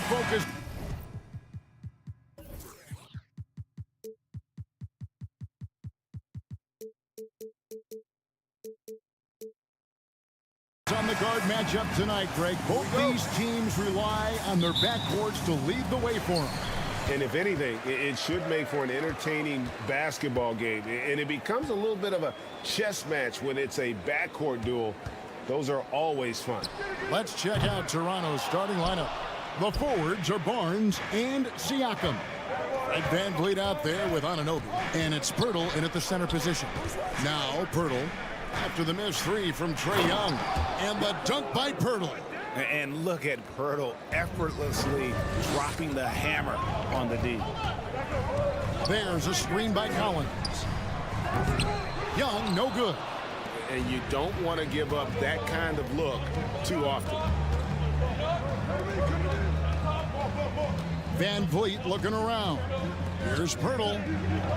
focus. On the guard matchup tonight, Greg. Both these teams rely on their backcourts to lead the way for them. And if anything, it should make for an entertaining basketball game. And it becomes a little bit of a chess match when it's a backcourt duel. Those are always fun. Let's check out Toronto's starting lineup. The forwards are Barnes and Siakam. Fred VanVleet out there with Anunoby. And it's Pirtle in at the center position. Now Pirtle after the missed three from Trae Young. And the dunk by Pirtle. And look at Pirtle effortlessly dropping the hammer on the D. There's a screen by Collins. Young, no good. And you don't want to give up that kind of look too often. VanVleet looking around. Here's Pirtle.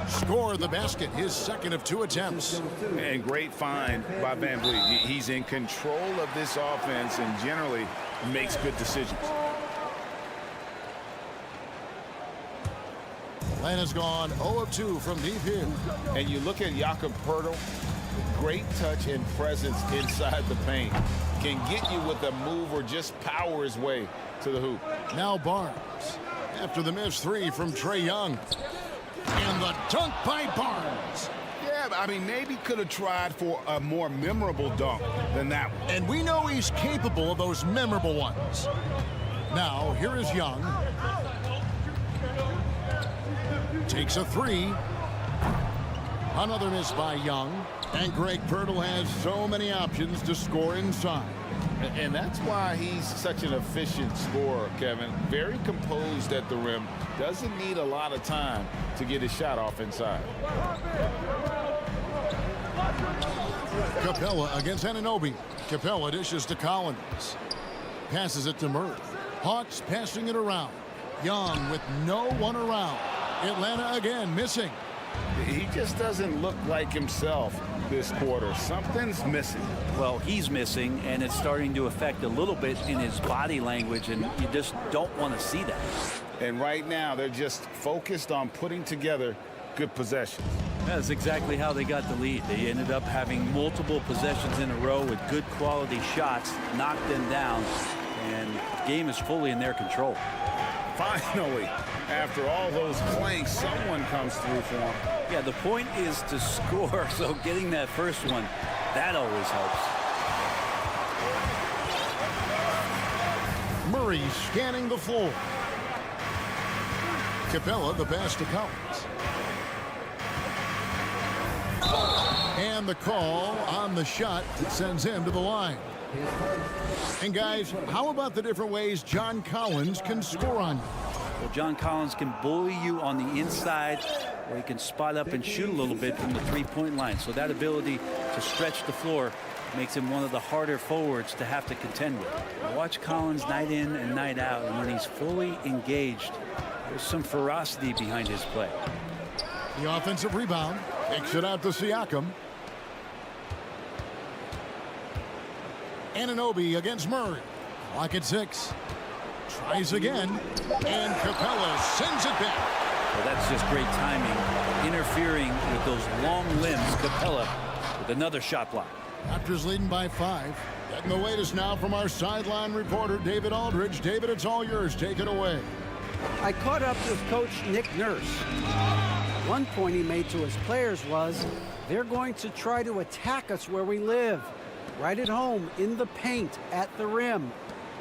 Score the basket, his second of 2 attempts. And great find by VanVleet. He's in control of this offense and generally makes good decisions. Atlanta's gone 0 of 2 from deep here. And you look at Jakob Pirtle, great touch and presence inside the paint. Can get you with a move or just power his way to the hoop. Now Barnes after the missed three from Trae Young. And the dunk by Barnes. Yeah, I mean, maybe could have tried for a more memorable dunk than that one. And we know he's capable of those memorable ones. Now, here is Young. Takes a three. Another miss by Young. And Greg Pirtle has so many options to score inside. And that's why he's such an efficient scorer, Kevin. Very composed at the rim. Doesn't need a lot of time to get his shot off inside. Capella against Anunoby. Capella dishes to Collins. Passes it to Murray. Hawks passing it around. Young with no one around. Atlanta again missing. He just doesn't look like himself this quarter. Something's missing. Well, he's missing, and it's starting to affect a little bit in his body language, and you just don't want to see that. And right now, they're just focused on putting together good possessions. That's exactly how they got the lead. They ended up having multiple possessions in a row with good quality shots, knocked them down, and the game is fully in their control. Finally, after all those planks, someone comes through for them. Yeah, the point is to score, so getting that first one, that always helps. Murray scanning the floor. Capella the pass to Collins. And the call on the shot sends him to the line. And guys, how about the different ways John Collins can score on you? Well, John Collins can bully you on the inside, or he can spot up and shoot a little bit from the three-point line. So that ability to stretch the floor makes him one of the harder forwards to have to contend with. Watch Collins night in and night out, and when he's fully engaged, there's some ferocity behind his play. The offensive rebound takes it out to Siakam. Anunoby against Murray. Clock at 6. Tries again, and Capella sends it back. Well, that's just great timing. Interfering with those long limbs, Capella with another shot block. Raptors leading by 5. Getting the latest now from our sideline reporter, David Aldridge. David, it's all yours. Take it away. I caught up with Coach Nick Nurse. One point he made to his players was, they're going to try to attack us where we live. Right at home, in the paint, at the rim.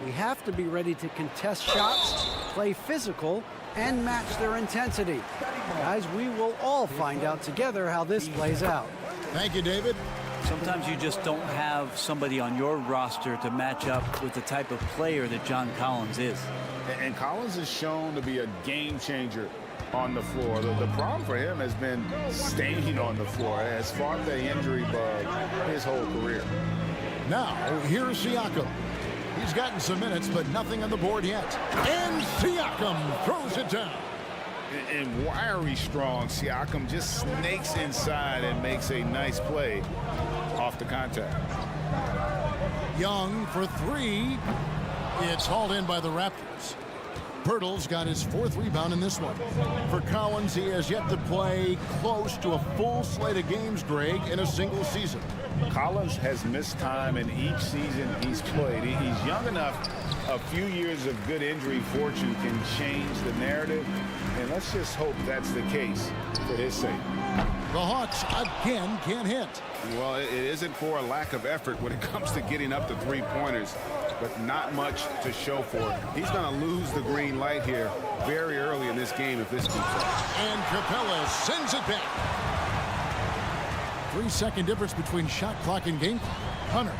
We have to be ready to contest shots, play physical, and match their intensity. Guys, we will all find out together how this plays out. Thank you, David. Sometimes you just don't have somebody on your roster to match up with the type of player that John Collins is. And Collins is shown to be a game changer on the floor. The problem for him has been staying on the floor. Has fought the injury bug his whole career. Now, here's Siakam. He's gotten some minutes, but nothing on the board yet. And Siakam throws it down. And wiry strong, Siakam just snakes inside and makes a nice play off the contact. Young for 3. It's hauled in by the Raptors. Pirtle's got his 4th rebound in this one. For Collins, he has yet to play close to a full slate of games, Greg, in a single season. Collins has missed time in each season he's played. He's young enough. A few years of good injury fortune can change the narrative, and let's just hope that's the case for his sake. The Hawks again can't hit. Well, it isn't for a lack of effort when it comes to getting up to three-pointers, but not much to show for it. He's going to lose the green light here very early in this game if this keeps up. And Capella sends it back. 3-second difference between shot clock and game clock. Hunter.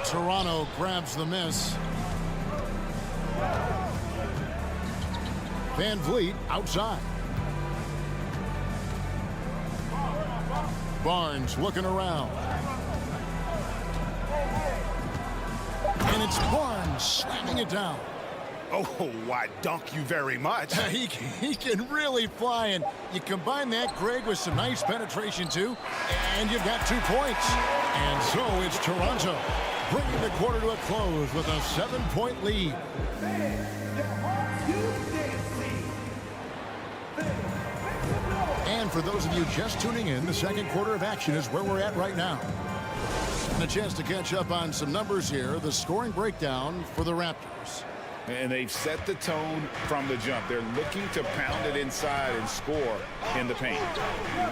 Toronto grabs the miss. Van Vliet outside. Barnes looking around. And it's Barnes slamming it down. Oh, why, dunk you very much. He can really fly, and you combine that, Greg, with some nice penetration, too, and you've got 2 points. And so it's Toronto bringing the quarter to a close with a 7-point lead. And for those of you just tuning in, the second quarter of action is where we're at right now. And a chance to catch up on some numbers here. The scoring breakdown for the Raptors. And they've set the tone from the jump. They're looking to pound it inside and score in the paint.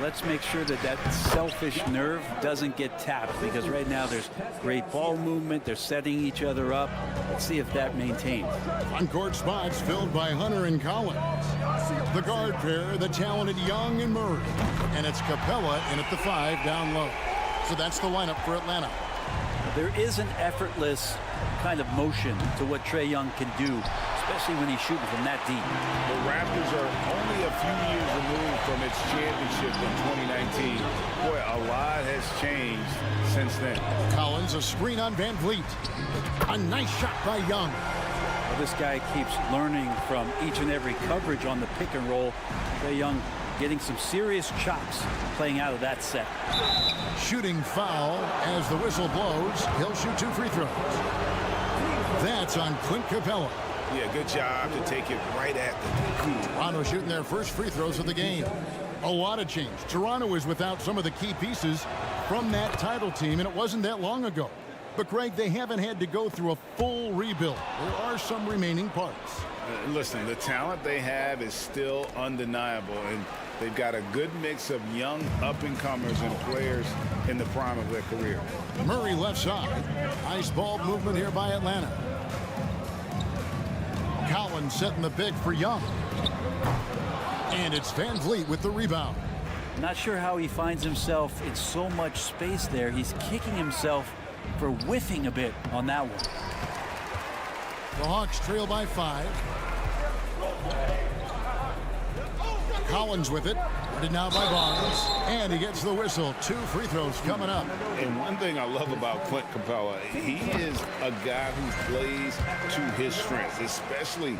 Let's make sure that that selfish nerve doesn't get tapped, because right now there's great ball movement. They're setting each other up. Let's see if that maintains. On-court spots filled by Hunter and Collins. The guard pair, the talented Young and Murray. And it's Capella in at the 5 down low. So that's the lineup for Atlanta. There is an effortless kind of motion to what Trae Young can do, especially when he's shooting from that deep. The Raptors are only a few years removed from its championship in 2019. Boy, a lot has changed since then. Collins, a screen on Van Vliet. A nice shot by Young. Well, this guy keeps learning from each and every coverage on the pick and roll. Trae Young getting some serious chops playing out of that set. Shooting foul as the whistle blows. He'll shoot 2 free throws. That's on Clint Capella. Yeah, good job to take it right at the Toronto shooting their first free throws of the game. A lot of change. Toronto is without some of the key pieces from that title team, and it wasn't that long ago. But, Greg, they haven't had to go through a full rebuild. There are some remaining parts. Listen, the talent they have is still undeniable, and they've got a good mix of young up-and-comers and players in the prime of their career. Murray left side. Nice ball movement here by Atlanta. Collins setting the pick for Young. And it's Van Vliet with the rebound. Not sure how he finds himself in so much space there. He's kicking himself for whiffing a bit on that one. The Hawks trail by 5. Collins with it. Guarded now by Barnes. And he gets the whistle. 2 free throws coming up. And one thing I love about Clint Capella, he is a guy who plays to his strengths, especially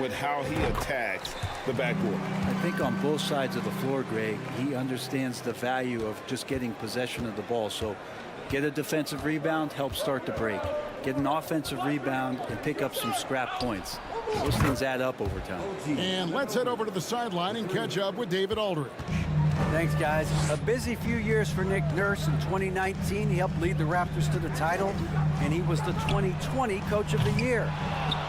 with how he attacks the backcourt. I think on both sides of the floor, Greg, he understands the value of just getting possession of the ball. So get a defensive rebound, help start the break. Get an offensive rebound and pick up some scrap points. Those things add up over time. And let's head over to the sideline and catch up with David Aldridge. Thanks, guys. A busy few years for Nick Nurse. In 2019, he helped lead the Raptors to the title, and he was the 2020 Coach of the Year.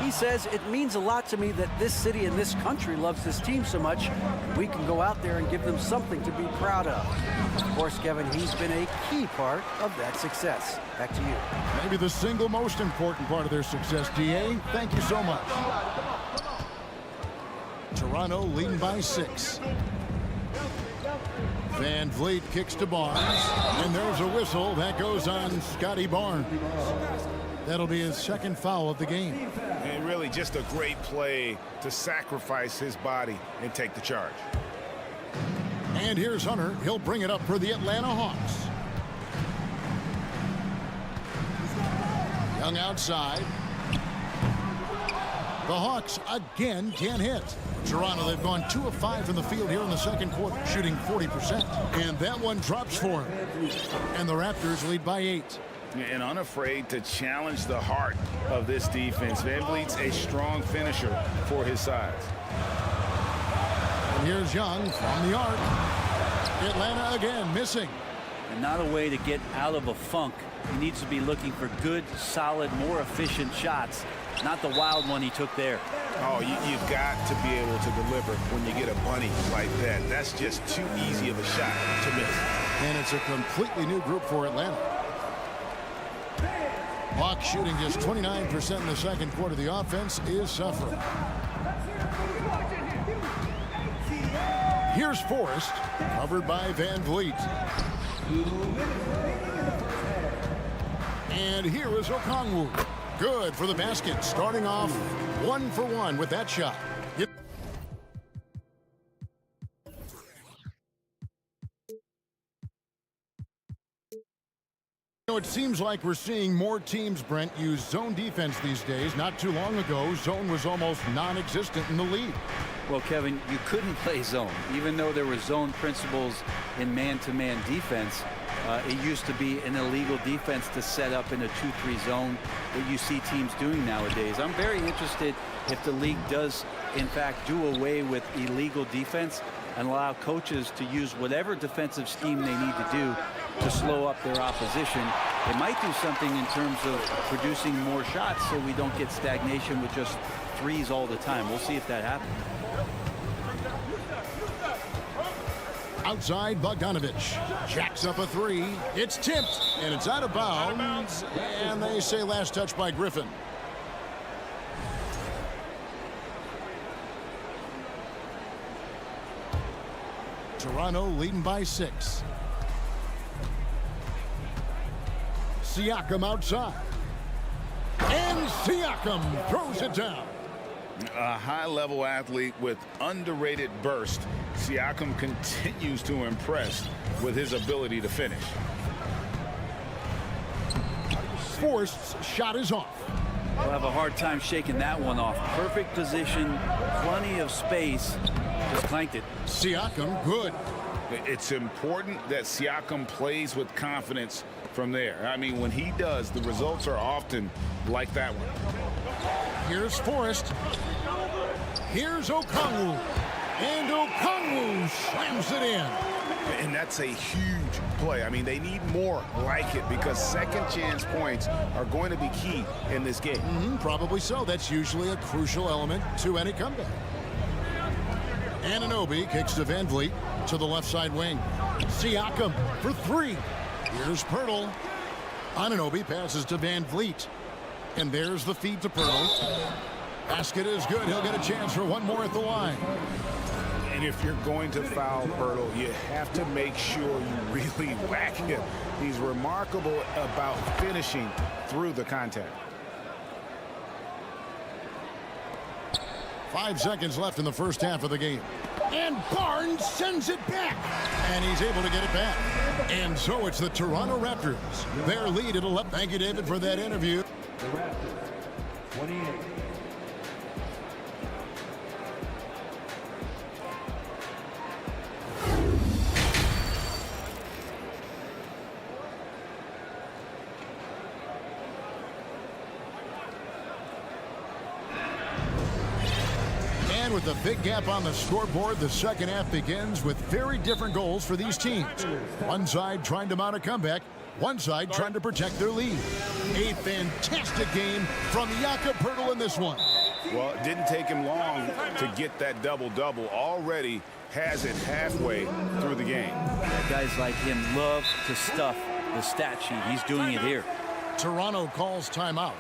He says, it means a lot to me that this city and this country loves this team so much. We can go out there and give them something to be proud of. Of course, Kevin, he's been a key part of that success. Back to you. Maybe the single most important part of their success, DA. Thank you so much. Toronto leading by 6. Van Vliet kicks to Barnes, and there's a whistle that goes on Scotty Barnes. That'll be his 2nd foul of the game. And really just a great play to sacrifice his body and take the charge. And here's Hunter. He'll bring it up for the Atlanta Hawks. Young outside. The Hawks again can't hit. Toronto, they've gone 2 of 5 from the field here in the second quarter, shooting 40%. And that one drops for him. And the Raptors lead by 8. And unafraid to challenge the heart of this defense. VanVleet's a strong finisher for his size. And here's Young from the arc. Atlanta again missing. And not a way to get out of a funk. He needs to be looking for good, solid, more efficient shots, not the wild one he took there. Oh, you've got to be able to deliver when you get a bunny like that. That's just too easy of a shot to miss. And it's a completely new group for Atlanta. Hawks shooting just 29% in the second quarter. The offense is suffering. Here's Forrest, covered by VanVleet. And here is Okongwu. Good for the basket, starting off 1 for 1 with that shot. It seems like we're seeing more teams, Brent, use zone defense these days. Not too long ago, zone was almost non-existent in the league. Well, Kevin, you couldn't play zone. Even though there were zone principles in man-to-man defense, it used to be an illegal defense to set up in a 2-3 zone that you see teams doing nowadays. I'm very interested if the league does, in fact, do away with illegal defense and allow coaches to use whatever defensive scheme they need to do to slow up their opposition. It might do something in terms of producing more shots so we don't get stagnation with just threes all the time. We'll see if that happens. Outside, Bogdanovich jacks up a three. It's tipped, and it's out of bounds. And they say last touch by Griffin. Toronto leading by 6. Siakam outside. And Siakam throws it down. A high-level athlete with underrated burst. Siakam continues to impress with his ability to finish. Forrest's shot is off. We'll have a hard time shaking that one off. Perfect position, plenty of space. Just clanked it. Siakam, good. It's important that Siakam plays with confidence from there. I mean, when he does, the results are often like that one. Here's Forrest. Here's Okongwu. And Okongwu slams it in. And that's a huge play. I mean, they need more like it because second chance points are going to be key in this game. Probably so. That's usually a crucial element to any comeback. Anunoby kicks to VanVleet to the left side wing. Siakam for 3. Here's Pirtle. Anunoby passes to VanVleet. And there's the feed to Pirtle. Basket is good. He'll get a chance for one more at the line. And if you're going to foul Pirtle, you have to make sure you really whack him. He's remarkable about finishing through the contact. 5 seconds left in the first half of the game. And Barnes sends it back. And he's able to get it back. And so it's the Toronto Raptors. Their lead at 11. Thank you, David, for that interview. The Raptors, 28. With a big gap on the scoreboard, the second half begins with very different goals for these teams. One side trying to mount a comeback, one side trying to protect their lead. A fantastic game from Jakob Poeltl in this one. Well, it didn't take him long to get that double-double. Already has it halfway through the game. Guys like him love to stuff the stat sheet. He's doing it here. Toronto calls timeout.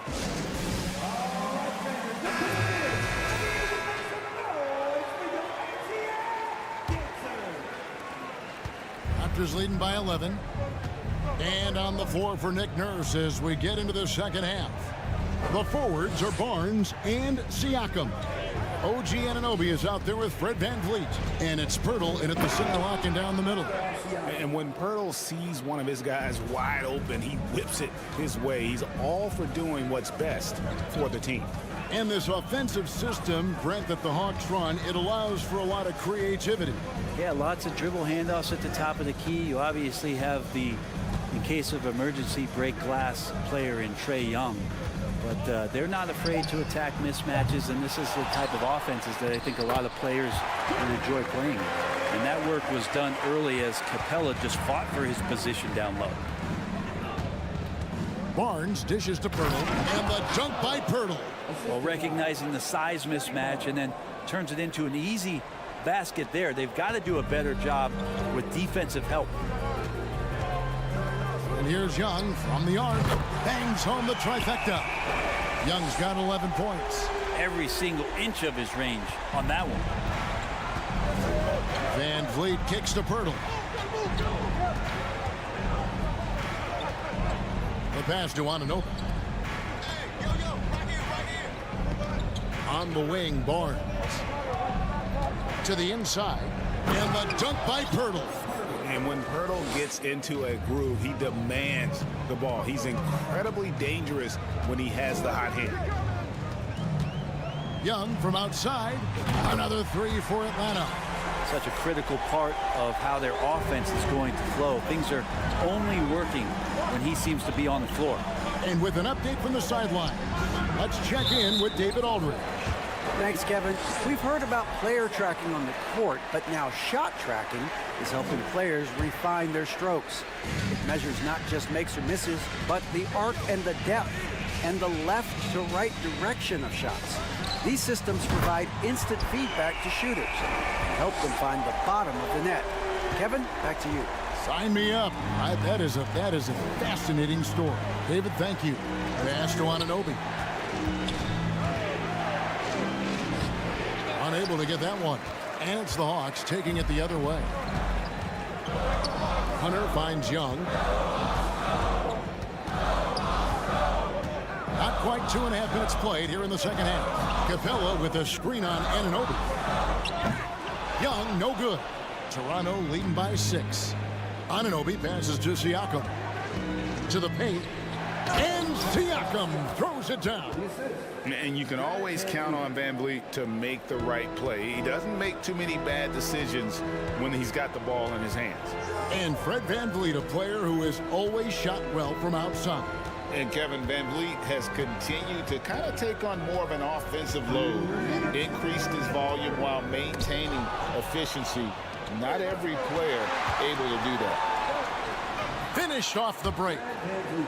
Raptors leading by 11. And on the floor for Nick Nurse as we get into the second half. The forwards are Barnes and Siakam. OG Anunoby is out there with Fred VanVleet. And it's Poeltl in at the center, locking down the middle. And when Poeltl sees one of his guys wide open, he whips it his way. He's all for doing what's best for the team. And this offensive system, Brent, that the Hawks run, it allows for a lot of creativity. Yeah, lots of dribble handoffs at the top of the key. You obviously have the case of emergency break glass player in Trae Young. But they're not afraid to attack mismatches, and this is the type of offenses that I think a lot of players would enjoy playing. And that work was done early as Capella just fought for his position down low. Barnes dishes to Pirtle, and the dunk by Pirtle. Well, recognizing the size mismatch and then turns it into an easy basket there. They've got to do a better job with defensive help. And here's Young from the arc. Bangs home the trifecta. Young's got 11 points. Every single inch of his range on that one. Van Vliet kicks to Pirtle. The pass to Anunoby. On the wing, Barnes. To the inside. And the dunk by Pirtle. And when Pirtle gets into a groove, he demands the ball. He's incredibly dangerous when he has the hot hand. Young from outside. Another three for Atlanta. Such a critical part of how their offense is going to flow. Things are only working when he seems to be on the floor. And with an update from the sideline, let's check in with David Aldridge. Thanks, Kevin. We've heard about player tracking on the court, but now shot tracking is helping players refine their strokes. It measures not just makes or misses, but the arc and the depth and the left to right direction of shots. These systems provide instant feedback to shooters and help them find the bottom of the net. Kevin, back to you. Sign me up. That is a fascinating story. David, thank you. Pass to Anunoby. Unable to get that one. And it's the Hawks taking it the other way. Hunter finds Young. Not quite 2.5 minutes played here in the second half. Capella with a screen on Anunoby. Young, no good. Toronto leading by 6. Anunoby passes to Siakam. To the paint. And Siakam throws it down. And you can always count on Van Vliet to make the right play. He doesn't make too many bad decisions when he's got the ball in his hands. And Fred VanVleet, a player who has always shot well from outside. And Kevin, Van Vliet has continued to kind of take on more of an offensive load, increased his volume while maintaining efficiency. Not every player able to do that. Finished off the break.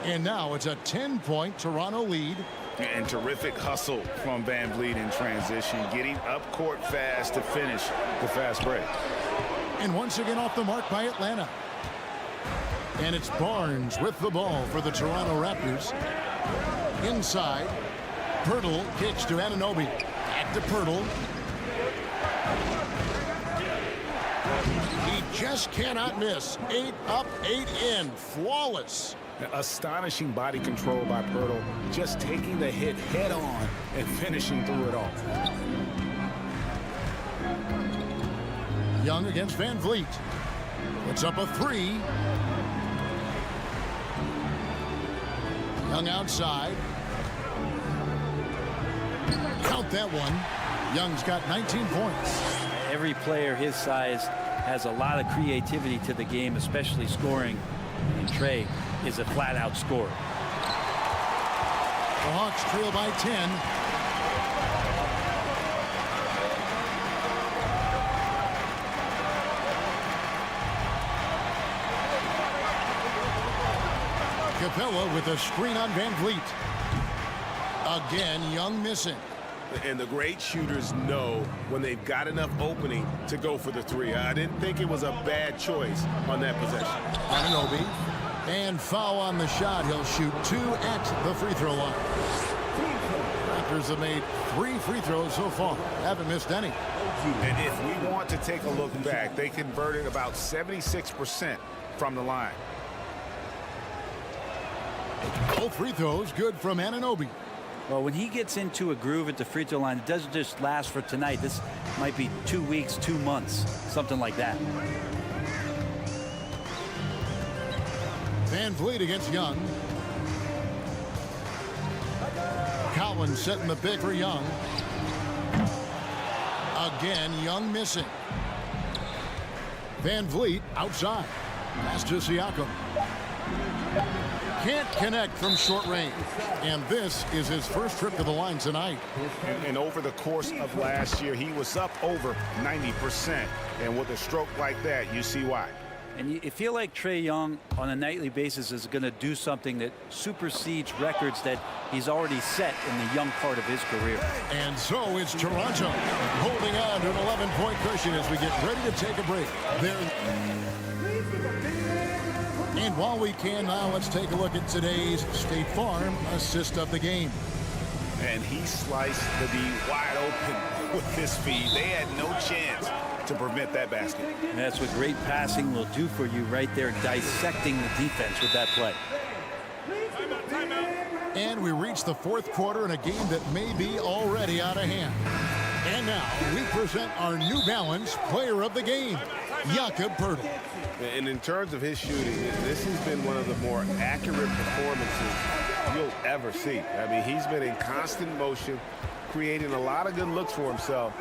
And now it's a 10-point Toronto lead. And terrific hustle from Van Vliet in transition, getting up court fast to finish the fast break. And once again off the mark by Atlanta. And it's Barnes with the ball for the Toronto Raptors. Inside, Pirtle kicks to Anunoby. Back to Pirtle. He just cannot miss. 8 up, 8 in. Flawless. Astonishing body control by Pirtle, just taking the hit head on and finishing through it all. Young against Van Vliet. Puts up a 3. Young outside. Count that one. Young's got 19 points. Every player his size has a lot of creativity to the game, especially scoring. And Trae is a flat-out scorer. The Hawks trail by 10. Capella with a screen on Van Vliet. Again, Young missing. And the great shooters know when they've got enough opening to go for the 3. I didn't think it was a bad choice on that possession. Anunoby. And foul on the shot. He'll shoot 2 at the free throw line. Raptors have made 3 free throws so far. Haven't missed any. And if we want to take a look back, they converted about 76% from the line. Both free throws good from Anunoby. Well, when he gets into a groove at the free throw line, it doesn't just last for tonight. This might be 2 weeks, 2 months, something like that. Van Vliet against Young. Cowan setting the pick for Young. Again, Young missing. Van Vliet outside. Pass to Siakam. can't connect from short range. And this is his first trip to the line tonight. And over the course of last year, he was up over 90%. And with a stroke like that, you see why. And you feel like Trae Young on a nightly basis is going to do something that supersedes records that he's already set in the young part of his career. And so it's Toronto holding on to an 11-point cushion as we get ready to take a break. And while we can now, let's take a look at today's State Farm assist of the game. And he sliced the D wide open with his feed. They had no chance to prevent that basket. And that's what great passing will do for you right there, dissecting the defense with that play. And we reach the fourth quarter in a game that may be already out of hand. And now we present our New Balance player of the game, Jakob Poeltl. And in terms of his shooting, this has been one of the more accurate performances you'll ever see. I mean, he's been in constant motion, creating a lot of good looks for himself.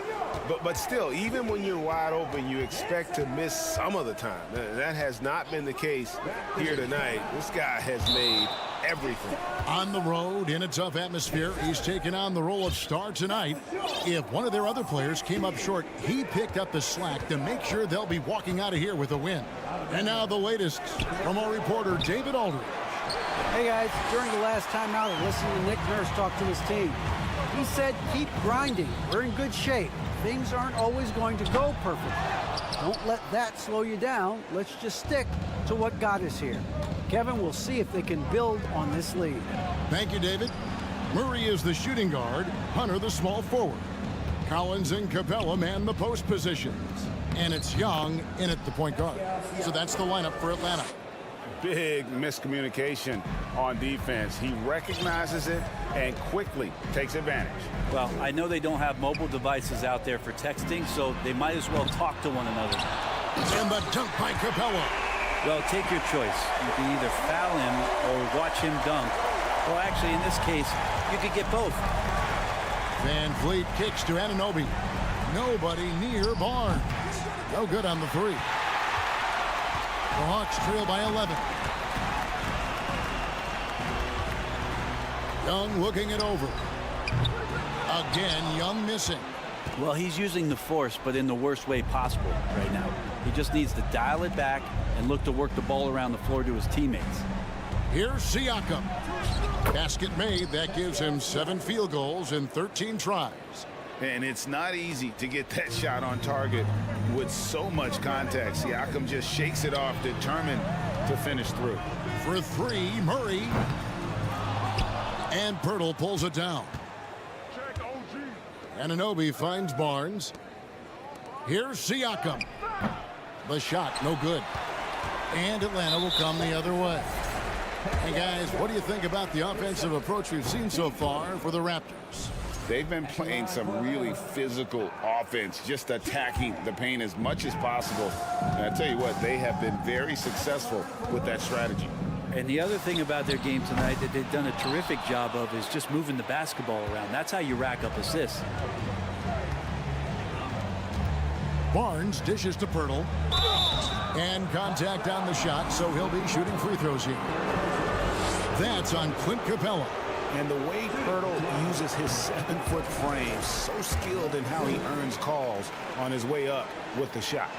But still, even when you're wide open, you expect to miss some of the time. That has not been the case here tonight. This guy has made everything. On the road, in a tough atmosphere, he's taken on the role of star tonight. If one of their other players came up short, he picked up the slack to make sure they'll be walking out of here with a win. And now the latest from our reporter, David Aldridge. Hey guys, during the last timeout, I listened to Nick Nurse talk to his team. He said, keep grinding. We're in good shape. Things aren't always going to go perfectly. Don't let that slow you down. Let's just stick to what got us here. Kevin, we'll see if they can build on this lead. Thank you, David. Murray is the shooting guard, Hunter the small forward. Collins and Capella man the post positions. And it's Young in at the point guard. So that's the lineup for Atlanta. Big miscommunication on defense. He recognizes it and quickly takes advantage. Well, I know they don't have mobile devices out there for texting, so they might as well talk to one another. And the dunk by Capella. Well, take your choice. You can either foul him or watch him dunk. Well, actually, in this case, you could get both. Van Vliet kicks to Anunoby. Nobody near Barnes. No good on the three. The Hawks trail by 11. Young looking it over. Again, Young missing. Well, he's using the force, but in the worst way possible right now. He just needs to dial it back and look to work the ball around the floor to his teammates. Here's Siakam. Basket made. That gives him 7 field goals in 13 tries. And it's not easy to get that shot on target with so much contact. Siakam just shakes it off, determined to finish through. For 3, Murray. And Poeltl pulls it down. Anunoby finds Barnes. Here's Siakam. The shot, no good. And Atlanta will come the other way. Hey, guys, what do you think about the offensive approach we've seen so far for the Raptors? They've been playing some really physical offense, just attacking the paint as much as possible. And I tell you what, they have been very successful with that strategy. And the other thing about their game tonight that they've done a terrific job of is just moving the basketball around. That's how you rack up assists. Barnes dishes to Poeltl. And contact on the shot, so he'll be shooting free throws here. That's on Clint Capella. And the way Poeltl uses his 7-foot frame, so skilled in how he earns calls on his way up with the shot.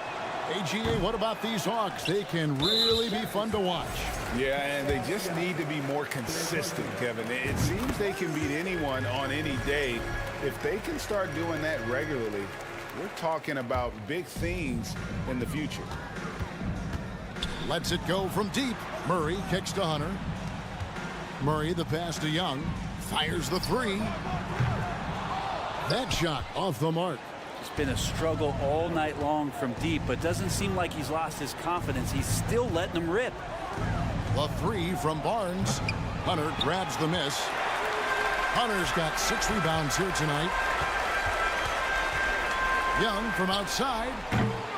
AGA, what about these Hawks? They can really be fun to watch. Yeah, and they just need to be more consistent, Kevin. It seems they can beat anyone on any day. If they can start doing that regularly, we're talking about big things in the future. Lets it go from deep. Murray kicks to Hunter. Murray, the pass to Young. Fires the 3. That shot off the mark. It's been a struggle all night long from deep, but doesn't seem like he's lost his confidence. He's still letting them rip. The 3 from Barnes. Hunter grabs the miss. Hunter's got 6 rebounds here tonight. Young from outside.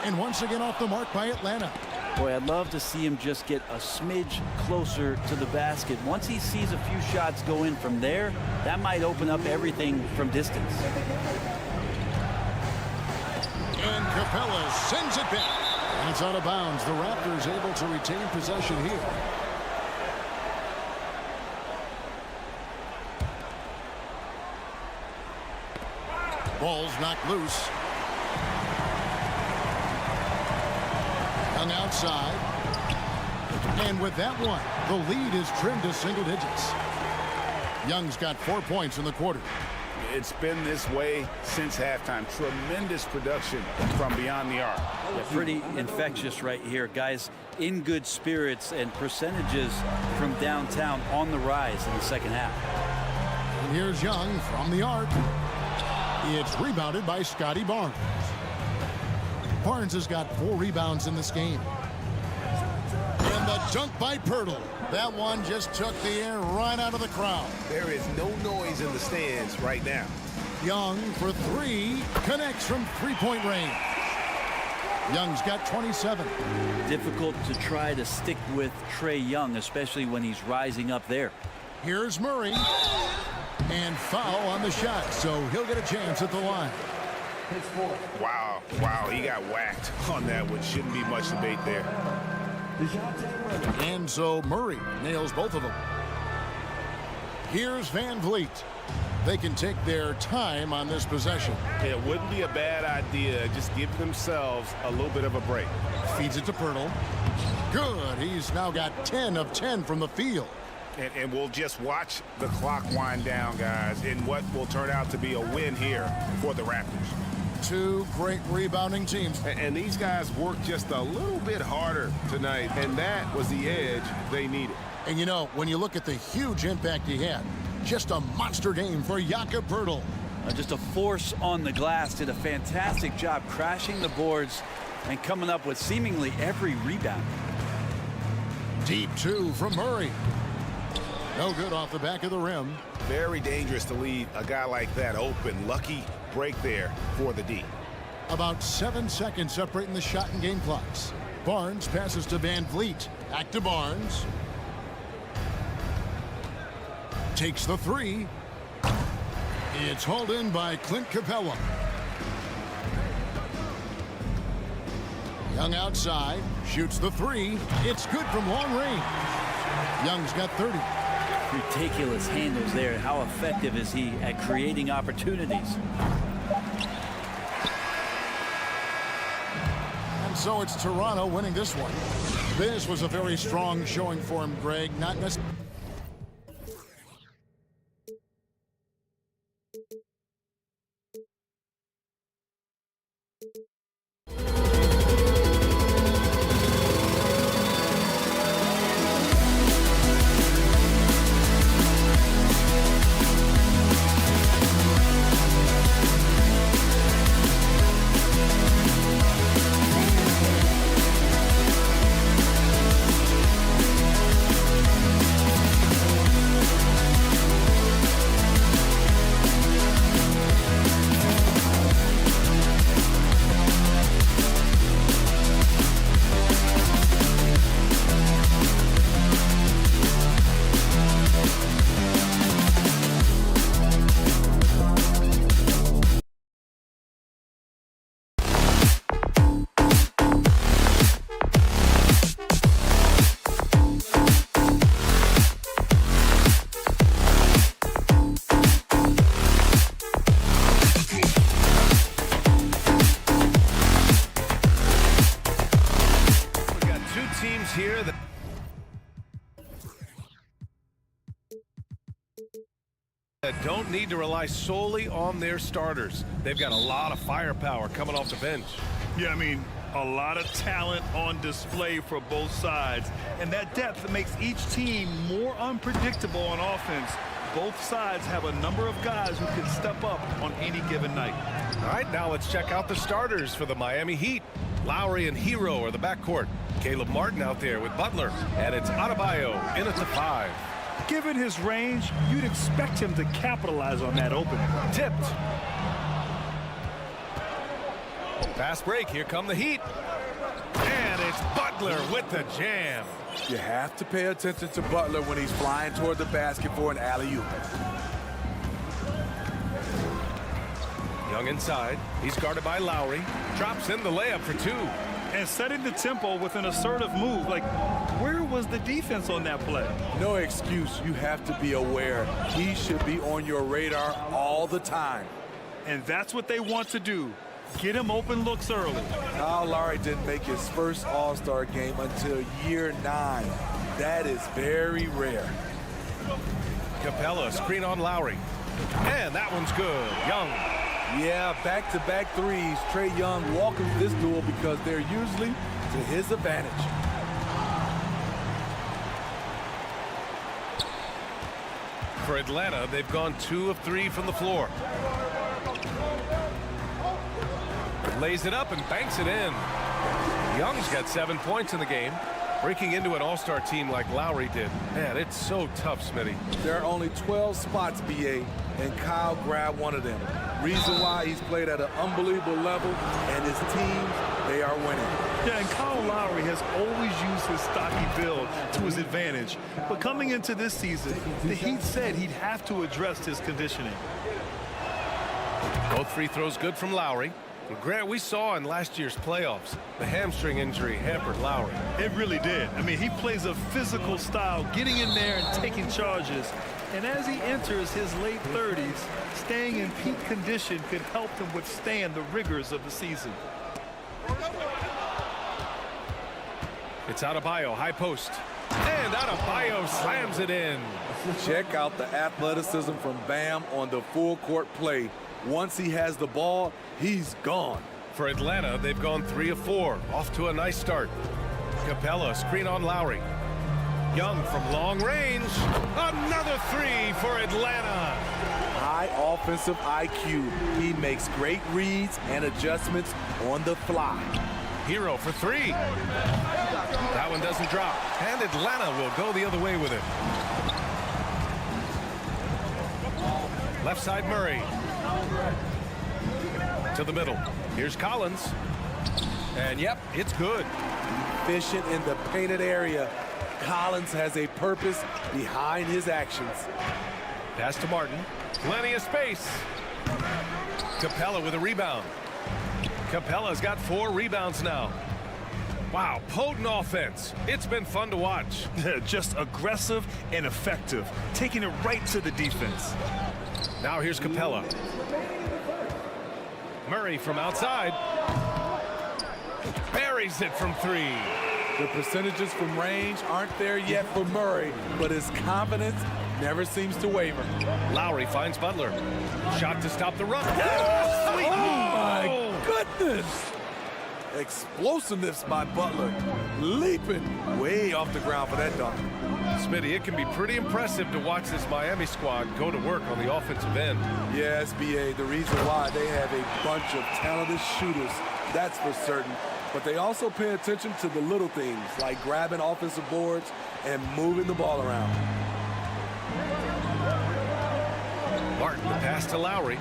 And once again off the mark by Atlanta. Boy, I'd love to see him just get a smidge closer to the basket. Once he sees a few shots go in from there, that might open up everything from distance. And Capella sends it back. And it's out of bounds. The Raptors able to retain possession here. Ball's knocked loose. Young outside. And with that one, the lead is trimmed to single digits. Young's got 4 points in the quarter. It's been this way since halftime. Tremendous production from beyond the arc. Yeah, pretty infectious right here. Guys in good spirits, and percentages from downtown on the rise in the second half. And here's Young from the arc. It's rebounded by Scotty Barnes. Barnes has got 4 rebounds in this game. And the dunk by Pirtle. That one just took the air right out of the crowd. There is no noise in the stands right now. Young for 3, connects from three-point range. Young's got 27. Difficult to try to stick with Trae Young, especially when he's rising up there. Here's Murray. And foul on the shot, so he'll get a chance at the line. Wow, he got whacked on that one. Shouldn't be much debate there. And so Murray nails both of them. Here's Van Vliet. They can take their time on this possession. It wouldn't be a bad idea. Just give themselves a little bit of a break. Feeds it to Pirtle. Good. He's now got 10 of 10 from the field. And we'll just watch the clock wind down, guys, in what will turn out to be a win here for the Raptors. 2 great rebounding teams. And these guys worked just a little bit harder tonight, and that was the edge they needed. And you know, when you look at the huge impact he had, just a monster game for Jakob Pirtle. Just a force on the glass. Did a fantastic job crashing the boards and coming up with seemingly every rebound. Deep 2 from Murray. No good off the back of the rim. Very dangerous to leave a guy like that open. Lucky break there for the D. About 7 seconds separating the shot and game clocks. Barnes passes to Van Vliet. Back to Barnes. Takes the 3. It's hauled in by Clint Capella. Young outside. Shoots the 3. It's good from long range. Young's got 30. Ridiculous handles there. How effective is he at creating opportunities? And so it's Toronto winning this one. This was a very strong showing for him, Greg. Not necessarily. Here that don't need to rely solely on their starters. They've got a lot of firepower coming off the bench. Yeah, I mean, a lot of talent on display for both sides, and that depth makes each team more unpredictable on offense. Both sides have a number of guys who can step up on any given night. All right, now let's check out the starters for the Miami Heat. Lowry and Hero are the backcourt. Caleb Martin out there with Butler, and it's Adebayo in at the 5. Given his range, you'd expect him to capitalize on that opening. Tipped. Fast break, here come the Heat. And it's Butler with the jam. You have to pay attention to Butler when he's flying toward the basket for an alley-oop. Young inside. He's guarded by Lowry. Drops in the layup for 2. And setting the tempo with an assertive move. Like, where was the defense on that play? No excuse. You have to be aware. He should be on your radar all the time. and that's what they want to do. Get him open looks early. Kyle Lowry didn't make his first All-Star game until year 9. That is very rare. Capella, screen on Lowry. And that one's good. Young. Yeah, back-to-back threes. Trae Young welcomes this duel because they're usually to his advantage. For Atlanta, they've gone 2 of 3 from the floor. Lays it up and banks it in. Young's got 7 points in the game. Breaking into an all-star team like Lowry did. Man, it's so tough, Smitty. There are only 12 spots, BA, and Kyle grabbed one of them. Reason why he's played at an unbelievable level, and his teams, they are winning. Yeah, and Kyle Lowry has always used his stocky build to his advantage. But coming into this season, the Heat said he'd have to address his conditioning. Both free throws good from Lowry. And Grant, we saw in last year's playoffs, the hamstring injury hampered Lowry. It really did. I mean, he plays a physical style, getting in there and taking charges. And as he enters his late 30s, staying in peak condition could help him withstand the rigors of the season. It's Adebayo, high post. And Adebayo slams it in. Check out the athleticism from Bam on the full court play. Once he has the ball, he's gone. For Atlanta, they've gone 3 of 4. Off to a nice start. Capella, screen on Lowry. Young from long range. Another 3 for Atlanta. High offensive IQ. He makes great reads and adjustments on the fly. Hero for 3. That one doesn't drop. And Atlanta will go the other way with it. Left side Murray. To the middle. Here's Collins. And yep, it's good. Efficient in the painted area. Collins has a purpose behind his actions. Pass to Martin. Plenty of space. Capella with a rebound. Capella's got 4 rebounds now. Wow, potent offense. It's been fun to watch. Just aggressive and effective, taking it right to the defense. Now here's Capella. Murray from outside. Buries it from 3. The percentages from range aren't there yet for Murray, but his confidence never seems to waver. Lowry finds Butler. Shot to stop the run. Oh my goodness! Explosiveness by Butler. Leaping way off the ground for that dunk. Smitty, it can be pretty impressive to watch this Miami squad go to work on the offensive end. Yes, BA, the reason why they have a bunch of talented shooters, that's for certain. But they also pay attention to the little things, like grabbing offensive boards and moving the ball around. Martin, the pass to Lowry.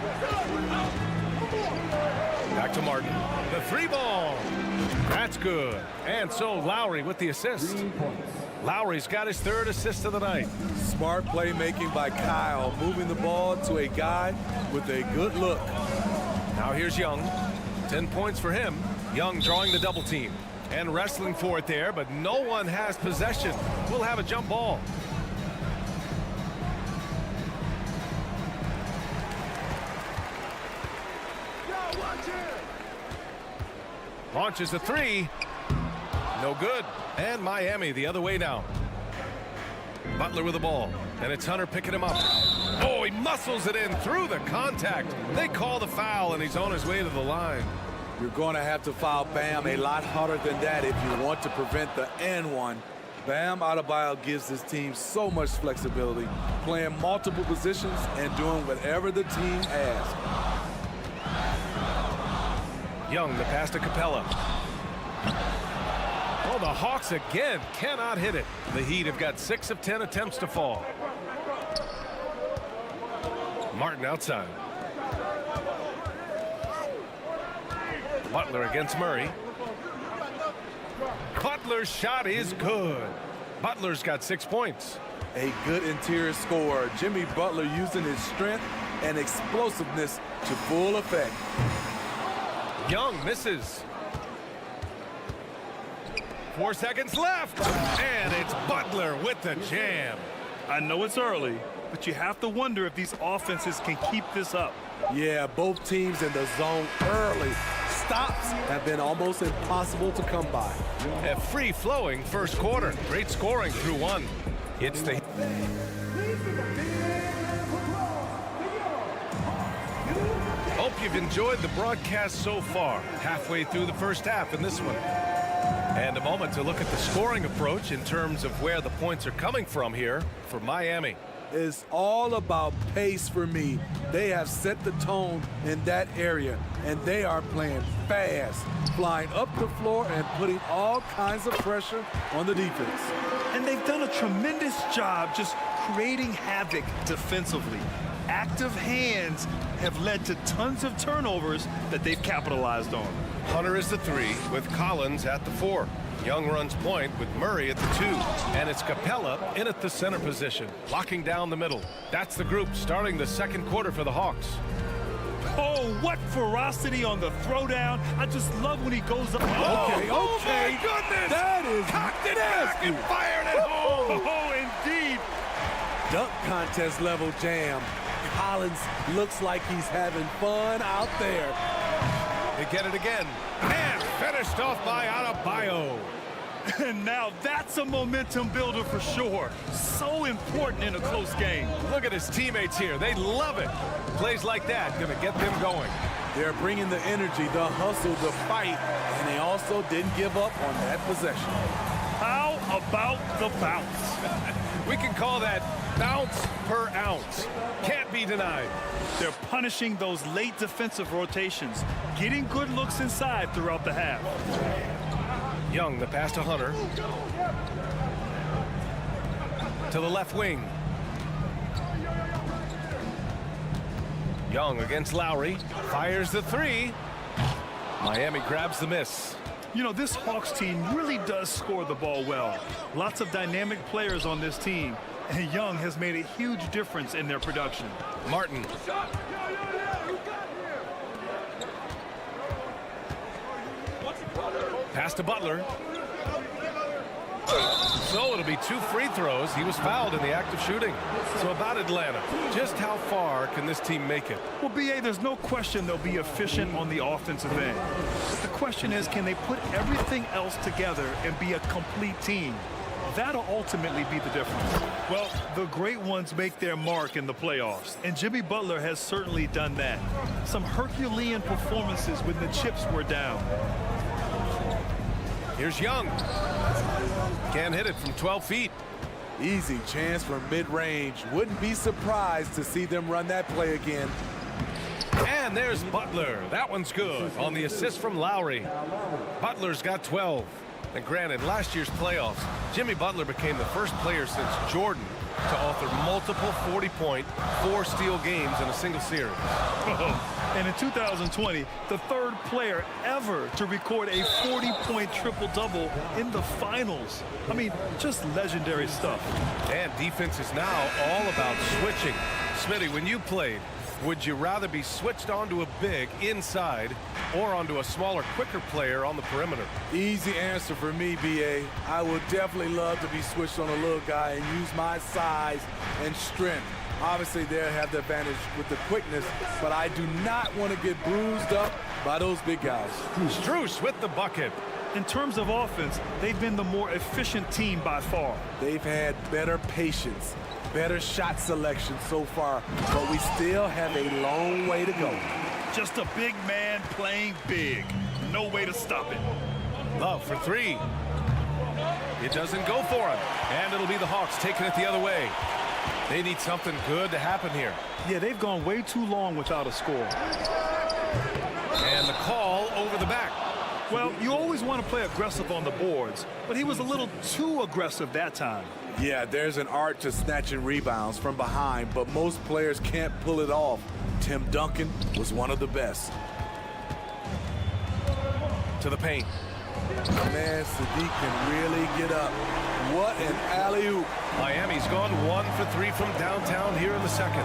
Back to Martin. The 3 ball. That's good. And so Lowry with the assist. Lowry's got his 3rd assist of the night. Smart playmaking by Kyle, moving the ball to a guy with a good look. Now here's Young. 10 points for him. Young drawing the double team and wrestling for it there, but no one has possession. We'll have a jump ball. Launches a 3. No good. And Miami the other way now. Butler with the ball. And it's Hunter picking him up. Oh, he muscles it in through the contact. They call the foul, and he's on his way to the line. You're going to have to foul Bam a lot harder than that if you want to prevent the N1. Bam Adebayo gives his team so much flexibility, playing multiple positions and doing whatever the team asks. Young, the pass to Capella. Oh, the Hawks again cannot hit it. The Heat have got 6 of 10 attempts to fall. Martin outside. Butler against Murray. Butler's shot is good. Butler's got 6 points. A good interior scorer. Jimmy Butler using his strength and explosiveness to full effect. Young misses. 4 seconds left. And it's Butler with the jam. I know it's early, but you have to wonder if these offenses can keep this up. Yeah, both teams in the zone early. Stops have been almost impossible to come by. A free-flowing first quarter. Great scoring through one. It's the... Hope you've enjoyed the broadcast so far. Halfway through the first half in this one. And a moment to look at the scoring approach in terms of where the points are coming from here for Miami. It's all about pace for me. They have set the tone in that area, and they are playing fast, flying up the floor and putting all kinds of pressure on the defense. And they've done a tremendous job just creating havoc defensively. Active hands have led to tons of turnovers that they've capitalized on. Hunter is the 3 with Collins at the 4. Young runs point with Murray at the 2. And it's Capella in at the center position, locking down the middle. That's the group starting the second quarter for the Hawks. Oh, what ferocity on the throwdown. I just love when he goes up. Okay. Oh my goodness! That is cocked it back and fired it home. Oh, indeed. Dunk contest level jam. Collins looks like he's having fun out there. They get it again. And finished off by Adebayo. And now that's a momentum builder for sure. So important in a close game. Look at his teammates here. They love it. Plays like that going to get them going. They're bringing the energy, the hustle, the fight, and they also didn't give up on that possession. How about the bounce? We can call that bounce per ounce. Can't be denied. They're punishing those late defensive rotations, getting good looks inside throughout the half. Young, the pass to Hunter. To the left wing. Young against Lowry. Fires the 3. Miami grabs the miss. You know, this Hawks team really does score the ball well. Lots of dynamic players on this team, and Young has made a huge difference in their production. Martin. Pass to Butler. So it'll be 2 free throws. He was fouled in the act of shooting. So about Atlanta, just how far can this team make it? Well, B.A., there's no question they'll be efficient on the offensive end. But the question is, can they put everything else together and be a complete team? That'll ultimately be the difference. Well, the great ones make their mark in the playoffs, and Jimmy Butler has certainly done that. Some Herculean performances when the chips were down. Here's Young. Can't hit it from 12 feet. Easy chance from mid-range. Wouldn't be surprised to see them run that play again. And there's Butler. That one's good on the assist from Lowry. Butler's got 12. And granted, last year's playoffs, Jimmy Butler became the first player since Jordan to author multiple 40-point, 4-steal games in a single series. And in 2020, the third player ever to record a 40-point triple-double in the finals. I mean, just legendary stuff. And defense is now all about switching. Smitty, when you played, would you rather be switched onto a big inside or onto a smaller, quicker player on the perimeter? Easy answer for me, B.A. I would definitely love to be switched on a little guy and use my size and strength. Obviously, they'll have the advantage with the quickness, but I do not want to get bruised up by those big guys. Strus with the bucket. In terms of offense, they've been the more efficient team by far. They've had better patience, better shot selection so far, but we still have a long way to go. Just a big man playing big. No way to stop it. Love for 3. It doesn't go for him. And it'll be the Hawks taking it the other way. They need something good to happen here. Yeah, they've gone way too long without a score. And the call over the back. Well, you always want to play aggressive on the boards, but he was a little too aggressive that time. Yeah, there's an art to snatching rebounds from behind, but most players can't pull it off. Tim Duncan was one of the best. To the paint. Man, Sadiq can really get up. What an alley-oop. Miami's gone 1 for 3 from downtown here in the second.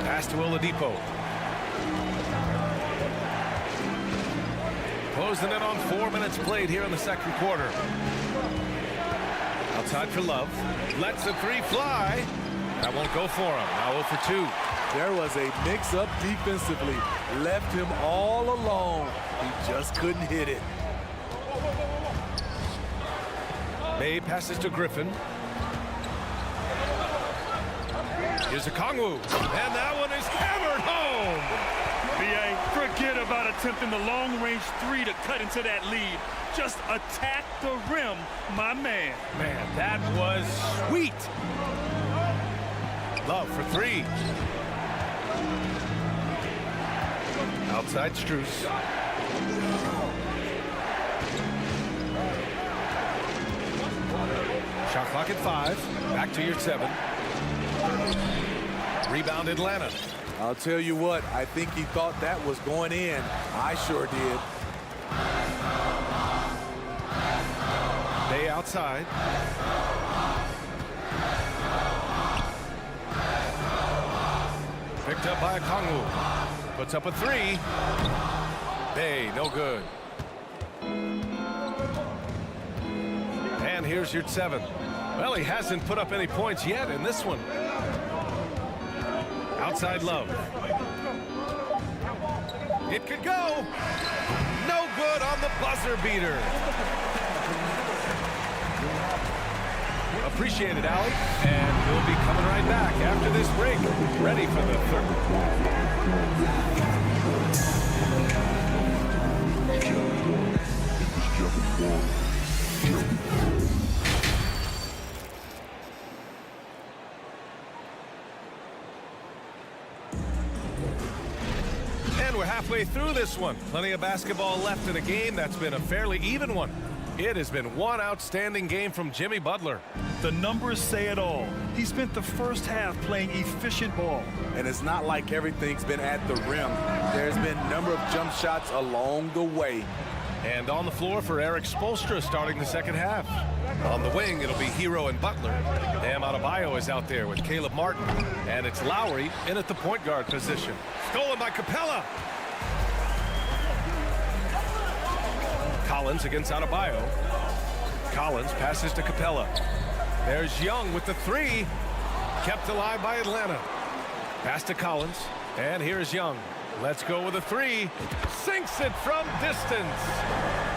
Pass to Oladipo. Closing in on 4 minutes played here in the second quarter. Outside for Love. Lets the 3 fly. That won't go for him. Now 0 for 2. There was a mix-up defensively. Left him all alone. He just couldn't hit it. May passes to Griffin. Here's a Kongwu, and that one is hammered home. B.A., forget about attempting the long-range three to cut into that lead. Just attack the rim, my man. Man, that was sweet. Love for three. Outside Strus. Shot clock at 5. Back to your 7. Rebound Atlanta. I'll tell you what, I think he thought that was going in. I sure did. Bay outside. Picked up by Kongwu. Puts up a 3. Bay, no good. And here's your 7. Well, he hasn't put up any points yet in this one. Outside Love. It could go. No good on the buzzer beater. Appreciate it, Allie. And we'll be coming right back after this break. Ready for the third. And we're halfway through this one. Plenty of basketball left in a game that's been a fairly even one. It has been one outstanding game from Jimmy Butler. The numbers say it all. He spent the first half playing efficient ball. And it's not like everything's been at the rim. There's been a number of jump shots along the way. And on the floor for Eric Spoelstra starting the second half. On the wing, it'll be Hero and Butler. Bam Adebayo is out there with Caleb Martin. And it's Lowry in at the point guard position. Stolen by Capella. Collins against Adebayo. Collins passes to Capella. There's Young with the 3. Kept alive by Atlanta. Pass to Collins. And here's Young. Let's go with a 3. Sinks it from distance.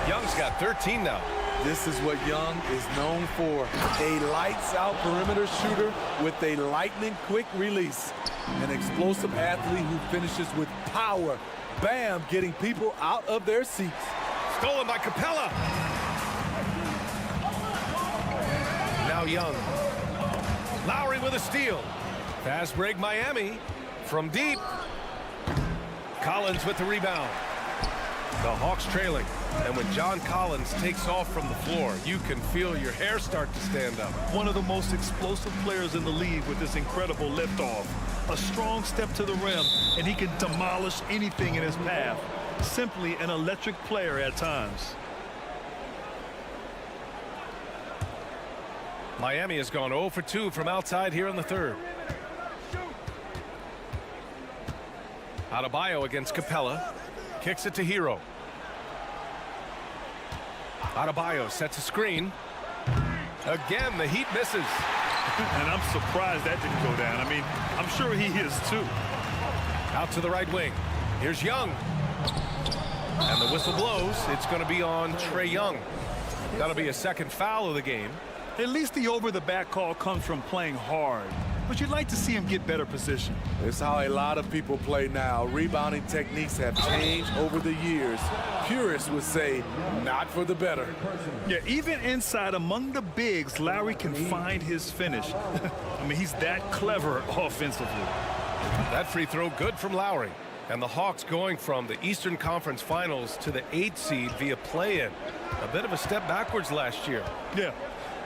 Young's got 13 now. This is what Young is known for. A lights-out perimeter shooter with a lightning-quick release. An explosive athlete who finishes with power. Bam, getting people out of their seats. Stolen by Capella. Now Young. Lowry with a steal. Fast break Miami from deep. Collins with the rebound. The Hawks trailing. And when John Collins takes off from the floor, you can feel your hair start to stand up. One of the most explosive players in the league with this incredible liftoff. A strong step to the rim, and he can demolish anything in his path. Simply an electric player at times. Miami has gone 0 for 2 from outside here in the third. Adebayo against Capella. Kicks it to Hero. Adebayo sets a screen. Again, the Heat misses. And I'm surprised that didn't go down. I mean, I'm sure he is too. Out to the right wing. Here's Young. And the whistle blows. It's going to be on Trae Young. That'll be a second foul of the game. At least the over-the-back call comes from playing hard. But you'd like to see him get better position. It's how a lot of people play now. Rebounding techniques have changed over the years. Purists would say, not for the better. Yeah, even inside among the bigs, Lowry can find his finish. I mean, he's that clever offensively. That free throw good from Lowry. And the Hawks going from the Eastern Conference Finals to the 8th seed via play-in. A bit of a step backwards last year. Yeah.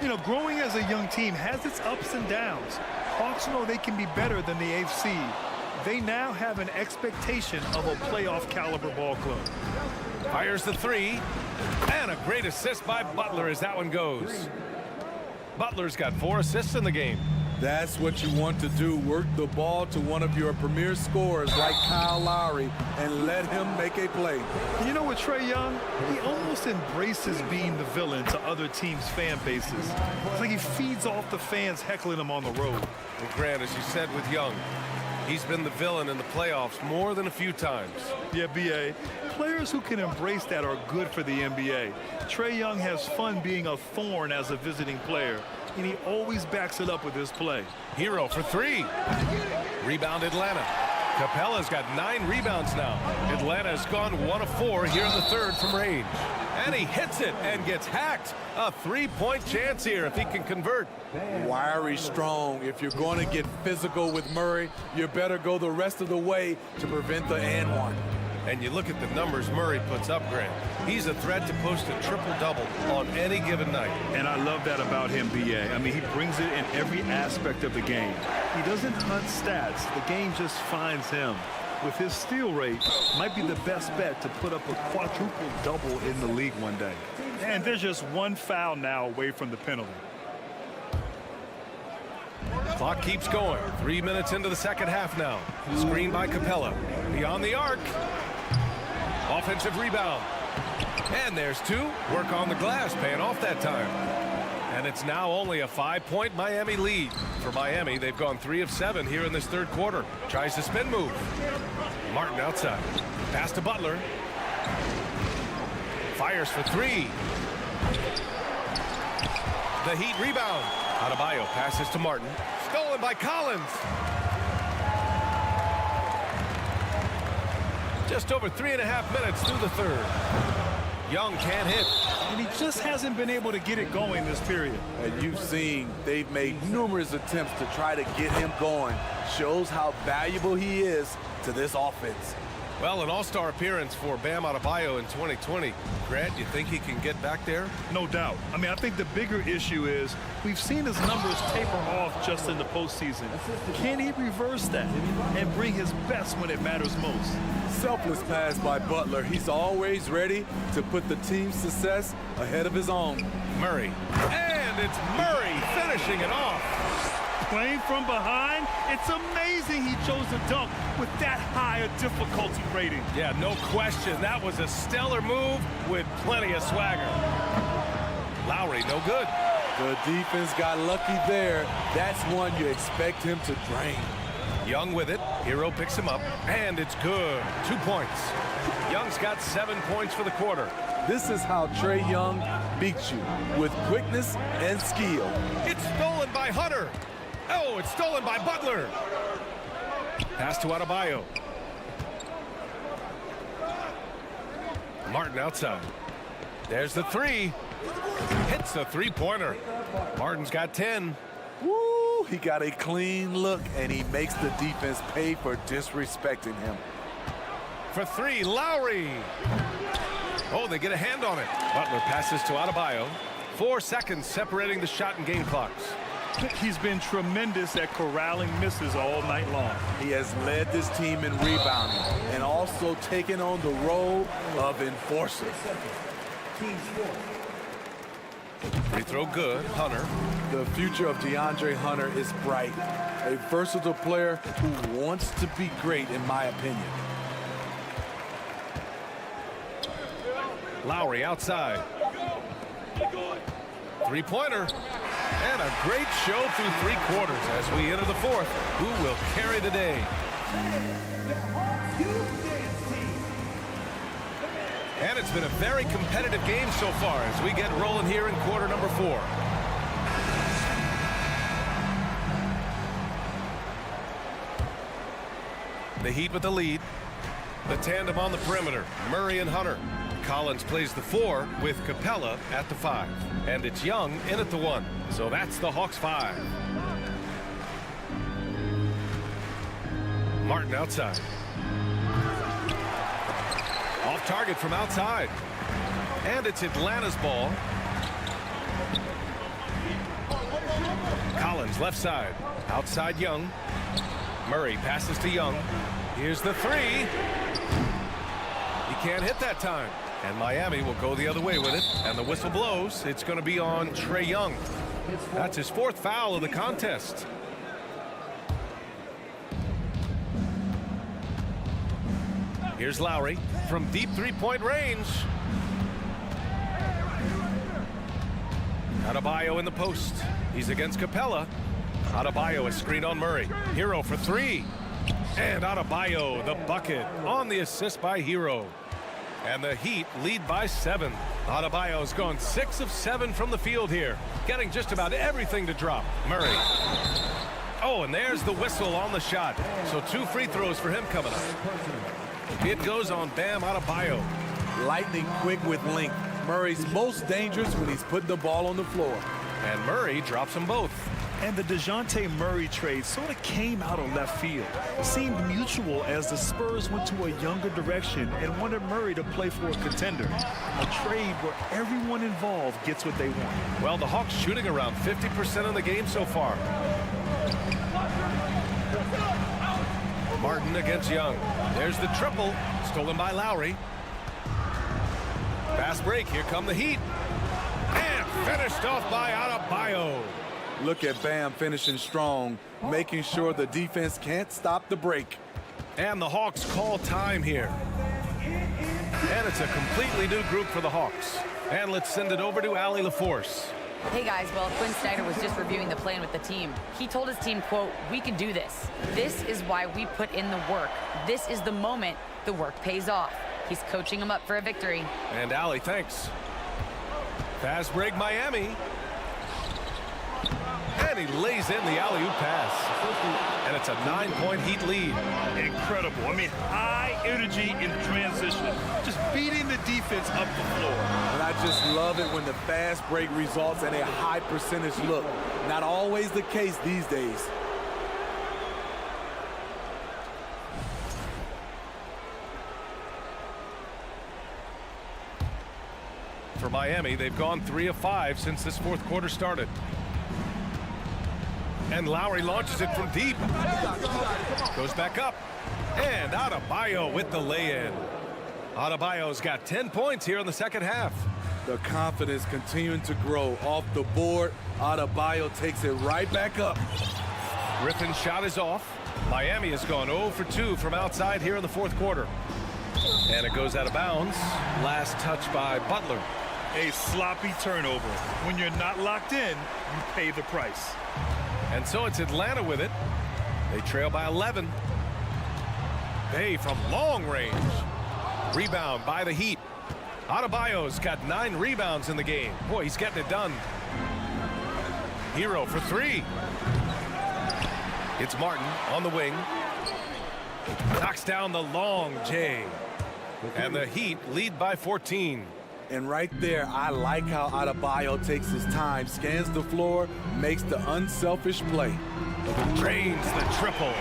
You know, growing as a young team has its ups and downs. Hawks know they can be better than the 8th seed. They now have an expectation of a playoff caliber ball club. Fires the 3. And a great assist by Butler as that one goes. Butler's got 4 assists in the game. That's what you want to do. Work the ball to one of your premier scorers like Kyle Lowry and let him make a play. You know, with Trae Young, he almost embraces being the villain to other teams' fan bases. It's like he feeds off the fans heckling him on the road. And Grant, as you said with Young, He's been the villain in the playoffs more than a few times. Yeah, B.A. Players who can embrace that are good for the NBA. Trae Young has fun being a thorn as a visiting player, and he always backs it up with his play. Hero for three. Rebound Atlanta. Capella's got 9 rebounds now. Atlanta's gone 1 of 4 here in the third from range. And he hits it and gets hacked. A 3-point chance here if he can convert. Wiry strong. If you're going to get physical with Murray, you better go the rest of the way to prevent the and one. And you look at the numbers Murray puts up, Grant. He's a threat to post a triple-double on any given night. And I love that about him, B.A. I mean, he brings it in every aspect of the game. He doesn't hunt stats. The game just finds him. With his steal rate, might be the best bet to put up a quadruple-double in the league one day. And there's just one foul now away from the penalty. Clock keeps going. 3 minutes into the second half now. Screen by Capella. Beyond the arc. Offensive rebound. And there's 2. Work on the glass, paying off that time. And it's now only a 5-point Miami lead. For Miami, they've gone 3 of 7 here in this third quarter. Tries the spin move. Martin outside. Pass to Butler. Fires for 3. The Heat rebound. Adebayo passes to Martin. Stolen by Collins. Just over 3.5 minutes through the third. Young can't hit. And he just hasn't been able to get it going this period. And you've seen they've made numerous attempts to try to get him going. Shows how valuable he is to this offense. Well, an all-star appearance for Bam Adebayo in 2020. Grant, you think he can get back there? No doubt. I mean, I think the bigger issue is we've seen his numbers taper off just in the postseason. Can he reverse that and bring his best when it matters most? Selfless pass by Butler. He's always ready to put the team's success ahead of his own. Murray. And it's Murray finishing it off. Playing from behind, it's amazing he chose to dunk with that high a difficulty rating. Yeah, no question. That was a stellar move with plenty of swagger. Lowry, no good. The defense got lucky there. That's one you expect him to drain. Young with it. Hero picks him up, and it's good. 2 points. Young's got 7 points for the quarter. This is how Trae Young beats you, with quickness and skill. It's stolen by Hunter. Oh, it's stolen by Butler. Pass to Adebayo. Martin outside. There's the 3. Hits a 3-pointer. Martin's got 10. Woo! He got a clean look, and he makes the defense pay for disrespecting him. For 3, Lowry. Oh, they get a hand on it. Butler passes to Adebayo. 4 seconds separating the shot and game clocks. He's been tremendous at corralling misses all night long. He has led this team in rebounding and also taken on the role of enforcer. Free throw good. Hunter. The future of DeAndre Hunter is bright. A versatile player who wants to be great, in my opinion. Lowry outside. 3-pointer. And a great show through 3 quarters as we enter the fourth. Who will carry the day? And it's been a very competitive game so far as we get rolling here in quarter number 4. The Heat with the lead. The tandem on the perimeter, Murray and Hunter. Collins plays the 4 with Capella at the 5. And it's Young in at the 1. So that's the Hawks 5. Martin outside. Off target from outside. And it's Atlanta's ball. Collins left side. Outside Young. Murray passes to Young. Here's the 3. He can't hit that time. And Miami will go the other way with it. And the whistle blows. It's going to be on Trae Young. That's his 4th foul of the contest. Here's Lowry from deep 3-point range. Adebayo in the post. He's against Capella. Adebayo is screened on Murray. Hero for 3. And Adebayo, the bucket, on the assist by Hero. And the Heat lead by 7. Adebayo's gone 6 of 7 from the field here, getting just about everything to drop. Murray. Oh, and there's the whistle on the shot. So 2 free throws for him coming up. It goes on Bam Adebayo. Lightning quick with length. Murray's most dangerous when he's putting the ball on the floor. And Murray drops them both. And the DeJounte Murray trade sort of came out of left field. It seemed mutual as the Spurs went to a younger direction and wanted Murray to play for a contender. A trade where everyone involved gets what they want. Well, the Hawks shooting around 50% of the game so far. Martin against Young. There's the triple, stolen by Lowry. Fast break, here come the Heat. And finished off by Adebayo. Look at Bam finishing strong, making sure the defense can't stop the break. And the Hawks call time here. And it's a completely new group for the Hawks. And let's send it over to Allie LaForce. Hey guys, well, Quinn Snyder was just reviewing the plan with the team. He told his team, quote, "We can do this. This is why we put in the work. This is the moment the work pays off." He's coaching them up for a victory. And Allie, thanks. Fast break, Miami. And he lays in the alley-oop pass. And it's a 9-point Heat lead. Incredible. I mean, high energy in transition. Just beating the defense up the floor. And I just love it when the fast break results in a high percentage look. Not always the case these days. For Miami, they've gone 3 of 5 since this fourth quarter started. And Lowry launches it from deep. Goes back up. And Adebayo with the lay-in. Adebayo's got 10 points here in the second half. The confidence continuing to grow off the board. Adebayo takes it right back up. Griffin's shot is off. Miami has gone 0 for 2 from outside here in the fourth quarter. And it goes out of bounds. Last touch by Butler. A sloppy turnover. When you're not locked in, you pay the price. And so it's Atlanta with it. They trail by 11. Bay from long range. Rebound by the Heat. Adebayo's got 9 rebounds in the game. Boy, he's getting it done. Hero for 3. It's Martin on the wing. Knocks down the long J. And the Heat lead by 14. And right there, I like how Adebayo takes his time, scans the floor, makes the unselfish play. Drains the triple.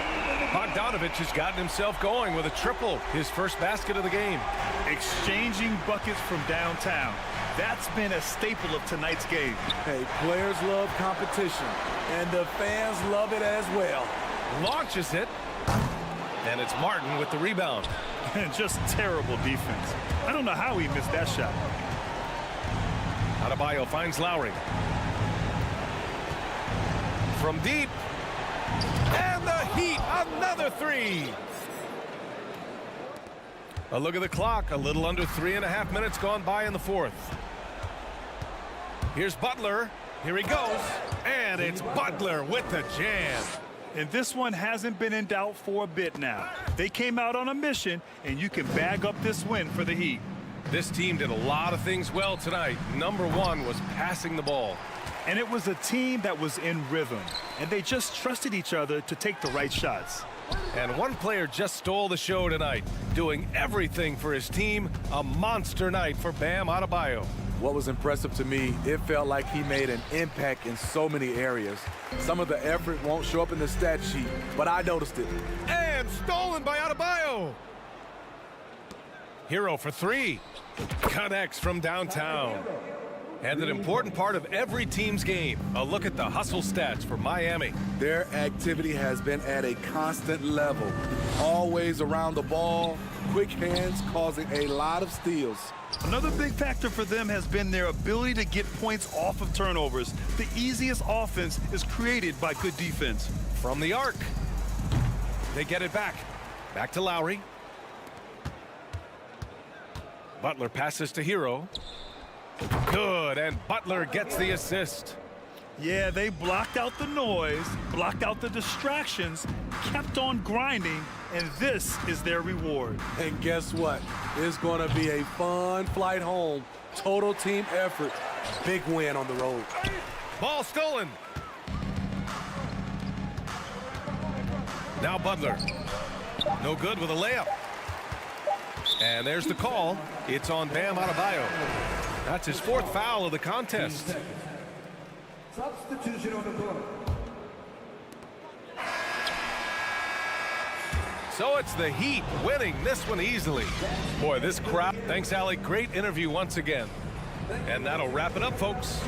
Bogdanovich has gotten himself going with a triple, his first basket of the game. Exchanging buckets from downtown. That's been a staple of tonight's game. Hey, players love competition, and the fans love it as well. Launches it. And it's Martin with the rebound. And just terrible defense. I don't know how he missed that shot. Adebayo finds Lowry. From deep. And the Heat, another 3. A look at the clock. A little under 3.5 minutes gone by in the fourth. Here's Butler. Here he goes. And it's Butler with the jam. And this one hasn't been in doubt for a bit now. They came out on a mission, and you can bag up this win for the Heat. This team did a lot of things well tonight. Number 1 was passing the ball. And it was a team that was in rhythm, and they just trusted each other to take the right shots. And one player just stole the show tonight, doing everything for his team. A monster night for Bam Adebayo. What was impressive to me, it felt like he made an impact in so many areas. Some of the effort won't show up in the stat sheet, but I noticed it. And stolen by Adebayo. Hero for 3. Connects from downtown. And an important part of every team's game. A look at the hustle stats for Miami. Their activity has been at a constant level. Always around the ball, quick hands causing a lot of steals. Another big factor for them has been their ability to get points off of turnovers. The easiest offense is created by good defense. From the arc. They get it back. Back to Lowry. Butler passes to Hero. Good, and Butler gets the assist. Yeah, they blocked out the noise, blocked out the distractions, kept on grinding, and this is their reward. And guess what? It's going to be a fun flight home. Total team effort. Big win on the road. Ball stolen. Now Butler. No good with a layup. And there's the call. It's on Bam Adebayo. That's his 4th foul of the contest. Substitution on the court. So it's the Heat winning this one easily. Boy, this crowd. Thanks, Allie. Great interview once again. And that'll wrap it up, folks.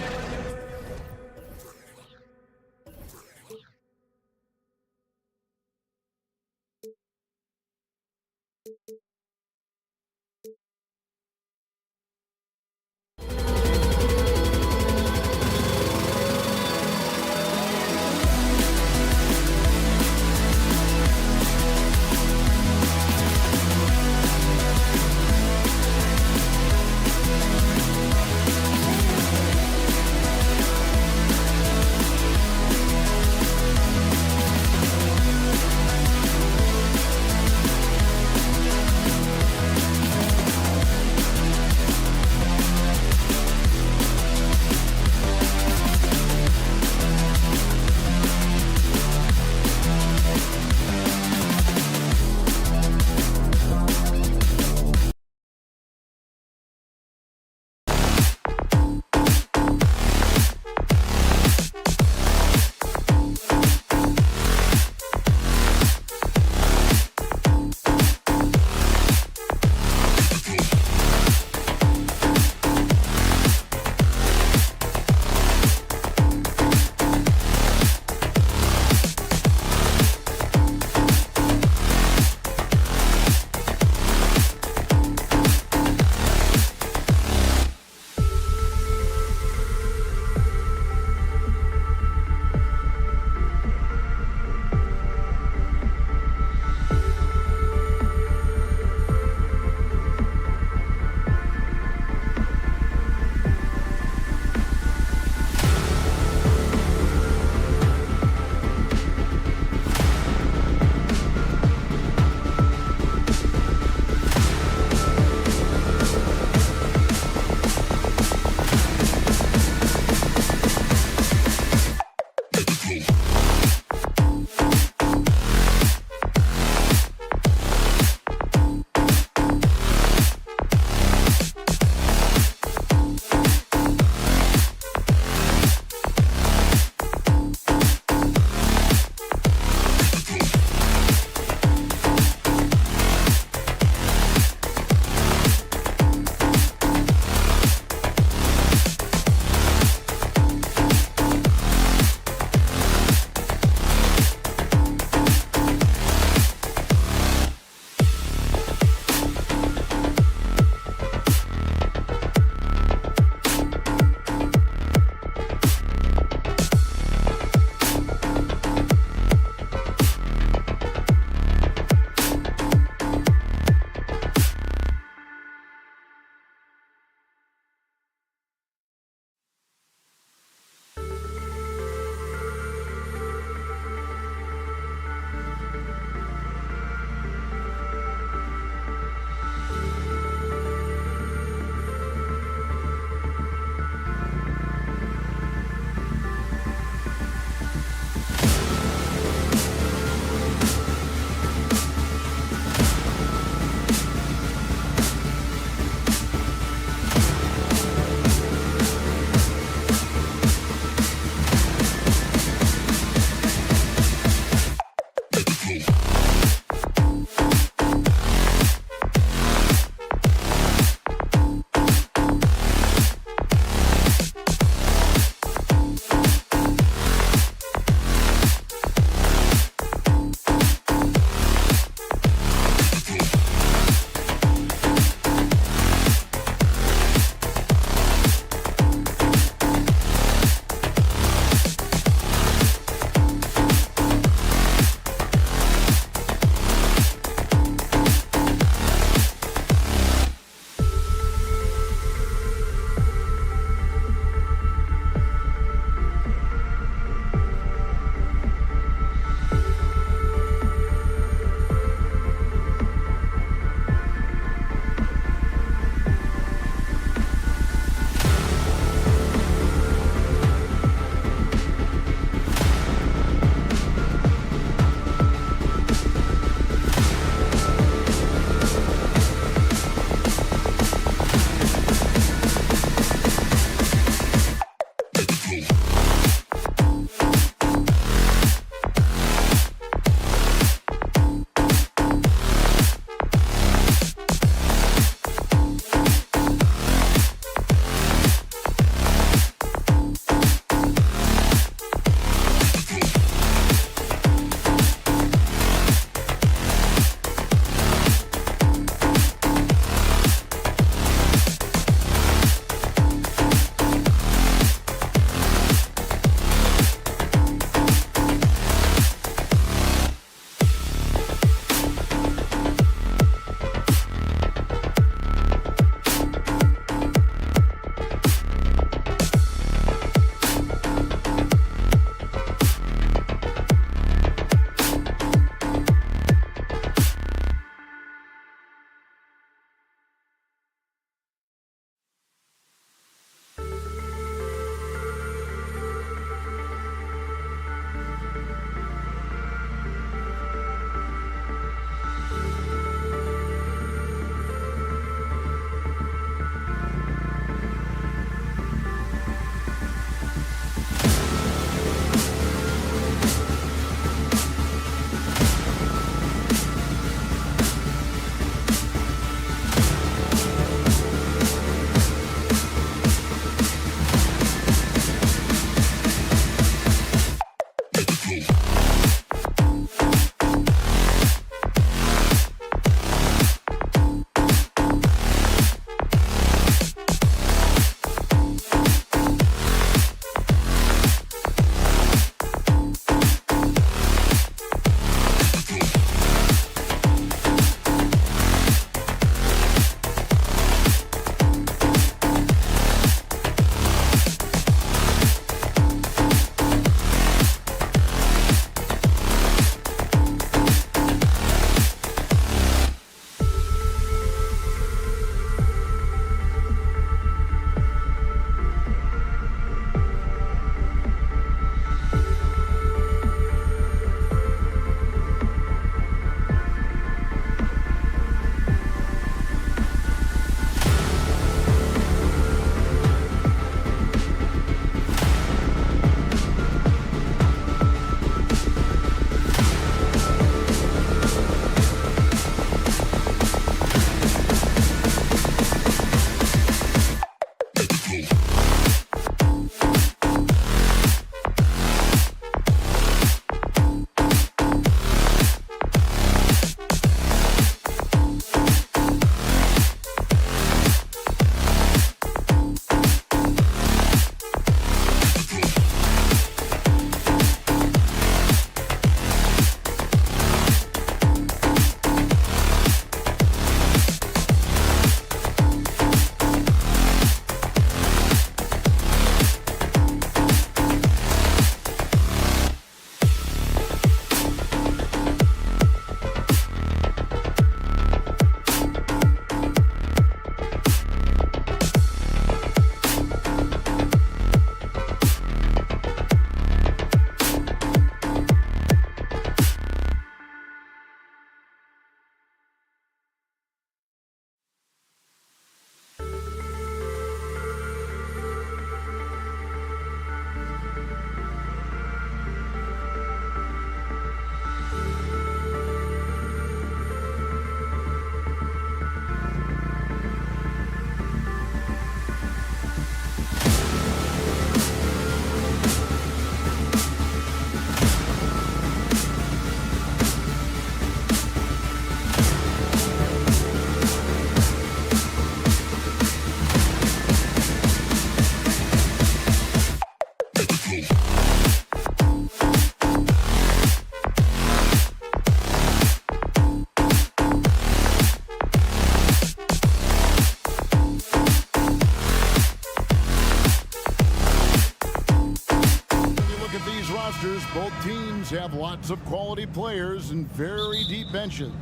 Both teams have lots of quality players and very deep benches.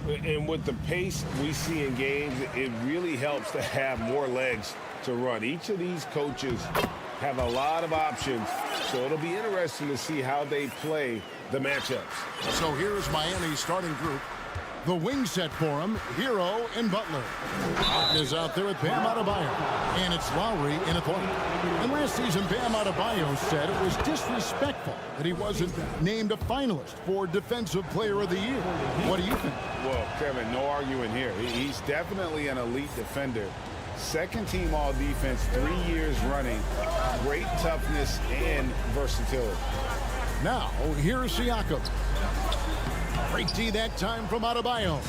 And with the pace we see in games, it really helps to have more legs to run. Each of these coaches have a lot of options, so it'll be interesting to see how they play the matchups. So here's Miami's starting group. The wing set for him, Hero and Butler. Martin is out there with Bam Adebayo. And it's Lowry in at point. And last season, Bam Adebayo said it was disrespectful that he wasn't named a finalist for Defensive Player of the Year. What do you think? Well, Kevin, no arguing here. He's definitely an elite defender. Second team all defense, 3 years running. Great toughness and versatility. Now, here's Siakam. Great D that time from Adebayo.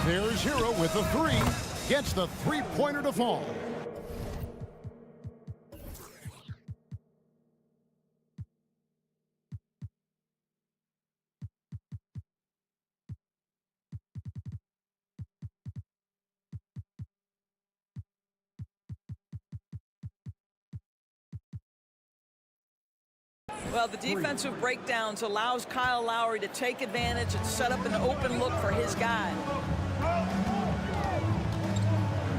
There's Hero with the three. Gets the three-pointer to fall. Well, the defensive breakdowns allows Kyle Lowry to take advantage and set up an open look for his guy.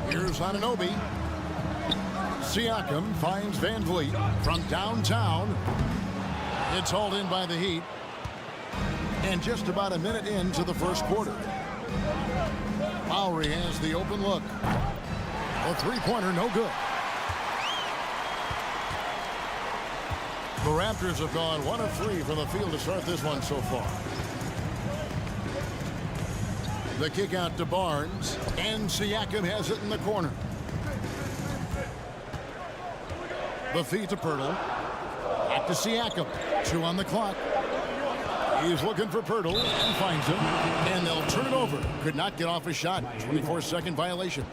Here's Anunoby. Siakam finds Van Vliet from downtown. It's hauled in by the Heat. And just about a minute into the first quarter. Lowry has the open look. A three-pointer, no good. The Raptors have gone 1 of 3 from the field to start this one so far. The kick out to Barnes, and Siakam has it in the corner. The feed to Pirtle. Back to Siakam. 2 on the clock. He's looking for Pirtle and finds him, and they'll turn it over. Could not get off a shot. 24-second violation.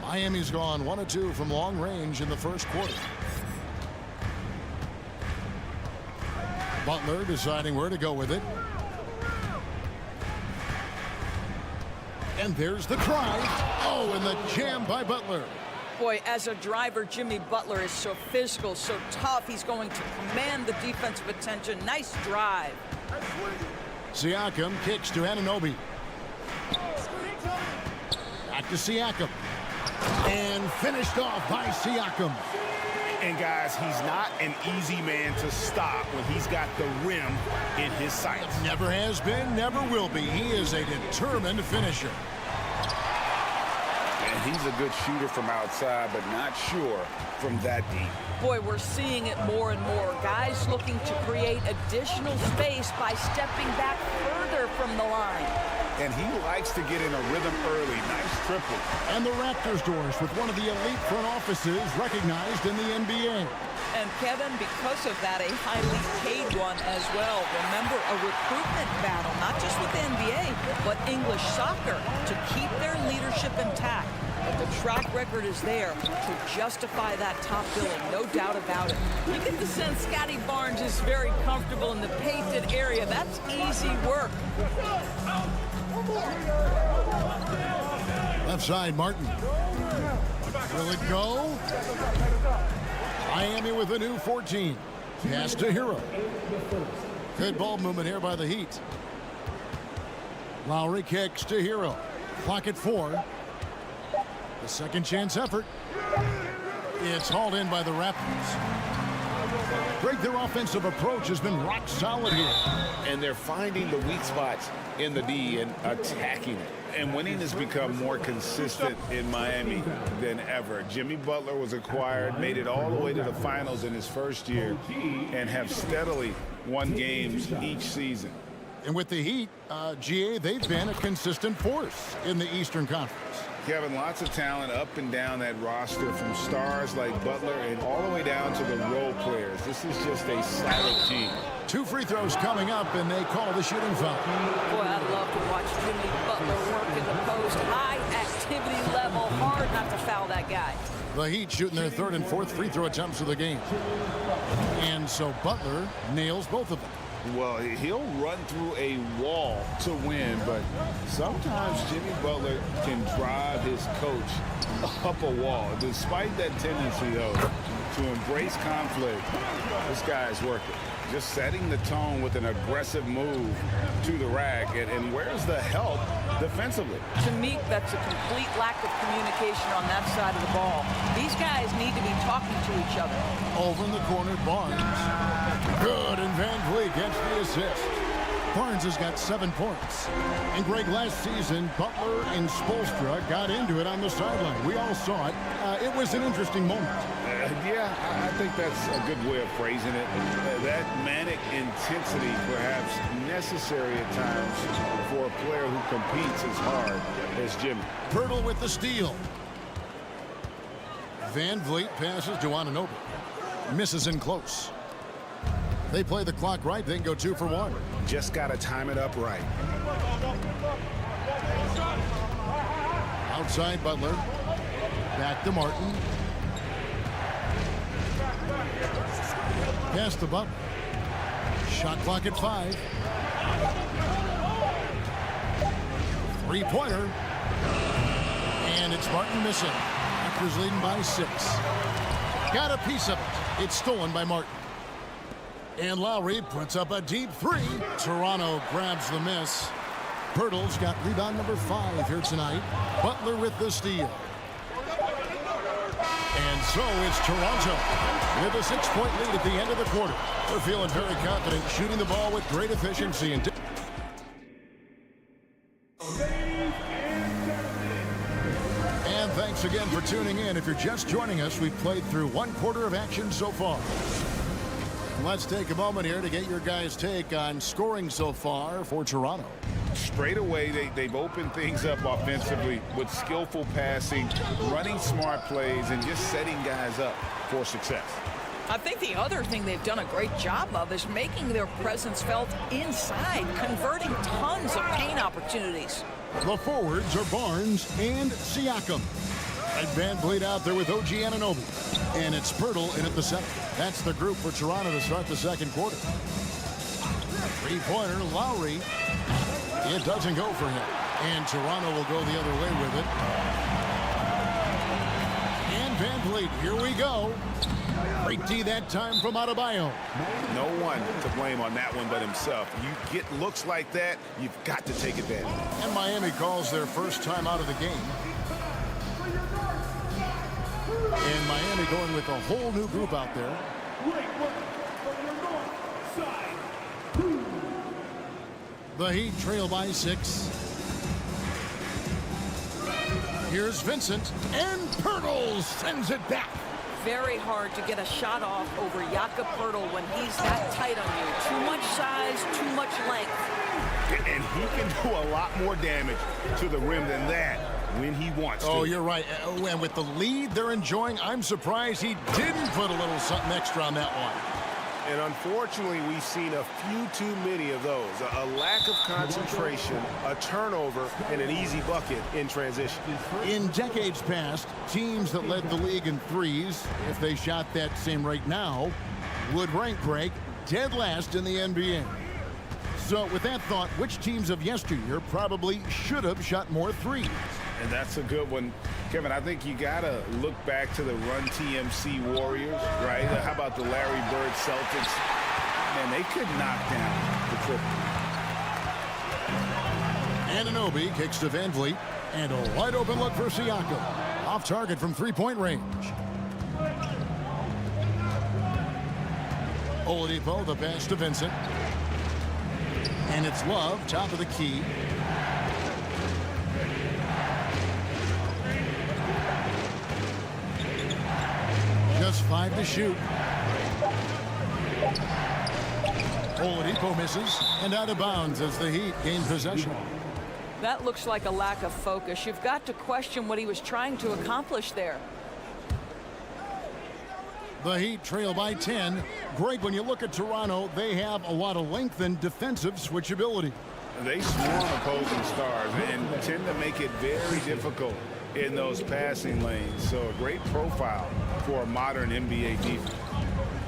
Miami's gone 1 of 2 from long range in the first quarter. Butler deciding where to go with it. And there's the try. Oh, and the jam by Butler. Boy, as a driver, Jimmy Butler is so physical, so tough. He's going to command the defensive attention. Nice drive. Siakam kicks to Anunoby. Back to Siakam. And finished off by Siakam. And guys, he's not an easy man to stop when he's got the rim in his sights. Never has been, never will be. He is a determined finisher. And he's a good shooter from outside, but not sure from that deep. Boy, we're seeing it more and more. Guys looking to create additional space by stepping back further from the line. And he likes to get in a rhythm early. Nice triple. And the Raptors doors with one of the elite front offices recognized in the NBA. And Kevin, because of that, a highly paid one as well. Remember, a recruitment battle, not just with the NBA, but English soccer to keep their leadership intact. But the track record is there to justify that top billing, no doubt about it. You get the sense Scotty Barnes is very comfortable in the painted area. That's easy work. Left side, Martin. Will it go? Miami with a new 14. Pass to Hero. Good ball movement here by the Heat. Lowry kicks to Hero. Clock at 4. The second chance effort. It's hauled in by the Raptors. Greg, their offensive approach has been rock solid here. And they're finding the weak spots in the D and attacking it. And winning has become more consistent in Miami than ever. Jimmy Butler was acquired, made it all the way to the finals in his first year, and have steadily won games each season. And with the Heat, GA, they've been a consistent force in the Eastern Conference. Kevin, lots of talent up and down that roster, from stars like Butler and all the way down to the role players. This is just a solid team. 2 free throws coming up, and they call the shooting foul. Boy, I'd love to watch Jimmy Butler work in the post. High activity level. Hard not to foul that guy. The Heat shooting their 3rd and 4th free throw attempts of the game. And so Butler nails both of them. Well, he'll run through a wall to win, but sometimes Jimmy Butler can drive his coach up a wall. Despite that tendency, though, to embrace conflict, this guy is working. Just setting the tone with an aggressive move to the rack. And where's the help defensively? To me, that's a complete lack of communication on that side of the ball. These guys need to be talking to each other. Over in the corner, Barnes. Good, and Van Vliet gets the assist. Barnes has got 7 points. And Greg, last season, Butler and Spoelstra got into it on the sideline. We all saw it. It was an interesting moment. Yeah, I think that's a good way of phrasing it. That manic intensity perhaps necessary at times for a player who competes as hard as Jimmy. Pirtle with the steal. Van Vliet passes to Anunoby. Misses in close. They play the clock right, then go 2 for 1. Just got to time it up right. Outside Butler. Back to Martin. Pass to Butler. Shot clock at 5. 3-pointer. And it's Martin missing. Raptors leading by 6. Got a piece of it. It's stolen by Martin. And Lowry puts up a deep 3. Toronto grabs the miss. Pirtle's got rebound number 5 here tonight. Butler with the steal. And so it's Toronto with a 6-point lead at the end of the quarter. They're feeling very confident, shooting the ball with great efficiency. And thanks again for tuning in. If you're just joining us, we've played through 1 quarter of action so far. Let's take a moment here to get your guys' take on scoring so far for Toronto. Straight away, they've opened things up offensively with skillful passing, running smart plays, and just setting guys up for success. I think the other thing they've done a great job of is making their presence felt inside, converting tons of paint opportunities. The forwards are Barnes and Siakam. And Van Vliet out there with OG Anunoby. And it's Pirtle in at the center. That's the group for Toronto to start the second quarter. 3-pointer, Lowry. It doesn't go for him. And Toronto will go the other way with it. And Van Vliet, here we go. Great D that time from Adebayo. No one to blame on that one but himself. You get looks like that, you've got to take advantage. And Miami calls their first time out of the game. And Miami going with a whole new group out there. The Heat trail by 6. Here's Vincent, and Pirtle sends it back. Very hard to get a shot off over Jakob Pirtle when he's that tight on you. Too much size, too much length. And he can do a lot more damage to the rim than that when he wants to. Oh, you're right. And with the lead they're enjoying, I'm surprised he didn't put a little something extra on that one. And unfortunately, we've seen a few too many of those. A lack of concentration, a turnover, and an easy bucket in transition. In decades past, teams that led the league in threes, if they shot that same rate now, would rank break dead last in the NBA. So with that thought, which teams of yesteryear probably should have shot more threes? And that's a good one. Kevin, I think you got to look back to the Run TMC Warriors, right? How about the Larry Bird Celtics? Man, they could knock down the triple. Anunoby kicks to Van Vliet, and a wide open look for Siakam. Off target from 3-point range. Oladipo, the pass to Vincent. And it's Love, top of the key. Just 5 to shoot. Oladipo misses and out of bounds as the Heat gain possession. That looks like a lack of focus. You've got to question what he was trying to accomplish there. The Heat trail by 10. Greg, when you look at Toronto, they have a lot of length and defensive switchability. They swarm opposing stars and tend to make it very difficult in those passing lanes. So a great profile for a modern NBA defense.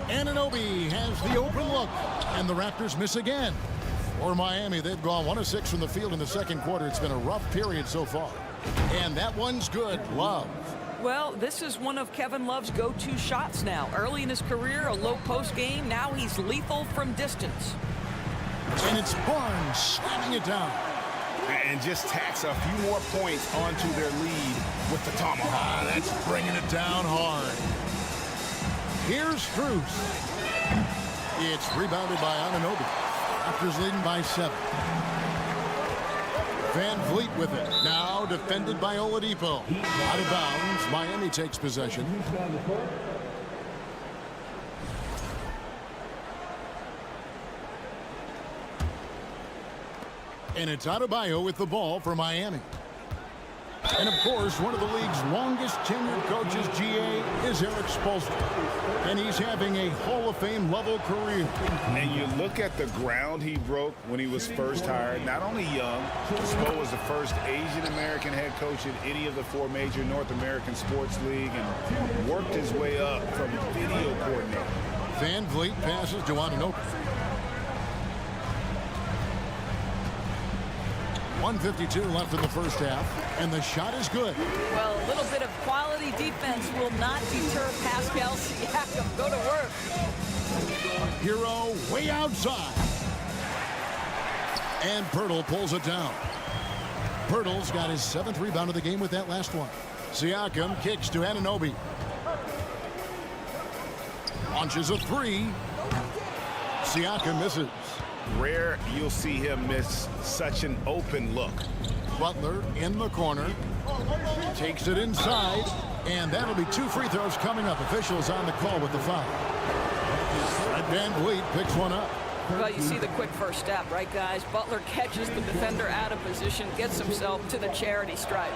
Anunoby has the open look, and the Raptors miss again. For Miami, they've gone 1 of 6 from the field in the second quarter. It's been a rough period so far. And that one's good. Love. Well, this is one of Kevin Love's go-to shots now. Early in his career, a low post game. Now he's lethal from distance. And it's Barnes slamming it down. And just tacks a few more points onto their lead with the tomahawk. That's bringing it down hard. Here's Strus. It's rebounded by Anunoby. Raptors leading by 7. Van Vliet with it. Now defended by Oladipo. Out of bounds. Miami takes possession. And it's Adebayo with the ball for Miami. And, of course, one of the league's longest tenured coaches, GA, is Eric Spoelstra. And he's having a Hall of Fame level career. And you look at the ground he broke when he was first hired. Not only young, Spo was the first Asian-American head coach in any of the 4 major North American sports league and worked his way up from video coordinator. Van Vliet passes to Anunoby. 1:52 left in the first half, and the shot is good. Well, a little bit of quality defense will not deter Pascal Siakam. Go to work. Hero way outside. And Pirtle pulls it down. Pirtle's got his 7th rebound of the game with that last one. Siakam kicks to Anunoby. Launches a 3. Siakam misses. Rare you'll see him miss such an open look. Butler in the corner. Takes it inside. And that'll be 2 free throws coming up. Officials on the call with the foul. Van Vliet picks one up. Well, you see the quick first step, right, guys? Butler catches the defender out of position, gets himself to the charity stripe.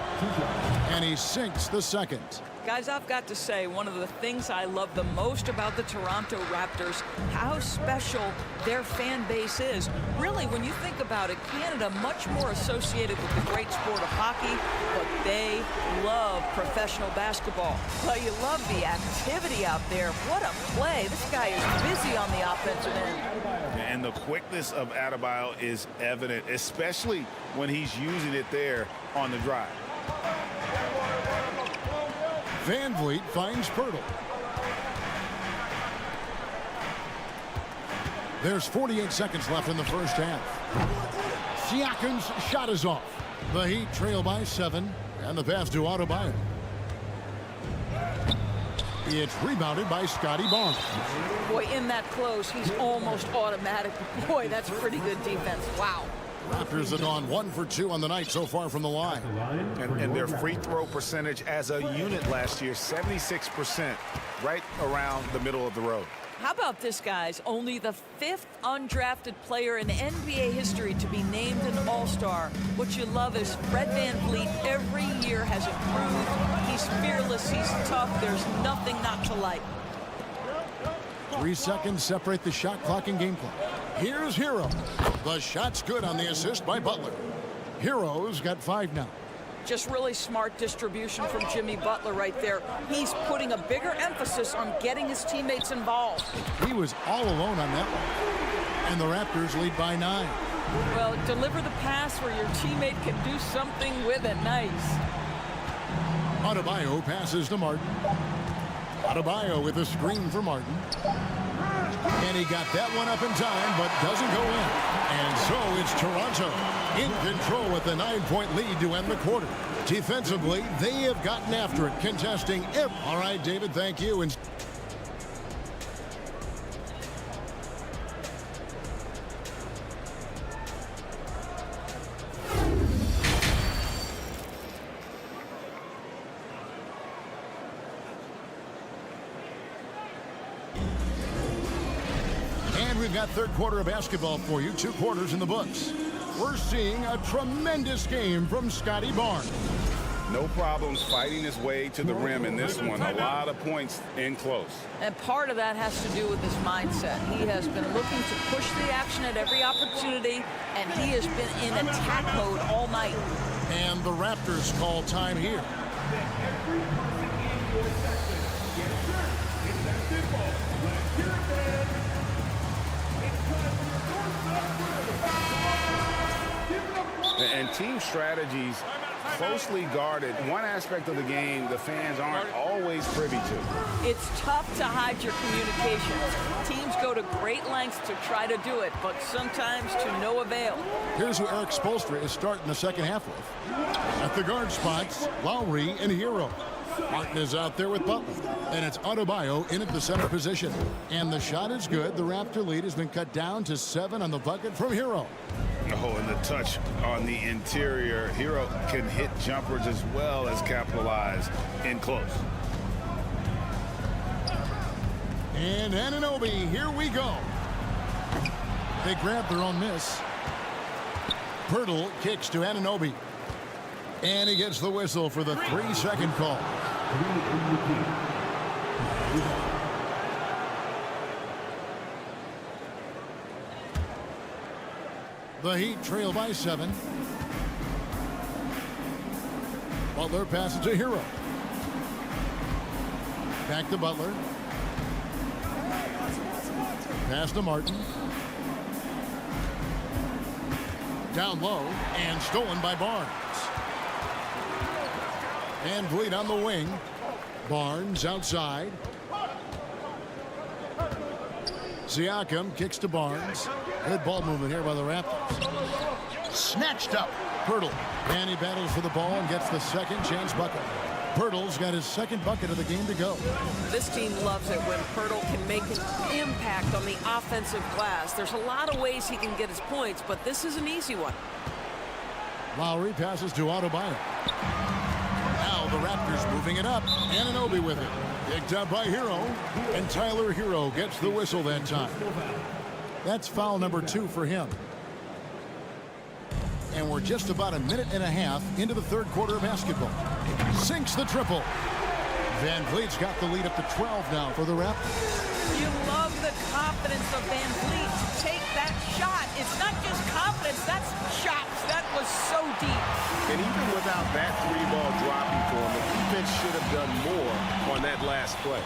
And he sinks the second. Guys, I've got to say, one of the things I love the most about the Toronto Raptors, how special their fan base is. Really, when you think about it, Canada much more associated with the great sport of hockey, but they love professional basketball. Well, you love the activity out there. What a play. This guy is busy on the offensive end. And the quickness of Adebayo is evident, especially when he's using it there on the drive. Van Vliet finds Pirtle. There's 48 seconds left in the first half. Siakam's shot is off. The Heat trail by 7, and the pass to Adebayo. It's rebounded by Scotty Barnes. Boy, in that close, he's almost automatic. Boy, that's pretty good defense. Wow. Raptors have gone 1 for 2 on the night so far from the line. And their free throw percentage as a unit last year, 76%, right around the middle of the road. How about this, guys? Only the 5th undrafted player in NBA history to be named an All-Star. What you love is Fred VanVleet every year has improved. He's fearless, he's tough, there's nothing not to like. 3 seconds separate the shot clock and game clock. Here's Hero. The shot's good on the assist by Butler. Hero's got 5 now. Just really smart distribution from Jimmy Butler right there. He's putting a bigger emphasis on getting his teammates involved. He was all alone on that one. And the Raptors lead by 9. Well, deliver the pass where your teammate can do something with it. Nice. Adebayo passes to Martin. Adebayo with a screen for Martin. And he got that one up in time, but doesn't go in. And so it's Toronto in control with a 9-point lead to end the quarter. Defensively, they have gotten after it, contesting every... All right, David, thank you. And we've got third quarter of basketball for you. 2 quarters in the books. We're seeing a tremendous game from Scotty Barnes. No problems fighting his way to the rim in this one. A lot of points in close. And part of that has to do with his mindset. He has been looking to push the action at every opportunity, and he has been in attack mode all night. And the Raptors call time here. And team strategies closely guarded. One aspect of the game the fans aren't always privy to. It's tough to hide your communications. Teams go to great lengths to try to do it, but sometimes to no avail. Here's who Eric Spoelstra is starting the second half with. At the guard spots, Lowry and Hero. Martin is out there with Butler. And it's Adebayo in at the center position. And the shot is good. The Raptor lead has been cut down to 7 on the bucket from Hero. Oh, and the touch on the interior. Hero can hit jumpers as well as capitalize in close. And Anunoby, here we go. They grab their own miss. Pirtle kicks to Anunoby. And he gets the whistle for the 3-second call. The Heat trail by 7. Butler passes to Hero. Back to Butler. Pass to Martin. Down low and stolen by Barnes. And Vliet on the wing. Barnes outside. Siakam kicks to Barnes. Good ball movement here by the Raptors. Snatched up. Pirtle. And he battles for the ball and gets the second chance bucket. Pirtle's got his second bucket of the game to go. This team loves it when Pirtle can make an impact on the offensive glass. There's a lot of ways he can get his points, but this is an easy one. Lowry passes to Adebayo. Now the Raptors moving it up. Anunoby with it. Picked up by Hero. And Tyler Hero gets the whistle that time. That's foul number 2 for him. And we're just about a minute and a half into the third quarter of basketball. Sinks the triple. Van Vliet's got the lead up to 12 now for the Raptors. You love the confidence of Van Vliet to take that shot. It's not just confidence, that's shots. That was so deep. And even without that 3-ball dropping for him, the defense should have done more on that last play.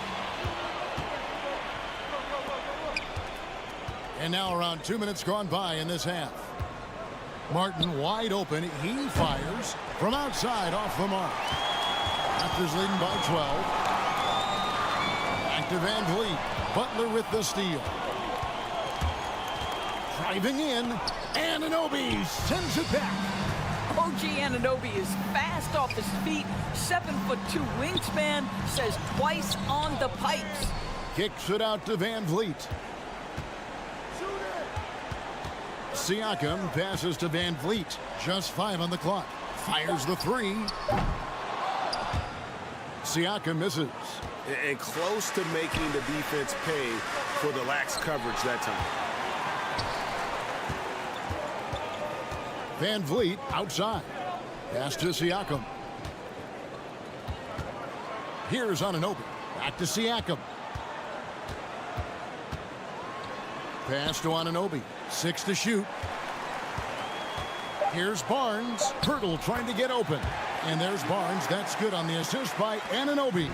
And now around 2 minutes gone by in this half. Martin wide open. He fires from outside off the mark. Raptors leading by 12. Back to Van Vliet. Butler with the steal. Driving in. Anunoby sends it back. OG Anunoby is fast off his feet. 7'2" wingspan. Says twice on the pipes. Kicks it out to Van Vliet. Siakam passes to Van Vliet. Just 5 on the clock. Fires the 3. Siakam misses. And close to making the defense pay for the lax coverage that time. Van Vliet outside. Pass to Siakam. Here's Anunoby. Back to Siakam. Pass to Anunoby. 6 to shoot. Here's Barnes. Pirtle trying to get open. And there's Barnes. That's good on the assist by Anunoby.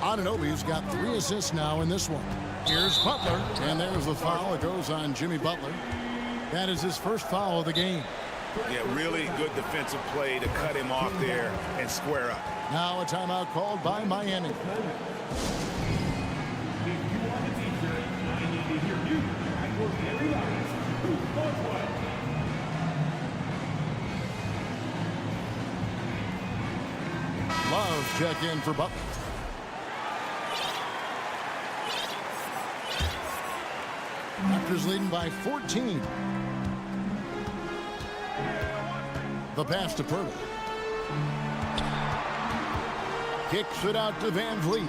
Anunoby's got 3 assists now in this one. Here's Butler. And there's the foul. It goes on Jimmy Butler. That is his first foul of the game. Yeah, really good defensive play to cut him off there and square up. Now a timeout called by Miami. Love check in for Butler. Raptors leading by 14. The pass to Pirtle. Kicks it out to Van Vliet.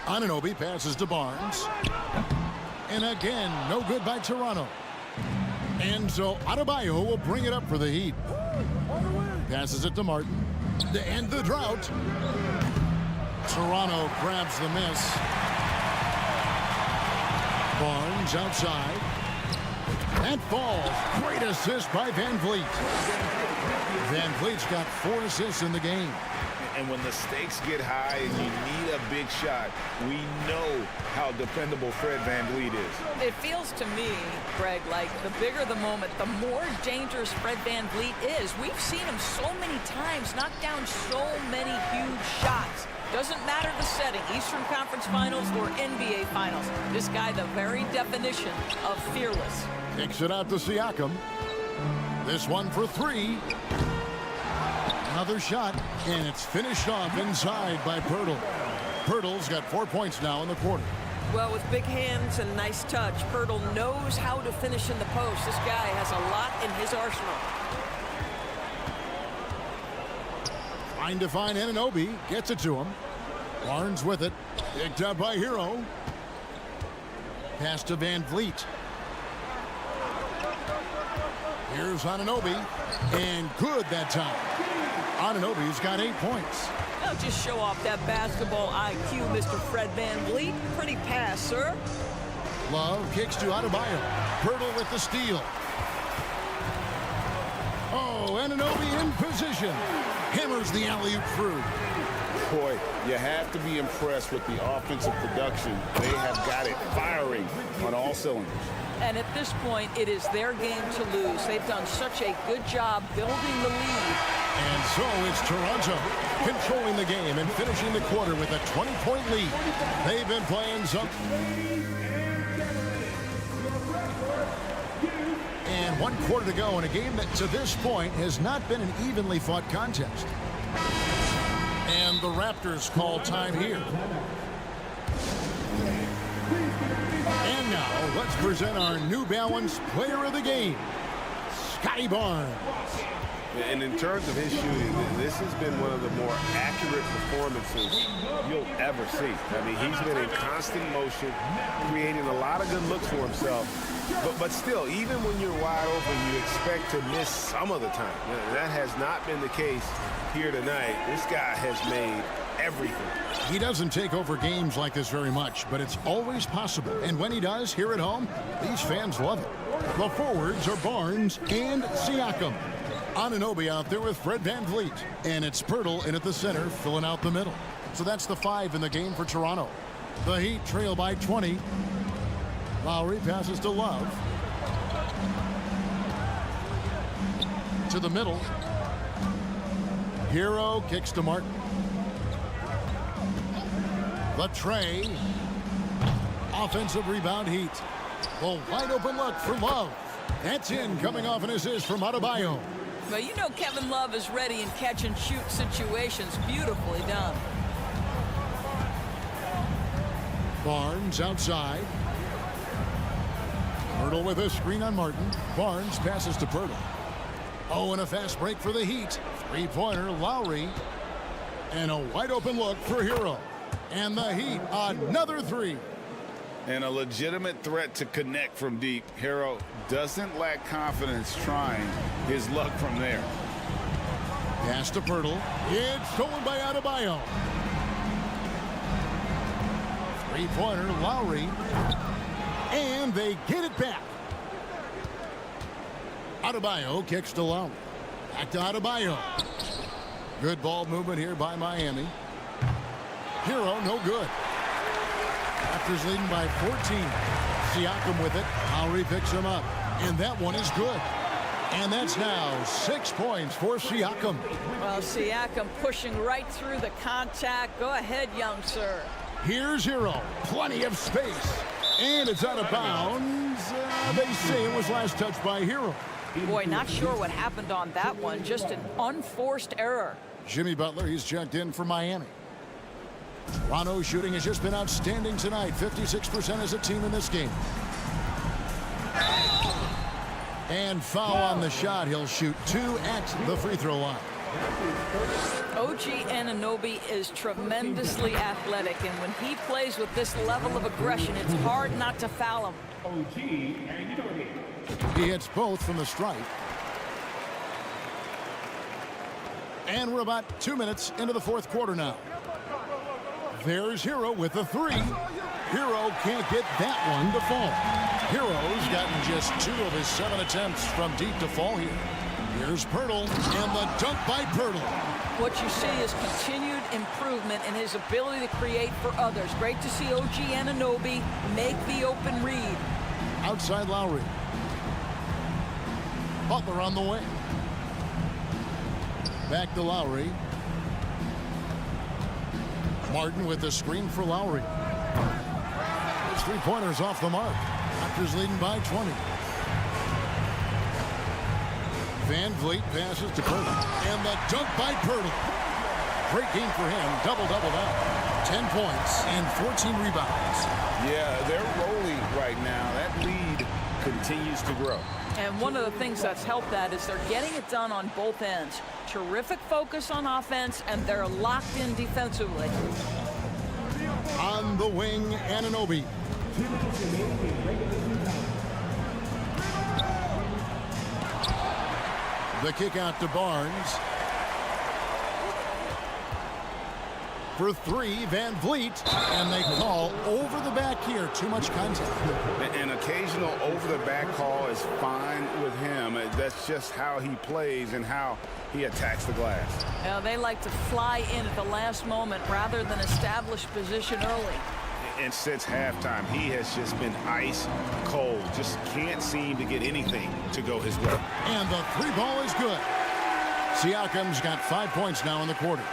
Anunoby passes to Barnes. And again, no good by Toronto. And so Adebayo will bring it up for the Heat. Passes it to Martin to end the drought. Toronto grabs the miss. Barnes outside. That falls. Great assist by Van Vliet. Van Vliet's got 4 assists in the game. And when the stakes get high and you need a big shot, we know how dependable Fred VanVleet is. It feels to me, Greg, like the bigger the moment, the more dangerous Fred VanVleet is. We've seen him so many times knock down so many huge shots. Doesn't matter the setting, Eastern Conference Finals or NBA Finals. This guy, the very definition of fearless. Kicks it out to Siakam. This one for three. Another shot, and it's finished off inside by Pirtle. Pirtle's got 4 points now in the quarter. Well, with big hands and nice touch, Pirtle knows how to finish in the post. This guy has a lot in his arsenal. Trying to find Anunoby, gets it to him. Barnes with it, picked up by Hero. Pass to VanVleet. Here's Anunoby, and good that time. Anunoby's got 8 points. Now just show off that basketball IQ, Mr. Fred VanVleet. Pretty pass, sir. Love kicks to Adebayo. Pirtle with the steal. Oh, Anunoby in position. Hammers the alley-oop through. Boy, you have to be impressed with the offensive production. They have got it firing on all cylinders. And at this point, it is their game to lose. They've done such a good job building the lead. And so it's Toronto controlling the game and finishing the quarter with a 20-point lead. They've been playing some. And 1 quarter to go in a game that to this point has not been an evenly fought contest. And the Raptors call time here. And now let's present our New Balance player of the game, Scotty Barnes. And in terms of his shooting, this has been one of the more accurate performances you'll ever see. I mean, he's been in constant motion, creating a lot of good looks for himself. But still, even when you're wide open, you expect to miss some of the time. That has not been the case here tonight. This guy has made everything. He doesn't take over games like this very much, but it's always possible. And when he does, here at home, these fans love it. The forwards are Barnes and Siakam. Anunoby out there with Fred VanVleet. And it's Pirtle in at the center, filling out the middle. So that's the 5 in the game for Toronto. The Heat trail by 20. Lowry passes to Love. To the middle. Hero kicks to Martin. The tray. Offensive rebound Heat. The wide open look for Love. That's in, coming off an assist from Adebayo. But you know Kevin Love is ready in catch-and-shoot situations. Beautifully done. Barnes outside. Pirtle with a screen on Martin. Barnes passes to Pirtle. Oh, and a fast break for the Heat. Three-pointer, Lowry. And a wide-open look for Hero. And the Heat, another 3. And a legitimate threat to connect from deep. Hero doesn't lack confidence trying his luck from there. Pass to Pirtle. It's stolen by Adebayo. Three-pointer, Lowry. And they get it back. Adebayo kicks to Lowry. Back to Adebayo. Good ball movement here by Miami. Hero, no good. Raptors leading by 14. Siakam with it. Lowry picks him up. And that one is good. And that's now 6 points for Siakam. Well, Siakam pushing right through the contact. Go ahead, young sir. Here's Hero. Plenty of space. And it's out of bounds. They say it was last touched by Hero. Boy, not sure what happened on that one. Just an unforced error. Jimmy Butler, he's checked in for Miami. Toronto's shooting has just been outstanding tonight. 56% as a team in this game. And foul on the shot. He'll shoot 2 at the free throw line. OG Anunoby is tremendously athletic, and when he plays with this level of aggression, it's hard not to foul him. He hits both from the stripe. And we're about 2 minutes into the fourth quarter now. There's Hero with the 3. Hero can't get that one to fall. Hero's gotten just 2 of his 7 attempts from deep to fall here. Here's Pirtle, and the dunk by Pirtle. What you see is continued improvement in his ability to create for others. Great to see OG Anunoby make the open read. Outside Lowry. Butler on the wing. Back to Lowry. Martin with the screen for Lowry. His three-pointers off the mark. Raptors leading by 20. Van Vliet passes to Pirtle. And the dunk by Pirtle. Great game for him. Double-double now. 10 points and 14 rebounds. Yeah, they're rolling right now. That lead continues to grow. And one of the things that's helped that is they're getting it done on both ends. Terrific focus on offense, and they're locked in defensively. On the wing, Anunoby. The kick out to Barnes. For three, Van Vliet, and they call over the back here. Too much contact. An occasional over-the-back call is fine with him. That's just how he plays and how he attacks the glass. They like to fly in at the last moment rather than establish position early. And since halftime, he has just been ice cold. Just can't seem to get anything to go his way. And the three ball is good. Siakam's got 5 points now in the quarter.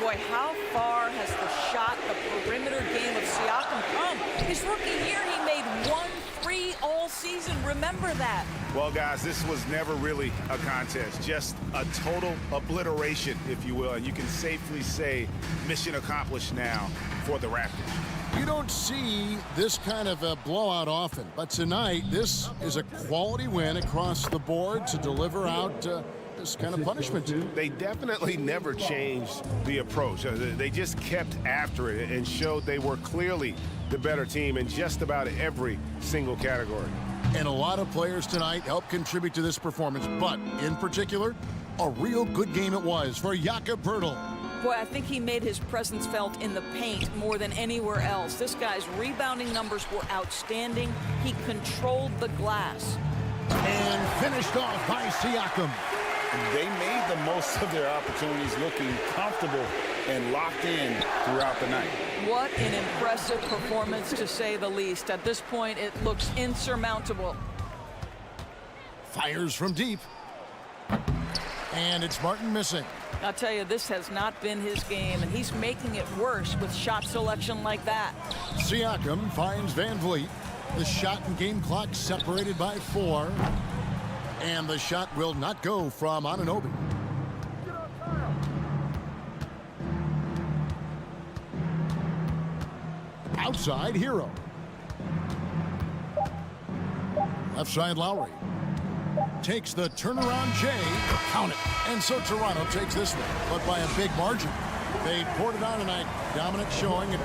Boy, how far has the shot, the perimeter game of Siakam come? His rookie year, he made 1 3 all season. Remember that. Well, guys, this was never really a contest. Just a total obliteration, if you will. And you can safely say mission accomplished now for the Raptors. You don't see this kind of a blowout often, but tonight this is a quality win across the board to deliver out this kind of punishment. They definitely never changed the approach. They just kept after it and showed they were clearly the better team in just about every single category. And a lot of players tonight helped contribute to this performance, but in particular, a real good game it was for Jakob Poeltl. Boy, I think he made his presence felt in the paint more than anywhere else. This guy's rebounding numbers were outstanding. He controlled the glass. And finished off by Siakam. They made the most of their opportunities, looking comfortable and locked in throughout the night. What an impressive performance, to say the least. At this point, it looks insurmountable. Fires from deep. And it's Martin missing. I'll tell you, this has not been his game, and he's making it worse with shot selection like that. Siakam finds Van Vliet. The shot and game clock separated by 4. And the shot will not go from Anunoby. Outside, Hero. Left side, Lowry. Takes the turnaround J. Count it. And so Toronto takes this one, but by a big margin. They poured it on tonight. Dominant showing.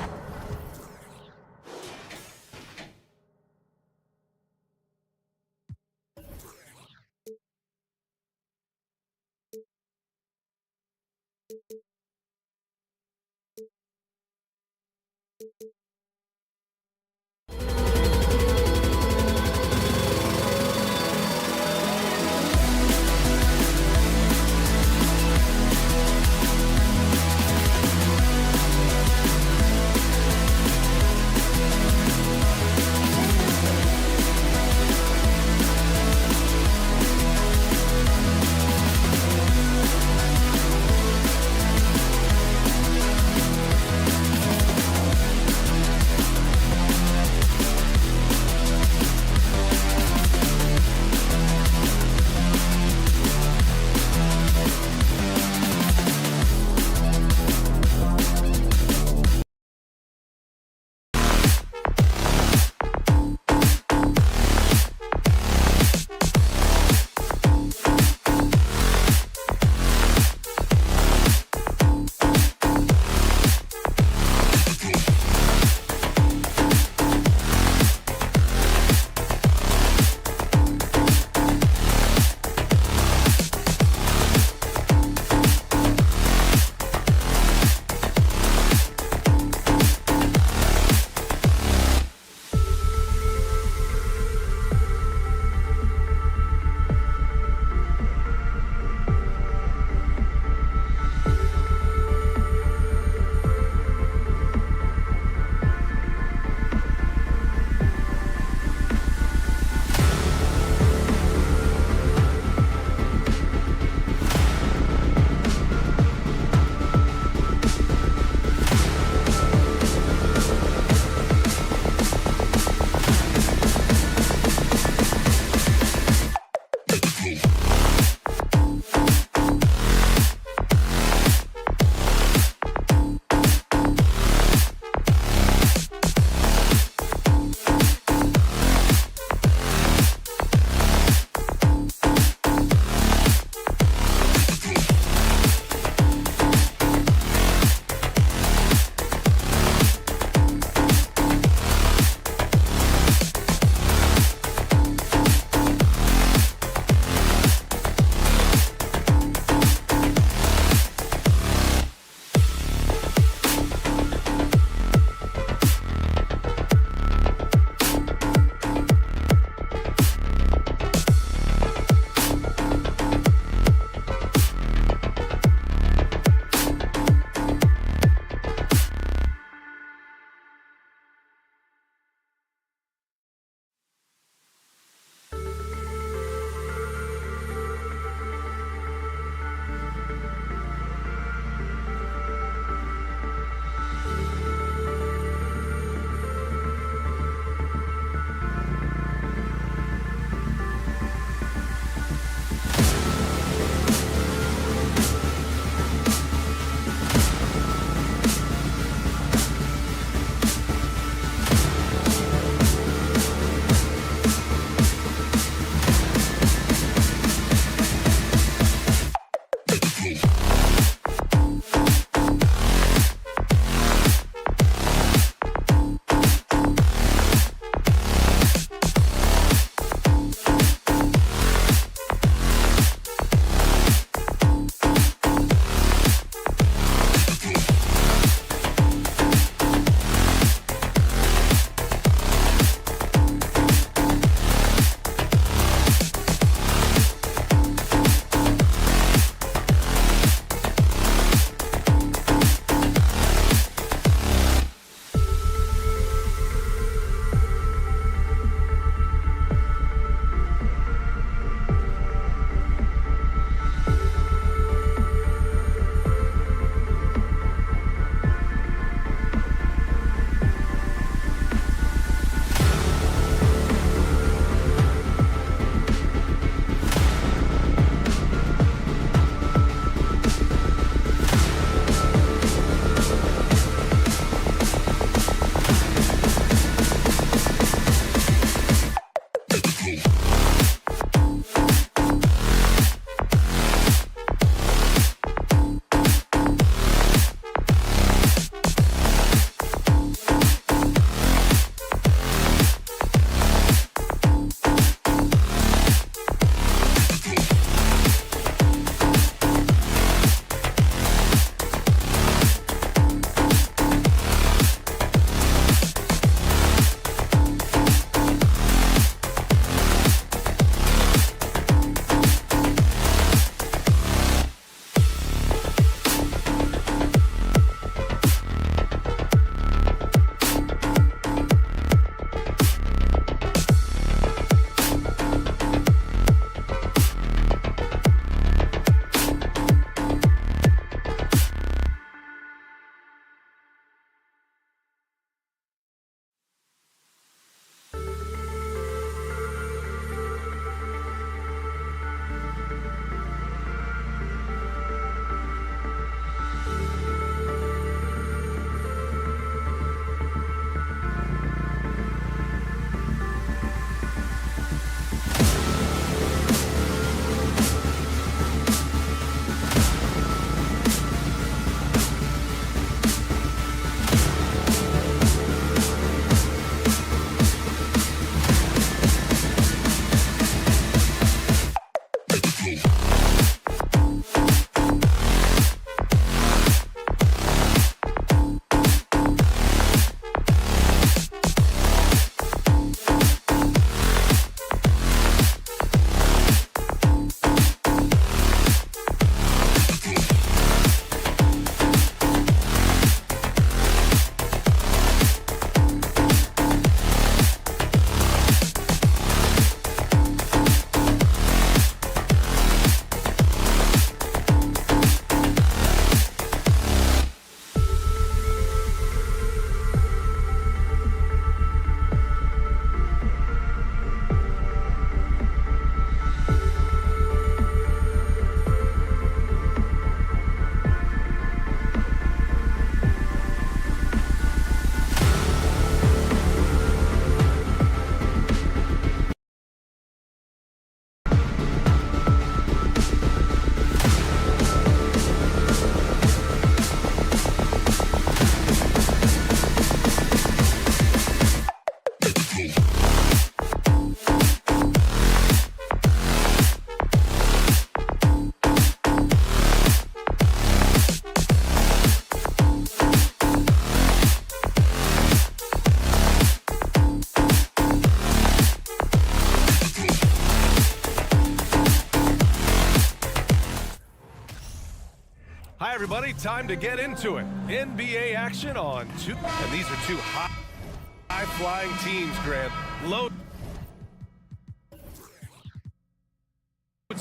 everybody, time to get into it. NBA action on two. And these are two high-flying teams, Grant. Loads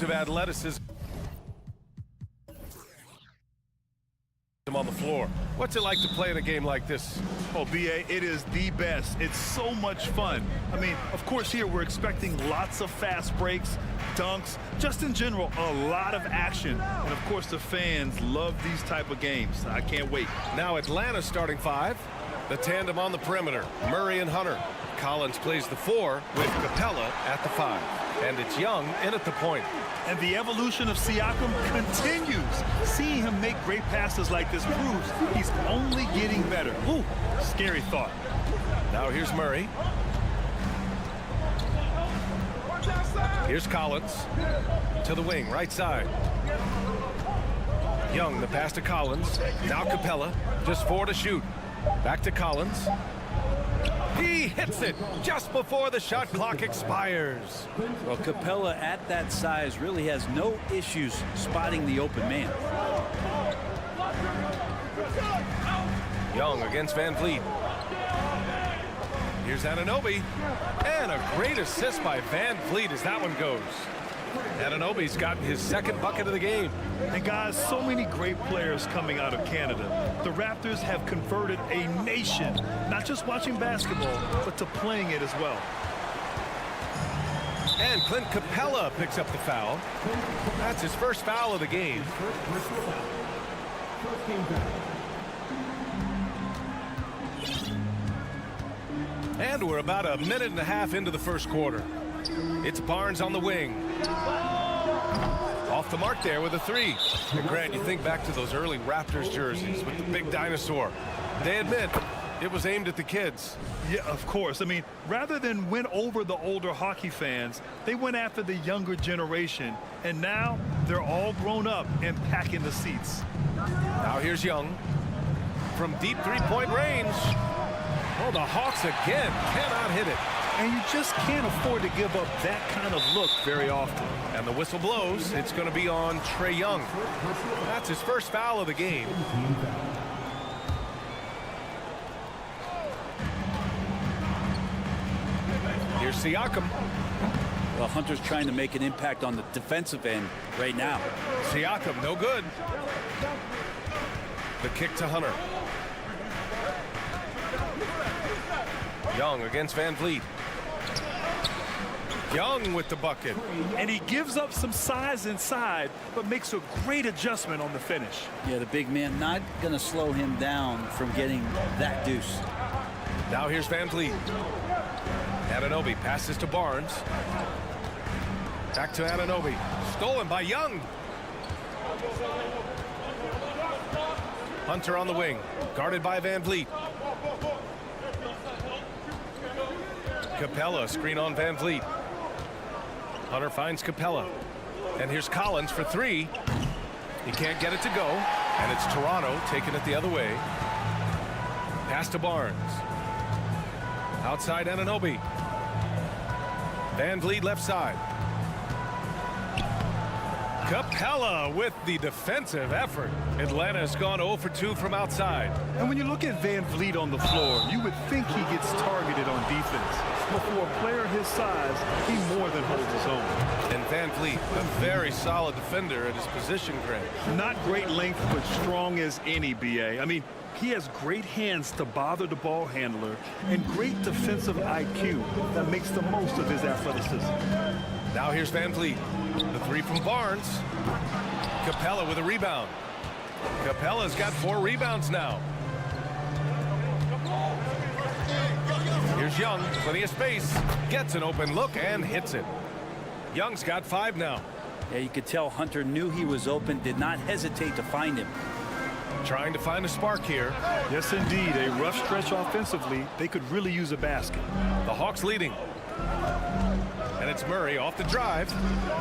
of athleticism on the floor. What's it like to play in a game like this? Oh, B.A., it is the best. It's so much fun. I mean, of course, here we're expecting lots of fast breaks, dunks, just in general, a lot of action. And, of course, the fans love these type of games. I can't wait. Now Atlanta starting five. The tandem on the perimeter, Murray and Hunter. Collins plays the 4 with Capella at the 5. And it's Young in at the point. And the evolution of Siakam continues. Seeing him make great passes like this proves he's only getting better. Ooh, scary thought. Now here's Murray. Here's Collins to the wing, right side. Young, the pass to Collins. Now Capella, just 4 to shoot. Back to Collins. He hits it just before the shot clock expires. Well, Capella at that size really has no issues spotting the open man. Young against Van Vliet. Here's Anunoby. And a great assist by Van Vliet as that one goes. Anunoby's gotten his second bucket of the game. And guys, so many great players coming out of Canada. The Raptors have converted a nation, not just watching basketball, but to playing it as well. And Clint Capella picks up the foul. That's his first foul of the game. And we're about a minute and a half into the first quarter. It's Barnes on the wing. Off the mark there with a 3. And Grant, you think back to those early Raptors jerseys with the big dinosaur. They admit it was aimed at the kids. Yeah, of course. I mean, rather than win over the older hockey fans, they went after the younger generation. And now they're all grown up and packing the seats. Now here's Young from deep three-point range. Oh, the Hawks again cannot hit it. And you just can't afford to give up that kind of look very often. And the whistle blows. It's going to be on Trae Young. That's his first foul of the game. Here's Siakam. Well, Hunter's trying to make an impact on the defensive end right now. Siakam, no good. The kick to Hunter. Young against Van Vliet. Young with the bucket. And he gives up some size inside, but makes a great adjustment on the finish. Yeah, the big man not going to slow him down from getting that deuce. Now here's Van Vliet. Anunoby passes to Barnes. Back to Anunoby. Stolen by Young. Hunter on the wing. Guarded by Van Vliet. Capella, screen on Van Vliet. Hunter finds Capella. And here's Collins for 3. He can't get it to go. And it's Toronto taking it the other way. Pass to Barnes. Outside Anunoby. Van Vliet left side. Capella with the defensive effort. Atlanta's gone 0 for 2 from outside. And when you look at Van Vliet on the floor, you would think he gets targeted on defense. But for a player his size, he more than holds his own. And Van Vliet, a very solid defender at his position, Grant. Not great length, but strong as any, B.A. I mean, he has great hands to bother the ball handler and great defensive IQ that makes the most of his athleticism. Now here's Van Vliet. The 3 from Barnes. Capella with a rebound. Capella's got 4 rebounds now. Here's Young, plenty of space. Gets an open look and hits it. Young's got 5 now. Yeah, you could tell Hunter knew he was open, did not hesitate to find him. Trying to find a spark here. Yes, indeed. A rough stretch offensively. They could really use a basket. The Hawks leading. And it's Murray off the drive.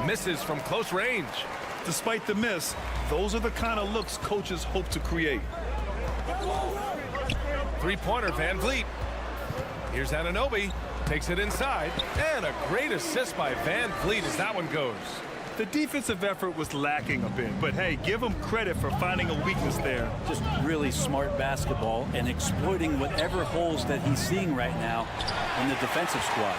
Misses from close range. Despite the miss, those are the kind of looks coaches hope to create. Three-pointer, Van Vliet. Here's Anunoby. Takes it inside. And a great assist by Van Vliet as that one goes. The defensive effort was lacking a bit, but hey, give him credit for finding a weakness there. Just really smart basketball and exploiting whatever holes that he's seeing right now in the defensive squad.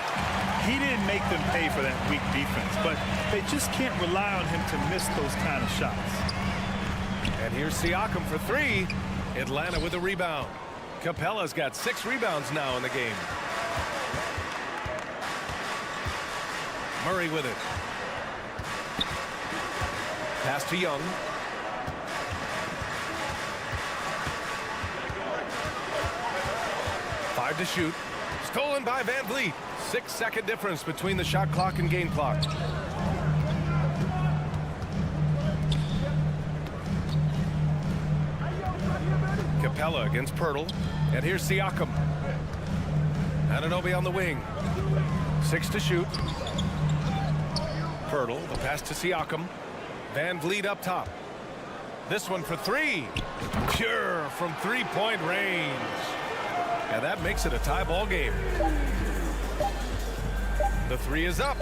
He didn't make them pay for that weak defense, but they just can't rely on him to miss those kind of shots. And here's Siakam for three. Atlanta with a rebound. Capella's got 6 rebounds now in the game. Murray with it. Pass to Young. Five to shoot. Stolen by Van Vliet. 6-second difference between the shot clock and game clock. Capella against Pirtle. And here's Siakam. Anunoby on the wing. 6 to shoot. Pirtle, the pass to Siakam. Van Vliet up top. This one for three. Pure from three-point range. And that makes it a tie ball game. The three is up.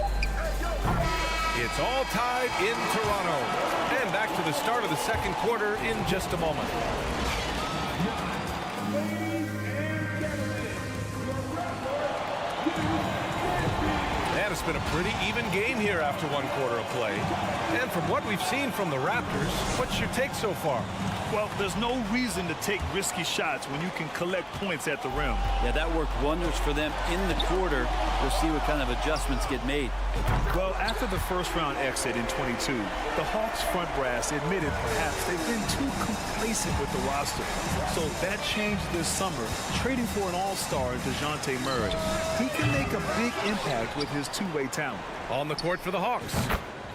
It's all tied in Toronto. And back to the start of the second quarter in just a moment. And it's been a pretty even game here after 1 quarter of play. And from what we've seen from the Raptors, what's your take so far? Well, there's no reason to take risky shots when you can collect points at the rim. Yeah, that worked wonders for them in the quarter. We'll see what kind of adjustments get made. Well, after the first round exit in 22, the Hawks front brass admitted perhaps they've been too complacent with the roster. So that changed this summer, trading for an all-star in DeJounte Murray. He can make a big impact with his two-way talent. On the court for the Hawks.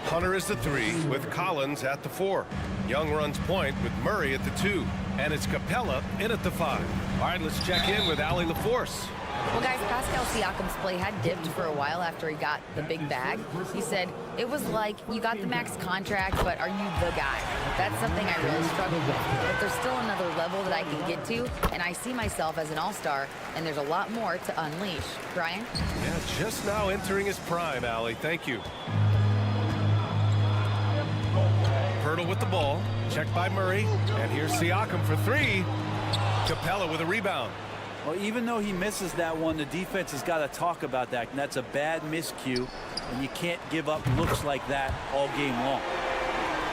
Hunter is the 3 with Collins at the 4. Young runs point with Murray at the 2. And it's Capella in at the 5. All right, let's check in with Allie LaForce. Well, guys, Pascal Siakam's play had dipped for a while after he got the big bag. He said, it was like, you got the max contract, but are you the guy? That's something I really struggled with. But there's still another level that I can get to, and I see myself as an all-star, and there's a lot more to unleash. Brian? Yeah, just now entering his prime, Allie. Thank you. Pirtle with the ball. Checked by Murray. And here's Siakam for 3. Capella with a rebound. Well, even though he misses that one, the defense has got to talk about that. And that's a bad miscue. And you can't give up looks like that all game long.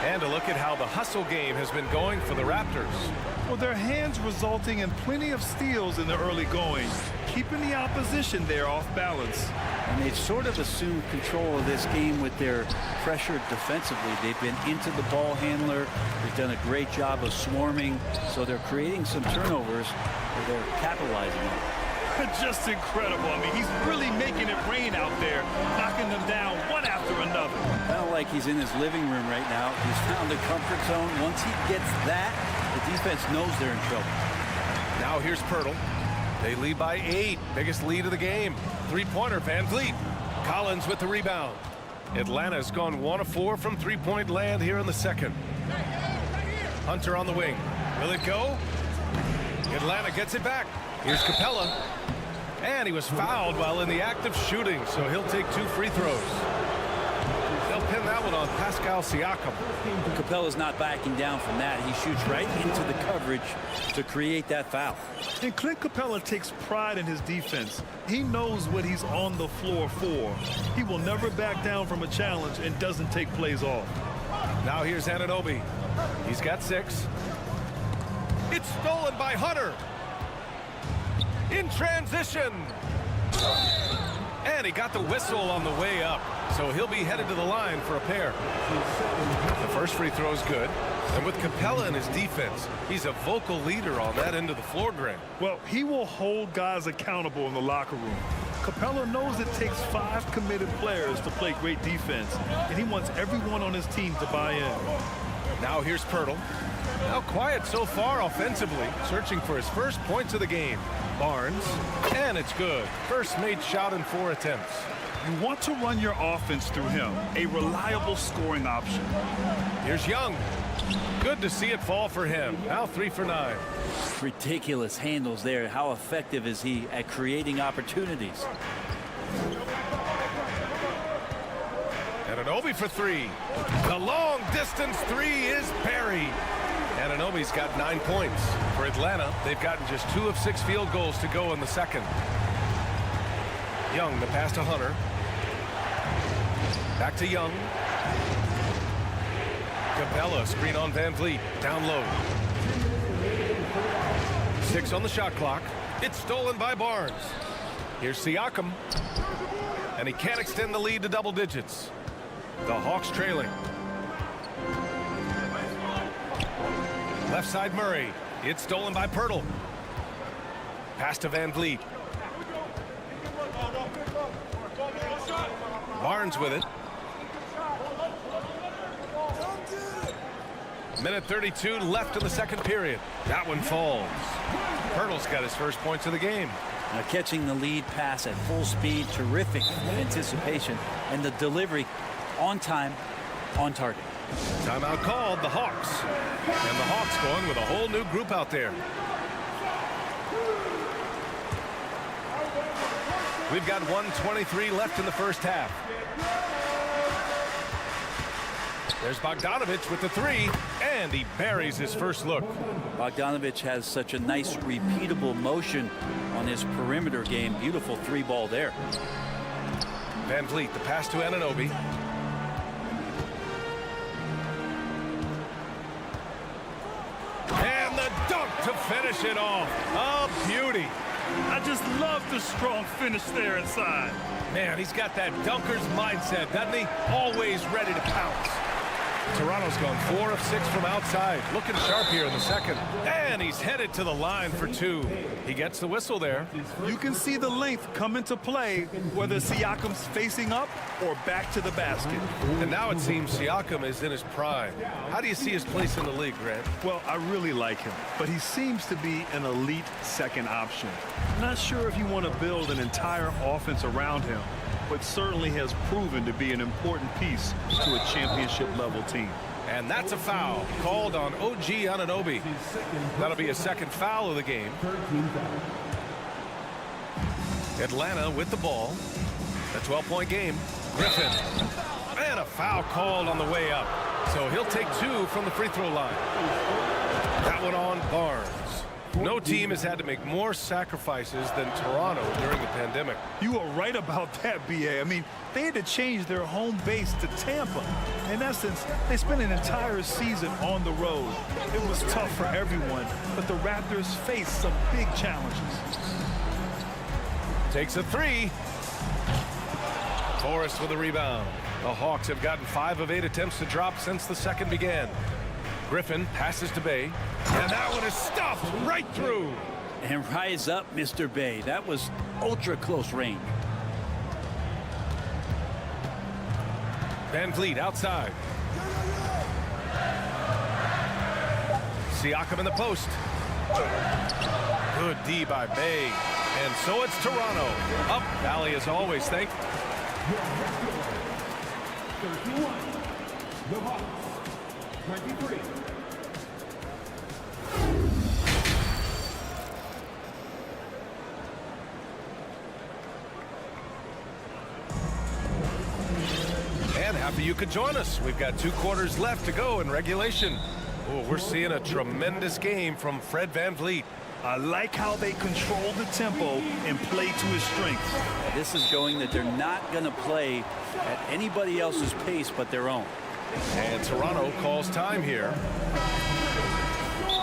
And a look at how the hustle game has been going for the Raptors. Well, their hands resulting in plenty of steals in the early going, keeping the opposition there off balance. And they've sort of assumed control of this game with their pressure defensively. They've been into the ball handler. They've done a great job of swarming. So they're creating some turnovers that they're capitalizing on. Just incredible. I mean, he's really making it rain out there, knocking them down one after another. Kind of like he's in his living room right now. He's found a comfort zone. Once he gets that, the defense knows they're in trouble. Now here's Pirtle. They lead by 8. Biggest lead of the game. Three-pointer, Van Vliet. Collins with the rebound. Atlanta's gone 1 of 4 from three-point land here in the second. Hunter on the wing. Will it go? Atlanta gets it back. Here's Capella. And he was fouled while in the act of shooting, so he'll take 2 free throws. They'll pin that one on Pascal Siakam. Capella's not backing down from that. He shoots right into the coverage to create that foul. And Clint Capella takes pride in his defense. He knows what he's on the floor for. He will never back down from a challenge and doesn't take plays off. Now here's Anunoby. He's got 6. It's stolen by Hunter. In transition. And he got the whistle on the way up. So he'll be headed to the line for a pair. The first free throw is good. And with Capella in his defense, he's a vocal leader on that end of the floor, Grant. Well, he will hold guys accountable in the locker room. Capella knows it takes 5 committed players to play great defense, and he wants everyone on his team to buy in. Now here's Pirtle. Now quiet so far offensively, searching for his first points of the game. Barnes, and it's good. First made shot in 4 attempts. You want to run your offense through him, a reliable scoring option. Here's Young. Good to see it fall for him. Now 3 for 9. Ridiculous handles there. How effective is he at creating opportunities? Anunoby for three. The long distance three is buried. Anunoby's got 9 points. For Atlanta, they've gotten just 2 of 6 field goals to go in the second. Young, the pass to Hunter. Back to Young. Capella, screen on Van Vliet. Down low. 6 on the shot clock. It's stolen by Barnes. Here's Siakam. And he can't extend the lead to double digits. The Hawks trailing. Left side Murray. It's stolen by Pirtle. Pass to Van Vliet. Barnes with it. Minute 32 left in the second period. That one falls. Pirtle's got his first points of the game. Now catching the lead pass at full speed, terrific anticipation, and the delivery on time, on target. Timeout called, the Hawks. And the Hawks going with a whole new group out there. We've got 1:23 left in the first half. There's Bogdanovich with the three, and he buries his first look. Bogdanovich has such a nice repeatable motion on his perimeter game. Beautiful three ball there. Van Vliet, the pass to Anunoby. And the dunk to finish it off. A beauty. I just love the strong finish there inside. Man, he's got that dunker's mindset, doesn't he? Always ready to pounce. Toronto's gone 4 of 6 from outside. Looking sharp here in the second. And he's headed to the line for 2. He gets the whistle there. You can see the length come into play, whether Siakam's facing up or back to the basket. And now it seems Siakam is in his prime. How do you see his place in the league, Grant? Well, I really like him, but he seems to be an elite second option. Not sure if you want to build an entire offense around him, but certainly has proven to be an important piece to a championship-level team. And that's a foul called on OG Anunoby. That'll be a second foul of the game. Atlanta with the ball. A 12-point game. Griffin. And a foul called on the way up. So he'll take 2 from the free throw line. That one on Barnes. No team has had to make more sacrifices than Toronto during the pandemic. You are right about that, B.A. I mean, they had to change their home base to Tampa. In essence, they spent an entire season on the road. It was tough for everyone, but the Raptors faced some big challenges. Takes a 3. Forrest with a rebound. The Hawks have gotten 5 of 8 attempts to drop since the second began. Griffin passes to Bay, and that one is stuffed right through. And rise up, Mr. Bay. That was ultra close range. Van Vliet outside. Siakam in the post. Good D by Bay. And so it's Toronto. Up Valley as always. Thank you. 31. The Hawks. 23. And happy you could join us. We've got 2 quarters left to go in regulation. Oh, we're seeing a tremendous game from Fred Van Vliet. I like how they control the tempo and play to his strengths. This is showing that they're not going to play at anybody else's pace but their own. And Toronto calls time here.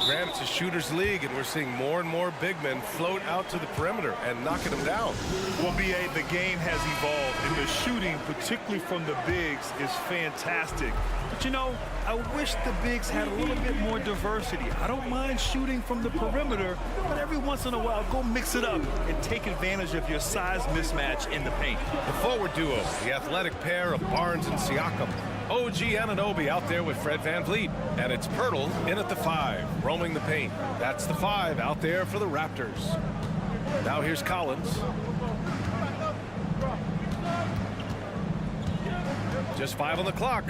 Grant, it's a shooter's league, and we're seeing more and more big men float out to the perimeter and knocking them down. Well, B.A., the game has evolved, and the shooting, particularly from the bigs, is fantastic. But, you know, I wish the bigs had a little bit more diversity. I don't mind shooting from the perimeter, but every once in a while, go mix it up and take advantage of your size mismatch in the paint. The forward duo, the athletic pair of Barnes and Siakam. OG Anunoby out there with Fred Van Vliet. And it's Pirtle in at the 5, roaming the paint. That's the 5 out there for the Raptors. Now here's Collins. Just 5 on the clock.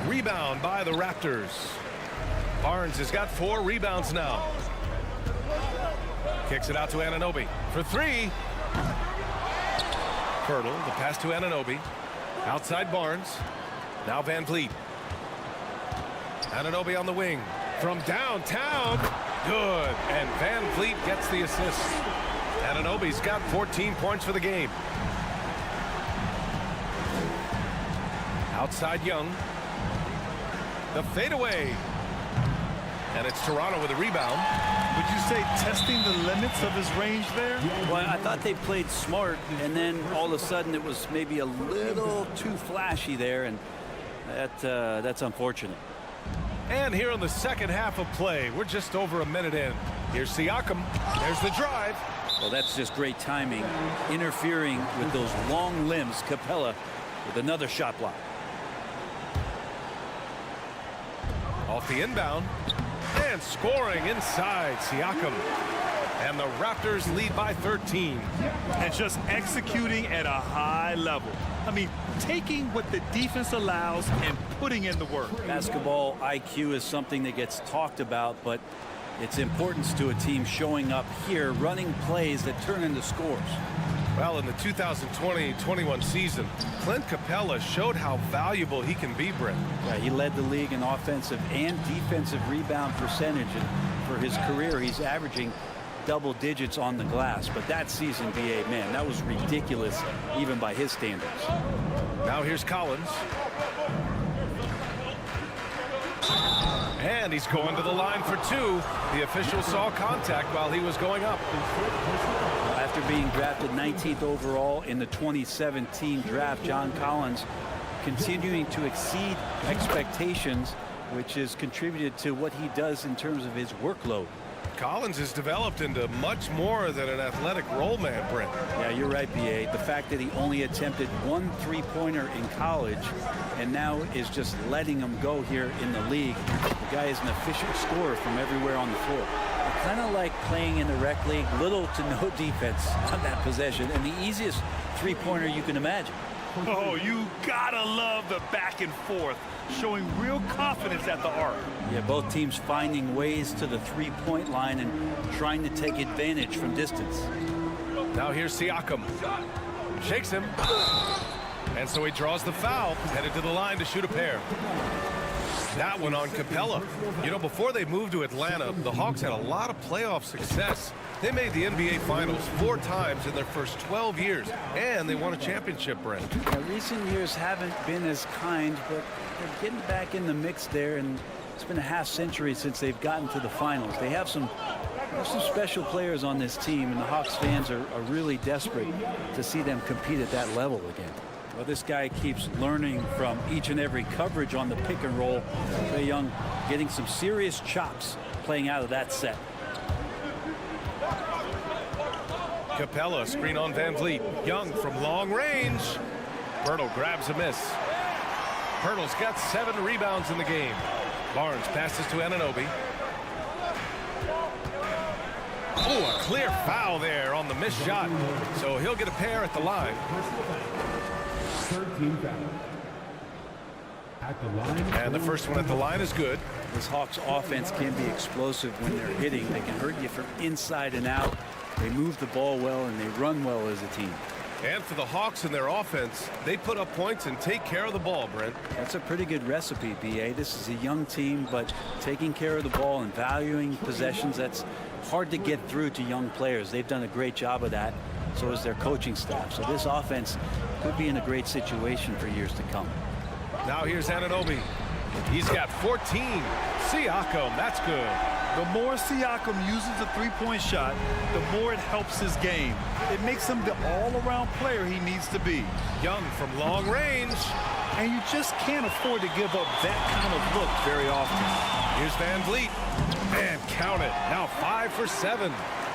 Rebound by the Raptors. Barnes has got 4 rebounds now. Kicks it out to Anunoby for 3. Pirtle, the pass to Anunoby. Outside Barnes. Now Van Vliet. Anunoby on the wing. From downtown. Good. And Van Vliet gets the assist. Anunoby's got 14 points for the game. Outside Young. The fadeaway. And it's Toronto with a rebound. Would you say testing the limits of his range there? Well, I thought they played smart, and then all of a sudden it was maybe a little too flashy there, and that's unfortunate. And here in the second half of play, we're just over a minute in. Here's Siakam. There's the drive. Well, that's just great timing, interfering with those long limbs. Capella with another shot block. Off the inbound. And scoring inside Siakam. And the Raptors lead by 13. And just executing at a high level. I mean, taking what the defense allows and putting in the work. Basketball IQ is something that gets talked about, but its importance to a team showing up here, running plays that turn into scores. Well, in the 2020-21 season, Clint Capella showed how valuable he can be, Brent. Yeah, he led the league in offensive and defensive rebound percentage, and for his career, he's averaging double digits on the glass. But that season, BA, man, that was ridiculous, even by his standards. Now here's Collins. And he's going to the line for two. The official saw contact while he was going up. After being drafted 19th overall in the 2017 draft, John Collins continuing to exceed expectations, which has contributed to what he does in terms of his workload. Collins has developed into much more than an athletic role man, Brent. Yeah, you're right, BA. The fact that he only attempted 1 3-pointer in college and now is just letting him go here in the league. The guy is an efficient scorer from everywhere on the floor. Kind of like playing in the rec league, little to no defense on that possession, and the easiest 3-pointer you can imagine. Oh, you gotta love the back and forth, showing real confidence at the arc. Yeah, both teams finding ways to the 3-point line and trying to take advantage from distance. Now here's Siakam. Shakes him. And so he draws the foul, headed to the line to shoot a pair. That one on Capella. You know, before they moved to Atlanta, the Hawks had a lot of playoff success. They made the NBA Finals 4 times in their first 12 years, and they won a championship, Brent. Now, recent years haven't been as kind, but they're getting back in the mix there, and it's been a half-century since they've gotten to the finals. They have some special players on this team, and the Hawks fans are really desperate to see them compete at that level again. Well, this guy keeps learning from each and every coverage on the pick and roll. Trae Young getting some serious chops playing out of that set. Capella, screen on Van Vliet. Young from long range. Pirtle grabs a miss. Pirtle's got 7 rebounds in the game. Barnes passes to Anunoby. Oh, a clear foul there on the missed shot. So he'll get a pair at the line. 13 fouls. At the line. And the first one at the line is good. This Hawks offense can be explosive when they're hitting. They can hurt you from inside and out. They move the ball well and they run well as a team. And for the Hawks and their offense, they put up points and take care of the ball, Brent. That's a pretty good recipe, BA. This is a young team, but taking care of the ball and valuing possessions, that's hard to get through to young players. They've done a great job of that. So is their coaching staff. So this offense could be in a great situation for years to come. Now here's Anunoby. He's got 14. Siakam, that's good. The more Siakam uses the 3-point shot, the more it helps his game. It makes him the all-around player he needs to be. Young from long range. And you just can't afford to give up that kind of look very often. Here's Van Vliet. And count it. Now 5 for 7.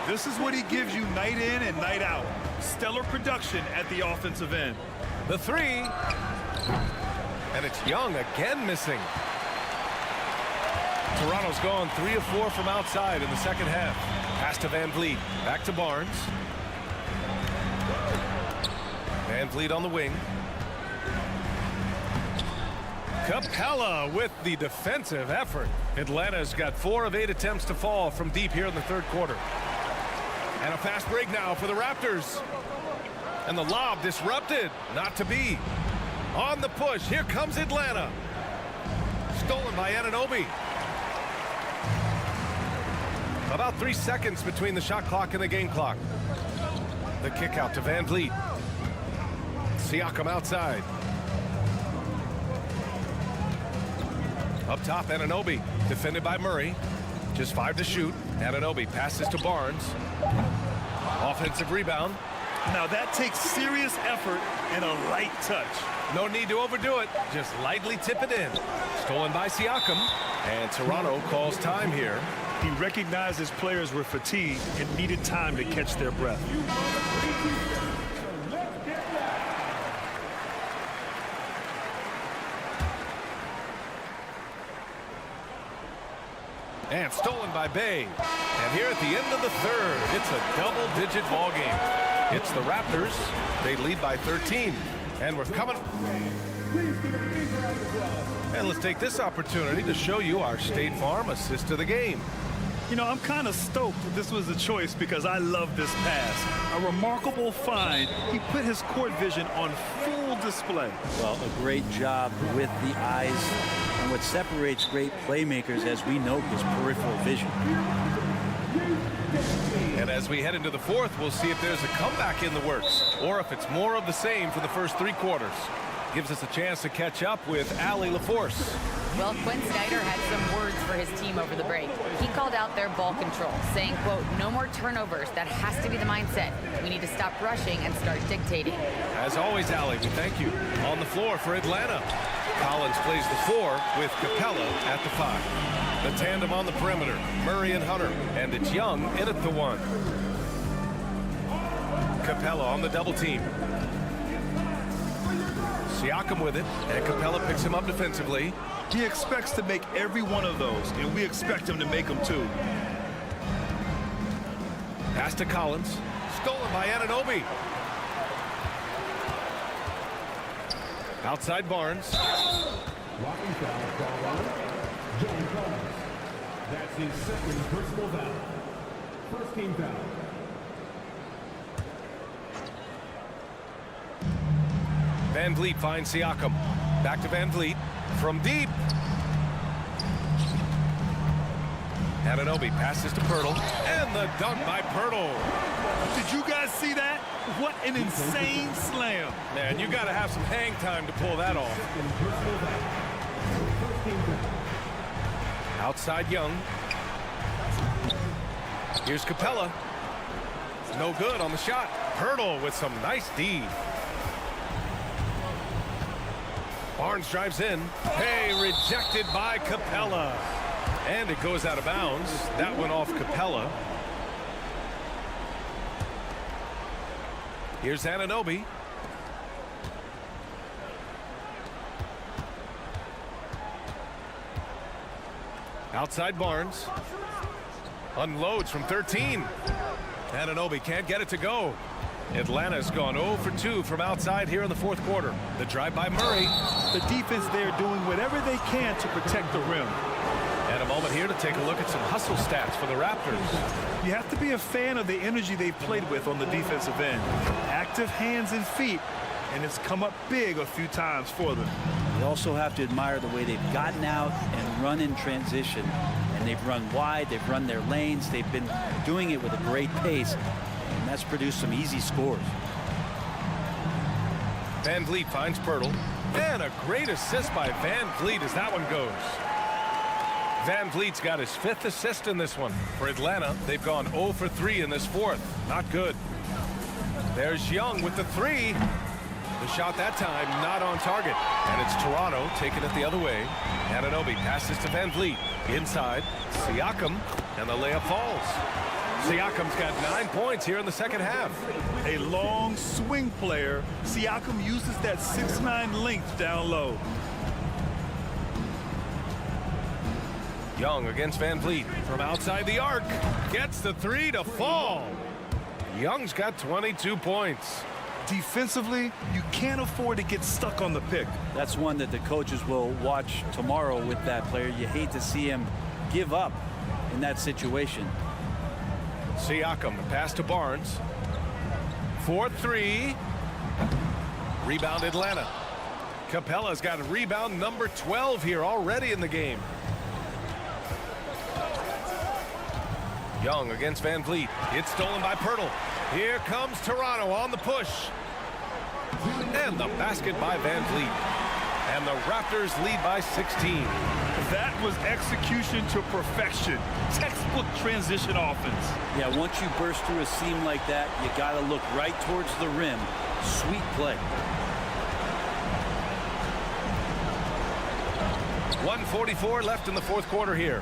This is what he gives you night in and night out. Stellar production at the offensive end. The 3. And it's Young again missing. Toronto's gone 3 of 4 from outside in the second half. Pass to Van Vliet. Back to Barnes. Van Vliet on the wing. Capella with the defensive effort. Atlanta's got 4 of 8 attempts to fall from deep here in the third quarter. And a fast break now for the Raptors. And the lob disrupted. Not to be. On the push. Here comes Atlanta. Stolen by Anunoby. About 3 seconds between the shot clock and the game clock. The kick out to Van Vliet. Siakam outside. Up top, Anunoby. Defended by Murray. Just 5 to shoot. Anunoby passes to Barnes. Offensive rebound. Now that takes serious effort and a light touch. No need to overdo it. Just lightly tip it in. Stolen by Siakam. And Toronto calls time here. He recognized his players were fatigued and needed time to catch their breath. And stolen by Bay. And here at the end of the third, it's a double-digit ball game. It's the Raptors. They lead by 13. And we're coming. And let's take this opportunity to show you our State Farm assist to the game. You know, I'm kind of stoked this was a choice because I love this pass. A remarkable find. He put his court vision on full display. Well, a great job with the eyes. And what separates great playmakers, as we know, is peripheral vision. And as we head into the fourth, we'll see if there's a comeback in the works or if it's more of the same for the first 3 quarters. Gives us a chance to catch up with Allie LaForce. Well, Quinn Snyder had some words for his team over the break. He called out their ball control, saying, quote, no more turnovers. That has to be the mindset. We need to stop rushing and start dictating. As always, Allie, we thank you. On the floor for Atlanta. Collins plays the 4 with Capella at the 5. The tandem on the perimeter, Murray and Hunter, and it's Young in at the 1. Capella on the double team. Siakam with it, and Capella picks him up defensively. He expects to make every one of those, and we expect him to make them too. Pass to Collins, stolen by Anunoby. Outside Barnes. Blocking foul call on John Collins. That's his second personal foul. First team foul. Van Vliet finds Siakam. Back to Van Vliet from deep. Anunoby passes to Pirtle, and the dunk by Pirtle. Did you guys see that? What an insane slam. Man, you got to have some hang time to pull that off. Outside Young. Here's Capella. No good on the shot. Pirtle with some nice D. Barnes drives in. Hey, rejected by Capella. And it goes out of bounds. That went off Capella. Here's Anunoby. Outside Barnes. Unloads from 13. Anunoby can't get it to go. Atlanta's gone 0 for 2 from outside here in the fourth quarter. The drive by Murray. The defense there doing whatever they can to protect the rim. And a moment here to take a look at some hustle stats for the Raptors. You have to be a fan of the energy they've played with on the defensive end. Active hands and feet, and it's come up big a few times for them. You also have to admire the way they've gotten out and run in transition. And they've run wide, they've run their lanes, they've been doing it with a great pace. And that's produced some easy scores. Van Vliet finds Pirtle. And a great assist by Van Vliet as that one goes. Van Vliet's got his 5th assist in this one. For Atlanta, they've gone 0 for 3 in this fourth. Not good. There's Young with the 3. The shot that time not on target. And it's Toronto taking it the other way. Anunoby passes to Van Vliet. Inside, Siakam, and the layup falls. Siakam's got 9 points here in the second half. A long swing player. Siakam uses that 6'9" length down low. Young against Van Vliet from outside the arc. Gets the 3 to fall. Young's got 22 points. Defensively, you can't afford to get stuck on the pick. That's one that the coaches will watch tomorrow with that player. You hate to see him give up in that situation. Siakam, the pass to Barnes. 4-3. Rebound Atlanta. Capella's got rebound number 12 here already in the game. Young against Van Vliet. It's stolen by Pirtle. Here comes Toronto on the push. And the basket by Van Vliet. And the Raptors lead by 16. That was execution to perfection. Textbook transition offense. Yeah, once you burst through a seam like that, you got to look right towards the rim. Sweet play. 1:44 left in the fourth quarter here.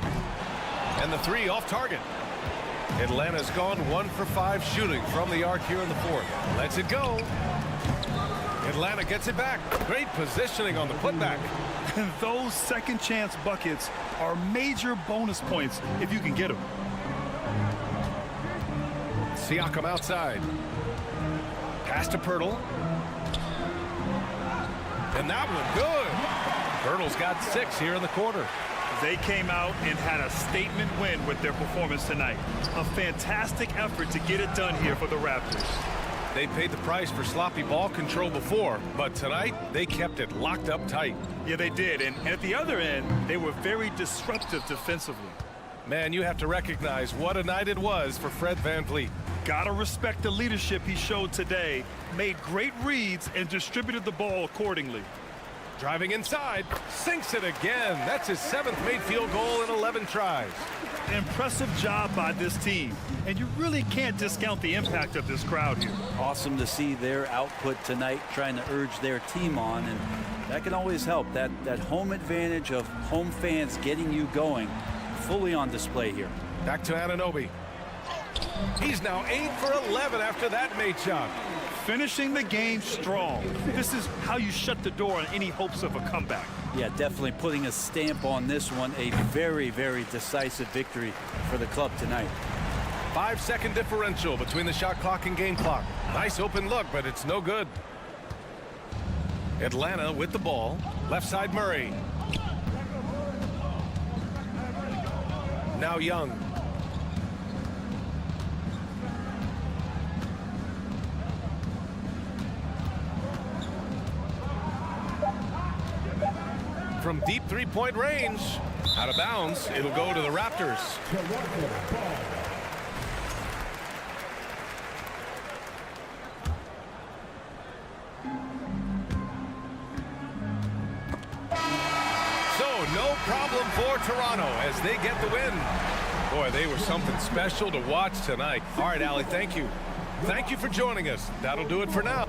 And the three off target. Atlanta's gone 1 for 5 shooting from the arc here in the fourth. Lets it go. Atlanta gets it back. Great positioning on the putback. And those second chance buckets are major bonus points if you can get them. Siakam outside. Pass to Pirtle. And that one good. Pirtle's got 6 here in the quarter. They came out and had a statement win with their performance tonight. A fantastic effort to get it done here for the Raptors. They paid the price for sloppy ball control before, but tonight they kept it locked up tight. Yeah, they did. And at the other end, they were very disruptive defensively. Man, you have to recognize what a night it was for Fred VanVleet. Gotta respect the leadership he showed today. Made great reads and distributed the ball accordingly. Driving inside, sinks it again. That's his 7th made field goal in 11 tries. Impressive job by this team. And you really can't discount the impact of this crowd here. Awesome to see their output tonight, trying to urge their team on, and that can always help. That home advantage of home fans getting you going, fully on display here. Back to Anunoby. He's now 8 for 11 after that made shot. Finishing the game strong. This is how you shut the door on any hopes of a comeback. Yeah, definitely putting a stamp on this one. A very, very decisive victory for the club tonight. 5-second differential between the shot clock and game clock. Nice open look, but it's no good. Atlanta with the ball. Left side Murray. Now Young. From deep three-point range. Out of bounds. It'll go to the Raptors. So no problem for Toronto as they get the win. Boy, they were something special to watch tonight. All right, Allie, thank you. Thank you for joining us. That'll do it for now.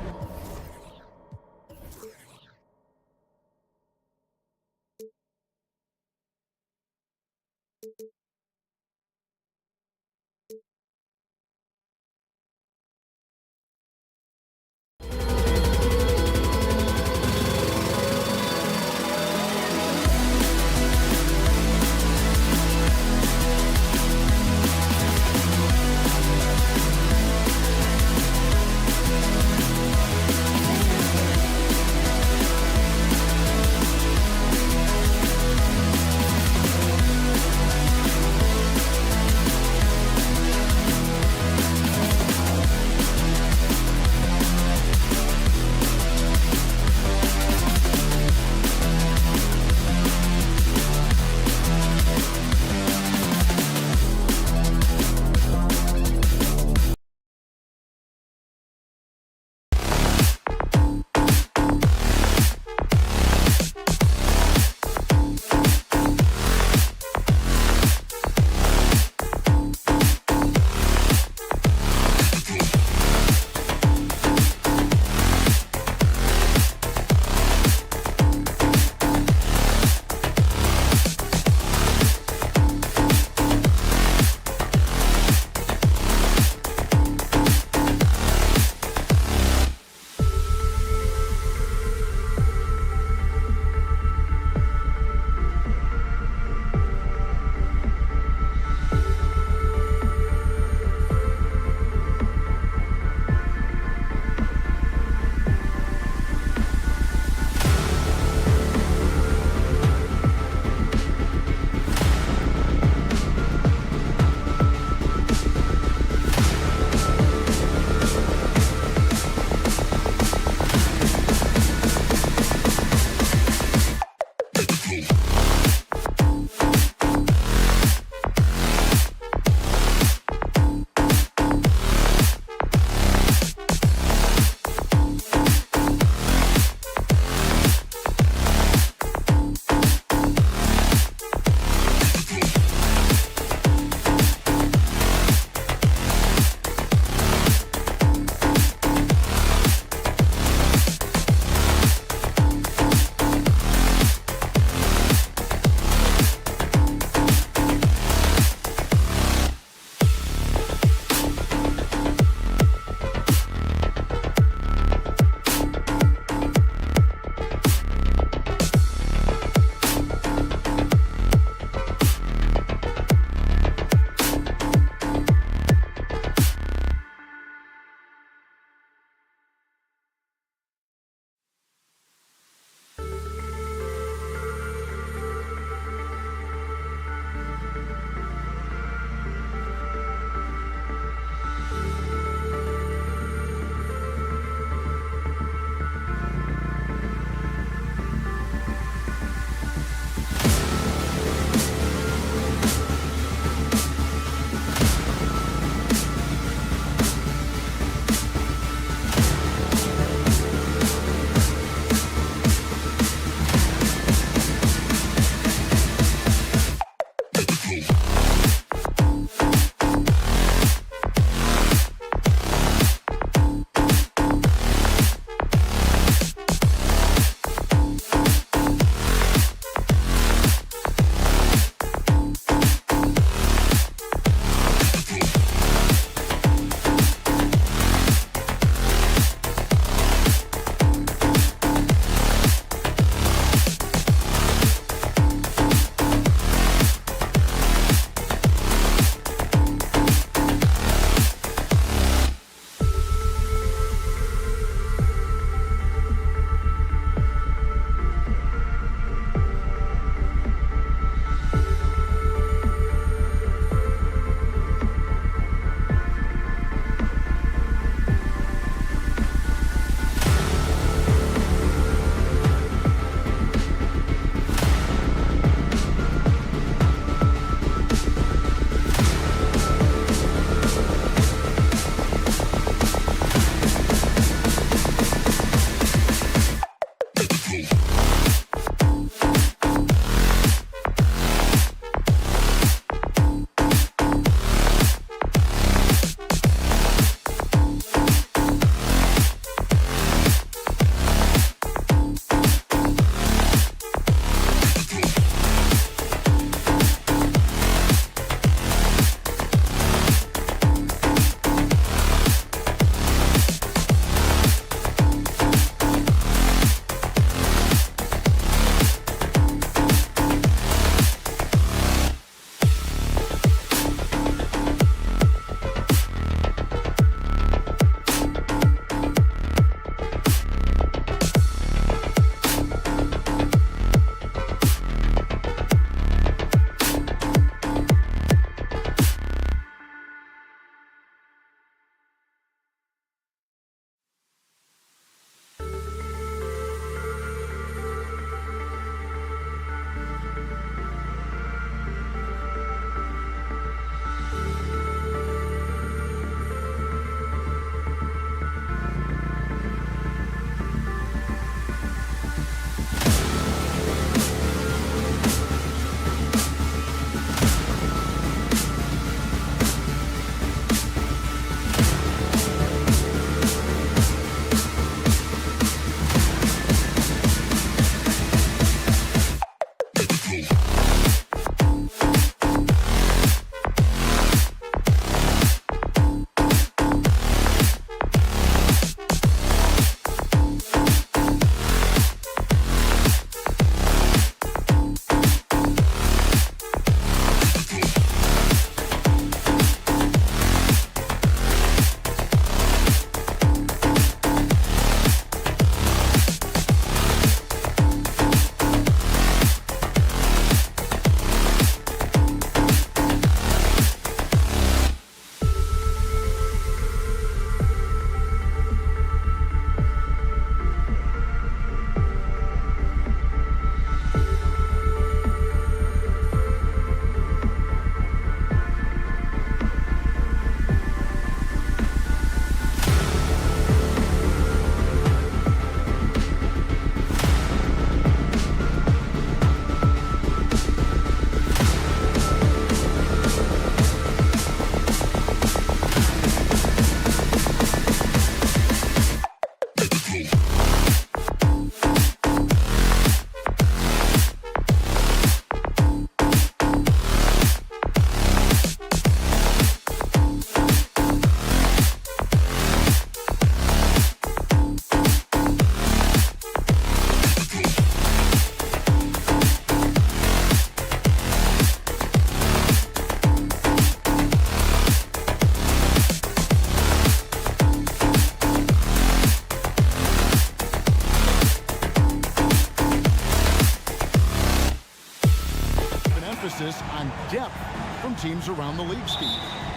emphasis on depth from teams around the league, Steve.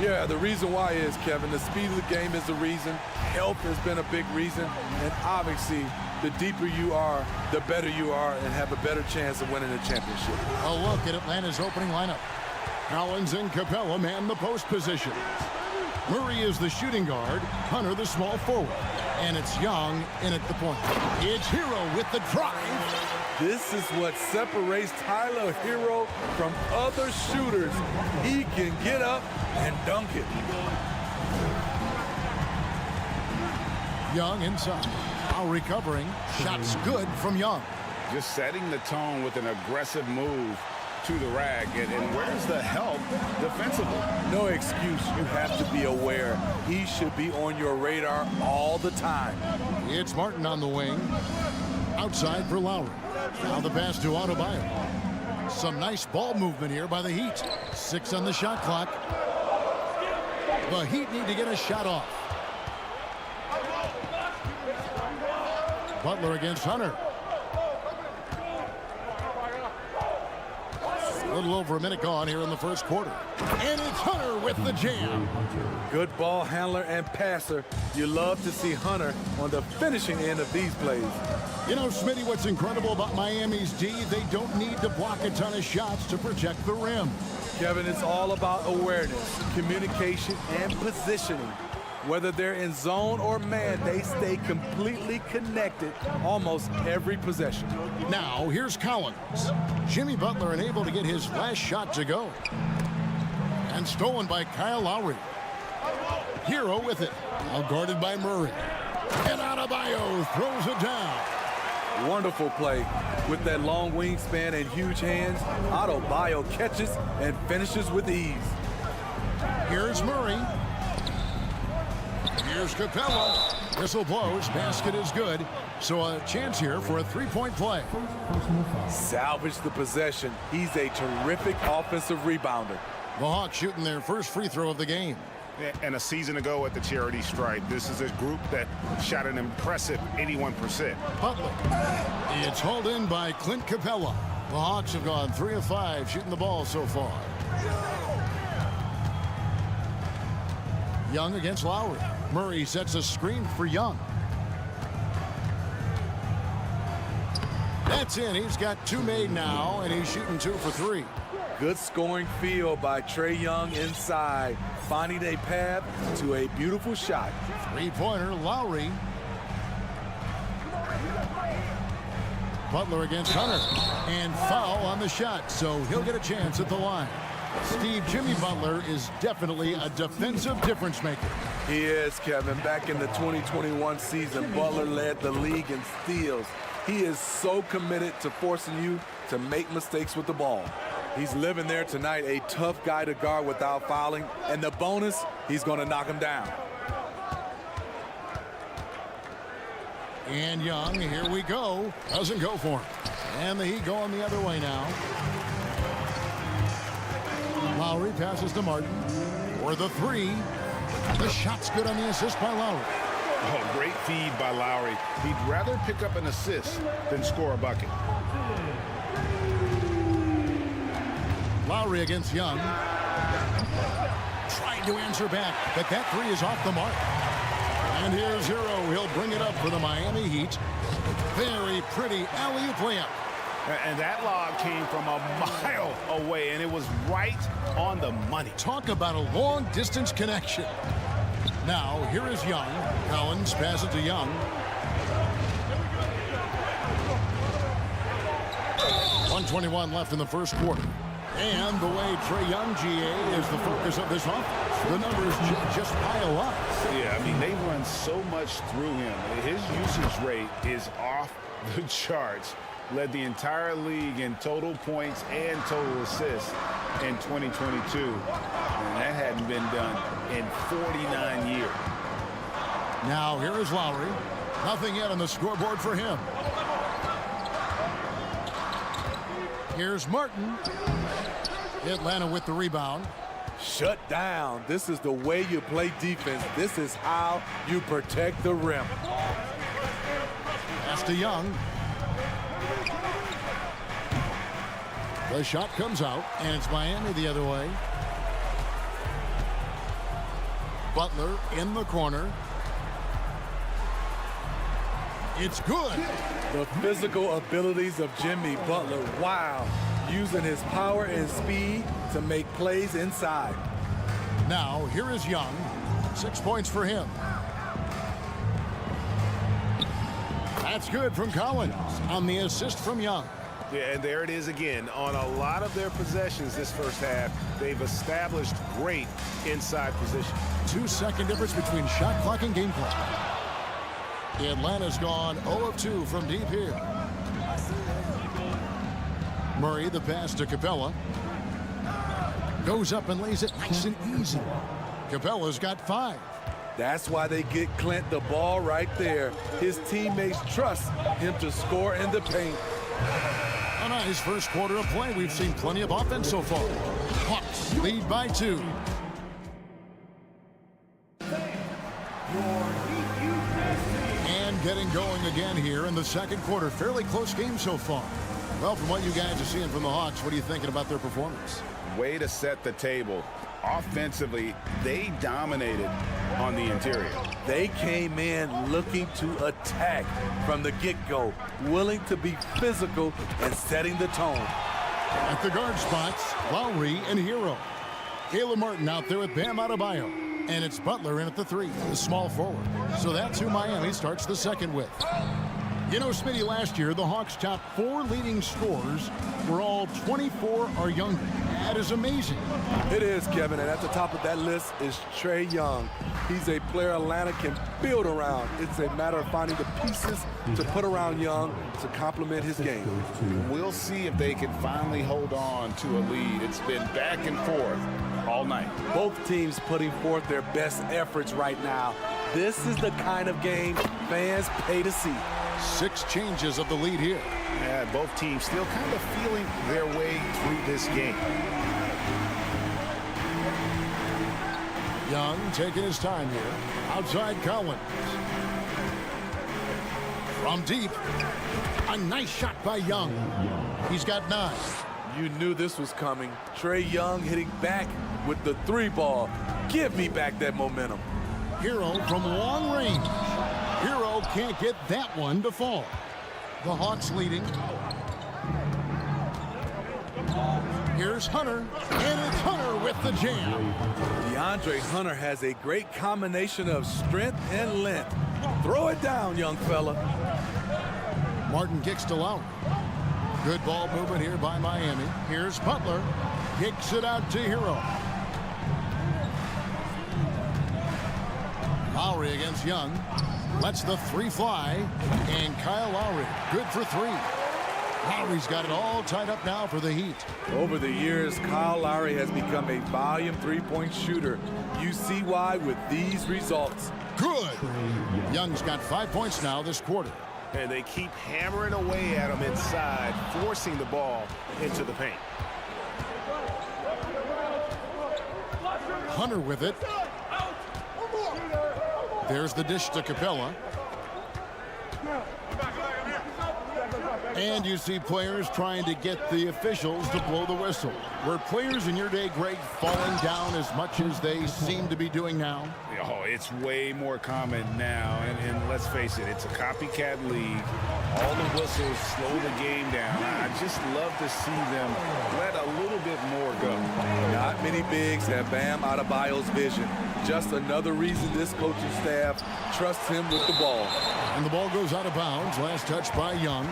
Yeah, the reason why is, Kevin, the speed of the game is the reason. Health has been a big reason. And obviously, the deeper you are, the better you are and have a better chance of winning a championship. A look at Atlanta's opening lineup. Collins and Capella man the post position. Murray is the shooting guard, Hunter the small forward. And it's Young in at the point. It's Hero with the drive. This is what separates Tyler Hero from other shooters. He can get up and dunk it. Young inside. Now recovering. Shots good from Young. Just setting the tone with an aggressive move to the rack. And where's the help defensively? No excuse. You have to be aware. He should be on your radar all the time. It's Martin on the wing. Outside for Lowry. Now the pass to Adebayo. Some nice ball movement here by the Heat. 6 on the shot clock. The Heat need to get a shot off. Butler against Hunter. A little over a minute gone here in the first quarter. And it's Hunter with the jam. Good ball handler and passer. You love to see Hunter on the finishing end of these plays. You know, Smitty, what's incredible about Miami's D, they don't need to block a ton of shots to protect the rim. Kevin, it's all about awareness, communication, and positioning. Whether they're in zone or man, they stay completely connected almost every possession. Now, here's Collins. Jimmy Butler unable to get his last shot to go. And stolen by Kyle Lowry. Hero with it. Now guarded by Murray. And Adebayo throws it down. Wonderful play. With that long wingspan and huge hands, Adebayo catches and finishes with ease. Here's Murray. Here's Capella. Whistle blows. Basket is good. So a chance here for a three-point play. Salvage the possession. He's a terrific offensive rebounder. The Hawks shooting their first free throw of the game. And a season ago at the charity stripe, this is a group that shot an impressive 81%. Butler. It's hauled in by Clint Capella. The Hawks have gone 3 of 5 shooting the ball so far. Young against Lowry. Murray sets a screen for Young. That's in. He's got 2 made now, and he's shooting 2 for 3. Good scoring field by Trae Young inside, finding a path to a beautiful shot. Three-pointer, Lowry. Butler against Hunter. And foul on the shot, so he'll get a chance at the line. Steve, Jimmy Butler is definitely a defensive difference maker. He is, Kevin. Back in the 2021 season, Butler led the league in steals. He is so committed to forcing you to make mistakes with the ball. He's living there tonight, a tough guy to guard without fouling. And the bonus, he's going to knock him down. And Young, here we go. Doesn't go for him. And the Heat going the other way now. Lowry passes to Martin for the 3. The shot's good on the assist by Lowry. Oh, great feed by Lowry. He'd rather pick up an assist than score a bucket. Lowry against Young. Trying to answer back, but that 3 is off the mark. And here's Hero. He'll bring it up for the Miami Heat. Very pretty alley-oop layup. And that lob came from a mile away, and it was right on the money. Talk about a long-distance connection. Now, here is Young. Collins passes it to Young. .121 left in the first quarter. And the way Trae Young, GA, is the focus of this offense. The numbers just pile up. Yeah, I mean, they run so much through him. His usage rate is off the charts. Led the entire league in total points and total assists in 2022. And that hadn't been done in 49 years. Now, here is Lowry. Nothing yet on the scoreboard for him. Here's Martin. Atlanta with the rebound. Shut down. This is the way you play defense. This is how you protect the rim. Pass to Young. The shot comes out, and it's Miami the other way. Butler in the corner. It's good. The physical abilities of Jimmy Butler, wow. Using his power and speed to make plays inside. Now, here is Young. 6 points for him. That's good from Collins on the assist from Young. Yeah, and there it is again. On a lot of their possessions this first half, they've established great inside position. 2-second difference between shot clock and game clock. Atlanta's gone 0 of 2 from deep here. Murray, the pass to Capella. Goes up and lays it nice and easy. Capella's got 5. That's why they get Clint the ball right there. His teammates trust him to score in the paint. A nice first quarter of play. We've seen plenty of offense so far. Hawks lead by 2. And getting going again here in the second quarter. Fairly close game so far. Well, from what you guys are seeing from the Hawks, what are you thinking about their performance? Way to set the table. Offensively, they dominated on the interior. They came in looking to attack from the get-go, willing to be physical and setting the tone. At the guard spots, Lowry and Hero. Caleb Martin out there with Bam Adebayo. And it's Butler in at the 3, the small forward. So that's who Miami starts the second with. You know, Smitty, last year, the Hawks' top 4 leading scorers were all 24 or younger. That is amazing. It is, Kevin, and at the top of that list is Trae Young. He's a player Atlanta can build around. It's a matter of finding the pieces to put around Young to complement his game. We'll see if they can finally hold on to a lead. It's been back and forth all night. Both teams putting forth their best efforts right now. This is the kind of game fans pay to see. 6 changes of the lead here. Yeah, both teams still kind of feeling their way through this game. Young taking his time here. Outside Collins. From deep. A nice shot by Young. He's got 9. You knew this was coming. Trae Young hitting back with the 3 ball. Give me back that momentum. Hero from long range. Hero can't get that one to fall. The Hawks leading. Here's Hunter, and it's Hunter with the jam. DeAndre Hunter has a great combination of strength and length. Throw it down, young fella. Martin kicks to Lowry. Good ball movement here by Miami. Here's Butler. Kicks it out to Hero. Lowry against Young. Lets the 3 fly. And Kyle Lowry, good for 3. Lowry's got it all tied up now for the Heat. Over the years, Kyle Lowry has become a volume 3-point shooter. You see why with these results. Good. Young's got 5 points now this quarter. And they keep hammering away at him inside, forcing the ball into the paint. Hunter with it. There's the dish to Capella. And you see players trying to get the officials to blow the whistle. Were players in your day, Greg, falling down as much as they seem to be doing now? Oh, it's way more common now. And let's face it, it's a copycat league. All the whistles slow the game down. I just love to see them let a little bit more go. Not many bigs have Bam Adebayo's vision. Just another reason this coaching staff trusts him with the ball. And the ball goes out of bounds. Last touch by Young.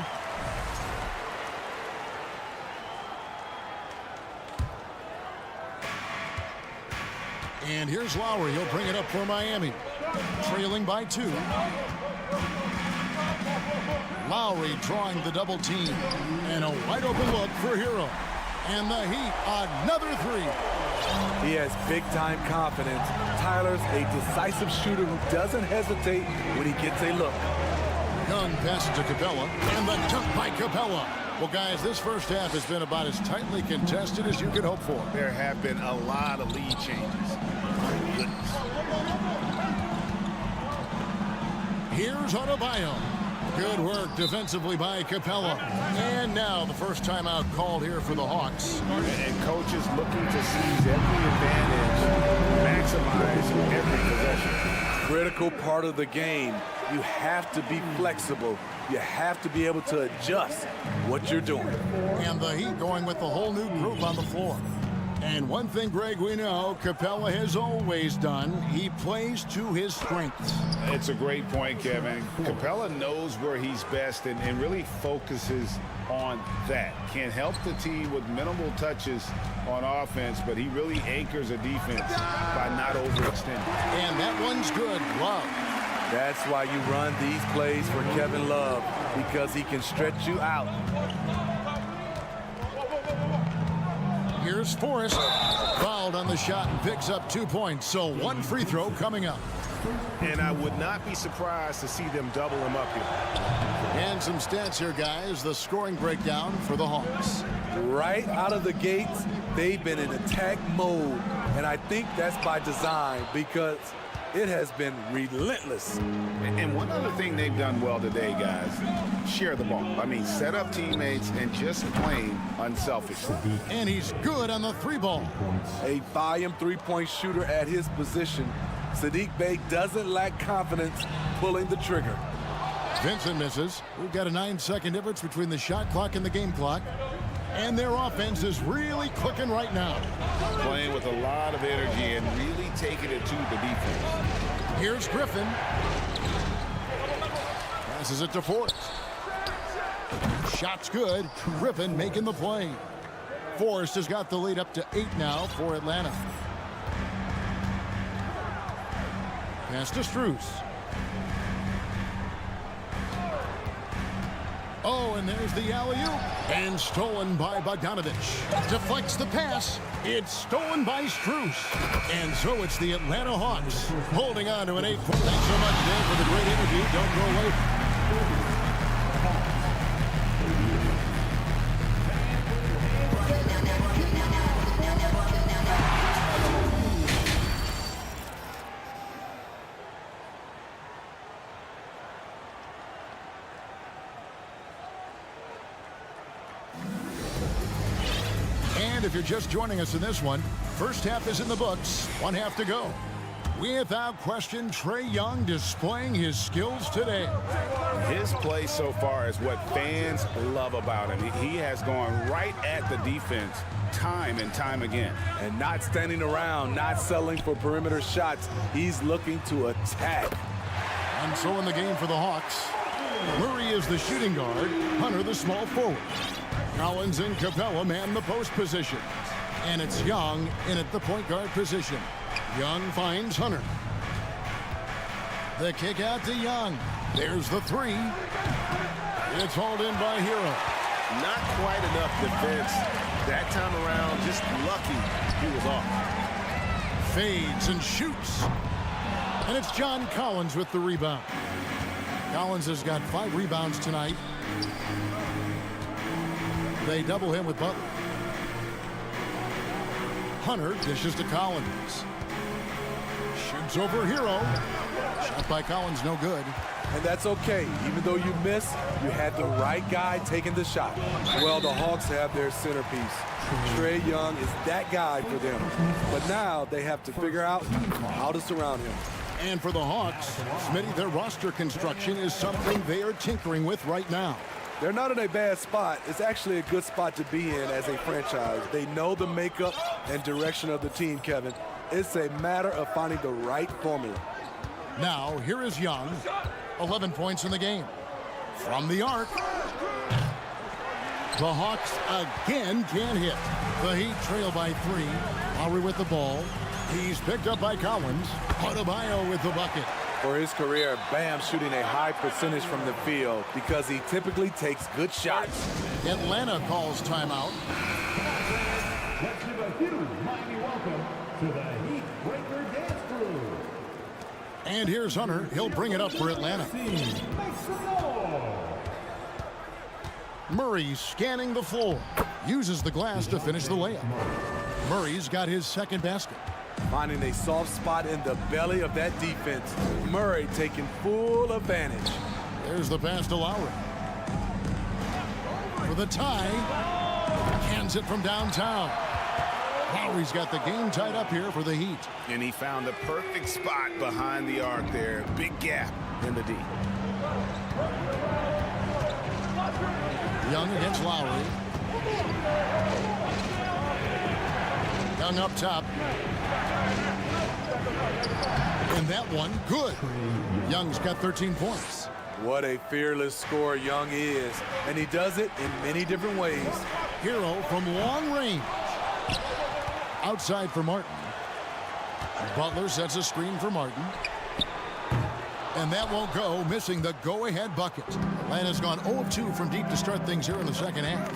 And here's Lowry. He'll bring it up for Miami. Trailing by 2. Lowry drawing the double team. And a wide open look for Hero. And the Heat, another 3. He has big-time confidence. Tyler's a decisive shooter who doesn't hesitate when he gets a look. Young passes to Capella. And the dunk by Capella. Well, guys, this first half has been about as tightly contested as you could hope for. There have been a lot of lead changes. My goodness. Here's Adebayo. Good work defensively by Capella. And now the first timeout called here for the Hawks. And coaches looking to seize every advantage, maximize every possession. Critical part of the game. You have to be flexible. You have to be able to adjust what you're doing. And the Heat going with the whole new group on the floor. And one thing, Greg, we know Capella has always done, he plays to his strengths. It's a great point, Kevin. Capella knows where he's best and really focuses on that. Can help the team with minimal touches on offense, but he really anchors a defense by not overextending. And that one's good. Love. That's why you run these plays for Kevin Love, because he can stretch you out. Here's Forrest. Fouled on the shot and picks up 2 points. So one free throw coming up. And I would not be surprised to see them double him up here. And some stats here, guys. The scoring breakdown for the Hawks. Right out of the gates, they've been in attack mode. And I think that's by design, because it has been relentless. And one other thing they've done well today, guys, share the ball. I mean, set up teammates and just playing unselfishly. And he's good on the 3-ball. A volume three-point shooter at his position. Saddiq Bey doesn't lack confidence pulling the trigger. Vincent misses. We've got a 9-second difference between the shot clock and the game clock. And their offense is really clicking right now. Playing with a lot of energy and really taking it to the defense. Here's Griffin. Passes it to Forrest. Shot's good. Griffin making the play. Forrest has got the lead up to 8 now for Atlanta. Pass to Strus. Oh, and there's the alley-oop. And stolen by Bogdanovich. Deflects the pass. It's stolen by Strus. And so it's the Atlanta Hawks holding on to an 8-point. Thanks so much, Dan, for the great interview. Don't go away. And if you're just joining us in this one, first half is in the books, 1 half to go. Without question, Trae Young displaying his skills today. His play so far is what fans love about him. He has gone right at the defense time and time again. And not standing around, not settling for perimeter shots. He's looking to attack. And so in the game for the Hawks, Murray is the shooting guard, Hunter the small forward. Collins and Capella man the post position. And it's Young in at the point guard position. Young finds Hunter. The kick out to Young. There's the 3. It's hauled in by Hero. Not quite enough defense that time around. Just lucky he was off. Fades and shoots. And it's John Collins with the rebound. Collins has got 5 rebounds tonight. They double him with Butler. Hunter dishes to Collins. Shoots over Hero. Shot by Collins, no good. And that's okay. Even though you miss, you had the right guy taking the shot. Well, the Hawks have their centerpiece. Trae Young is that guy for them. But now they have to figure out how to surround him. And for the Hawks, Smitty, their roster construction is something they are tinkering with right now. They're not in a bad spot. It's actually a good spot to be in as a franchise. They know the makeup and direction of the team, Kevin. It's a matter of finding the right formula. Now, here is Young. 11 points in the game. From the arc. The Hawks again can't hit. The Heat trail by 3. Lowry with the ball. He's picked up by Collins. Adebayo with the bucket. For his career, Bam shooting a high percentage from the field because he typically takes good shots. Atlanta calls timeout. Let's give a huge mighty welcome to the Heat Breaker Dance Crew. And here's Hunter. He'll bring it up for Atlanta. Murray scanning the floor. Uses the glass to finish the layup. Murray's got his second basket. Finding a soft spot in the belly of that defense. Murray taking full advantage. There's the pass to Lowry. For the tie. Cans it from downtown. Lowry's got the game tied up here for the Heat. And he found the perfect spot behind the arc there. Big gap in the D. Young against Lowry. Young up top. And that one, good. Young's got 13 points. What a fearless scorer Young is. And he does it in many different ways. Hero from long range. Outside for Martin. Butler sets a screen for Martin. And that won't go, missing the go-ahead bucket. Atlanta's gone 0 of 2 from deep to start things here in the second half.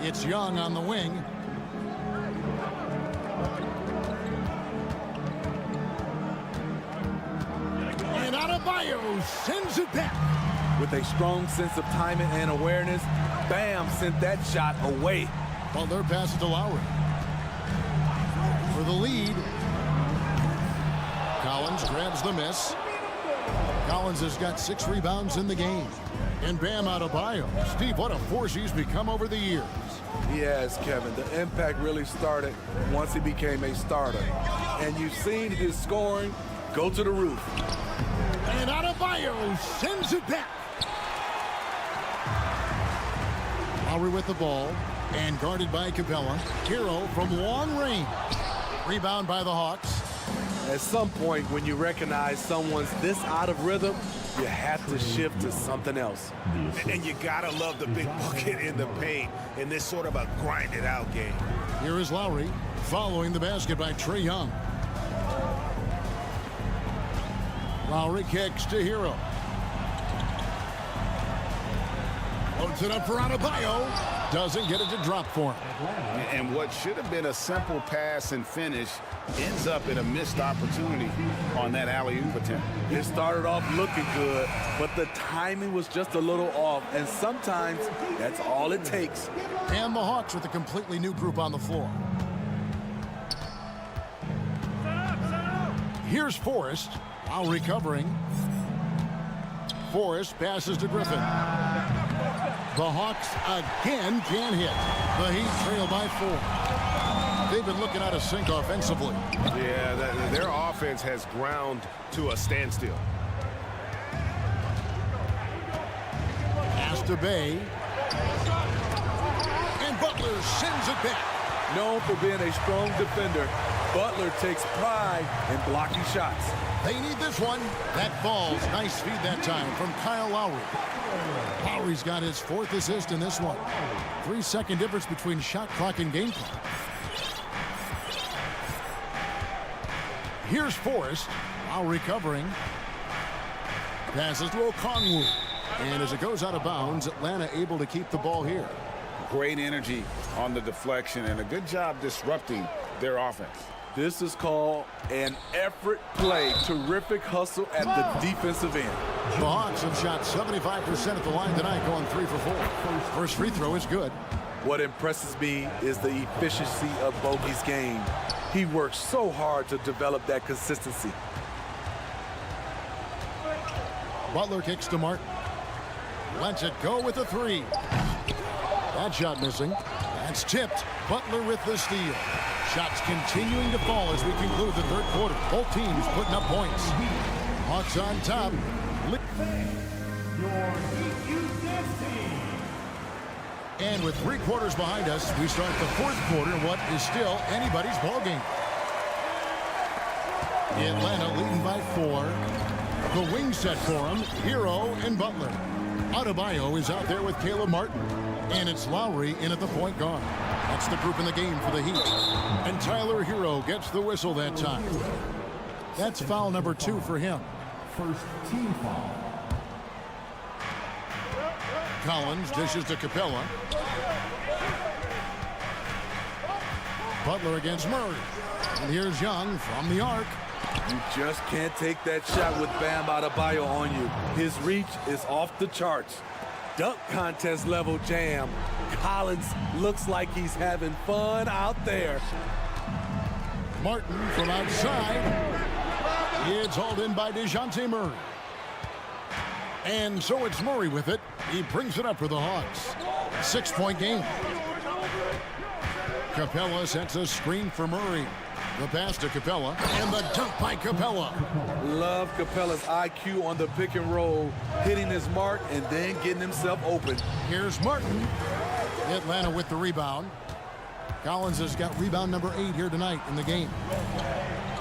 It's Young on the wing. And Adebayo sends it back. With a strong sense of timing and awareness, Bam sent that shot away. Butler passes to Lowry. For the lead. Collins grabs the miss. Collins has got 6 rebounds in the game. And Bam Adebayo. Steve, what a force he's become over the years. He has, Kevin. The impact really started once he became a starter. And you've seen his scoring go to the roof. And Adebayo sends it back. Lowry with the ball. And guarded by Capella. Hero from long range. Rebound by the Hawks. At some point, when you recognize someone's this out of rhythm, you have to shift to something else. And you gotta love the big bucket in the paint in this sort of a grinded out game. Here is Lowry following the basket by Trae Young. Lowry kicks to Hero. Loads it up for Adebayo. Doesn't get it to drop for him. And what should have been a simple pass and finish ends up in a missed opportunity on that alley-oop attempt. It started off looking good, but the timing was just a little off, and sometimes that's all it takes. And the Hawks with a completely new group on the floor. Here's Forrest. Lowry covering. Forrest passes to Griffin. The Hawks again can't hit. The Heat trail by 4. They've been looking out of sync offensively. Yeah, their offense has ground to a standstill. Pass to Bay. And Butler sends it back. Known for being a strong defender, Butler takes pride in blocking shots. They need this one. That falls. Nice feed that time from Kyle Lowry. Lowry's got his 4th assist in this one. 3-second difference between shot clock and game clock. Here's Forrest. Lowry covering. Passes to Okongwu. And as it goes out of bounds, Atlanta able to keep the ball here. Great energy on the deflection and a good job disrupting their offense. This is called an effort play. Terrific hustle at the defensive end. The Hawks have shot 75% at the line tonight, going 3 for 4. First free throw is good. What impresses me is the efficiency of Bogey's game. He works so hard to develop that consistency. Butler kicks to Martin. Lets it go with a 3. That shot missing. That's tipped. Butler with the steal. Shots continuing to fall as we conclude the 3rd quarter. Both teams putting up points. Hawks on top. And with 3 quarters behind us, we start the 4th quarter in what is still anybody's ballgame. Atlanta leading by 4. The wing set for him, Hero and Butler. Adebayo is out there with Caleb Martin. And it's Lowry in at the point guard. That's the group in the game for the Heat. And Tyler Hero gets the whistle that time. That's foul number 2 for him. First team foul. Collins dishes to Capella. Butler against Murray. And here's Young from the arc. You just can't take that shot with Bam Adebayo on you. His reach is off the charts. Dunk contest level jam. Collins looks like he's having fun out there. Martin from outside. It's hauled in by DeJounte Murray. And so it's Murray with it. He brings it up for the Hawks. 6-point game. Capella sets a screen for Murray. The pass to Capella, and the dunk by Capella. Love Capella's IQ on the pick and roll, hitting his mark and then getting himself open. Here's Martin. Atlanta with the rebound. Collins has got rebound number 8 here tonight in the game.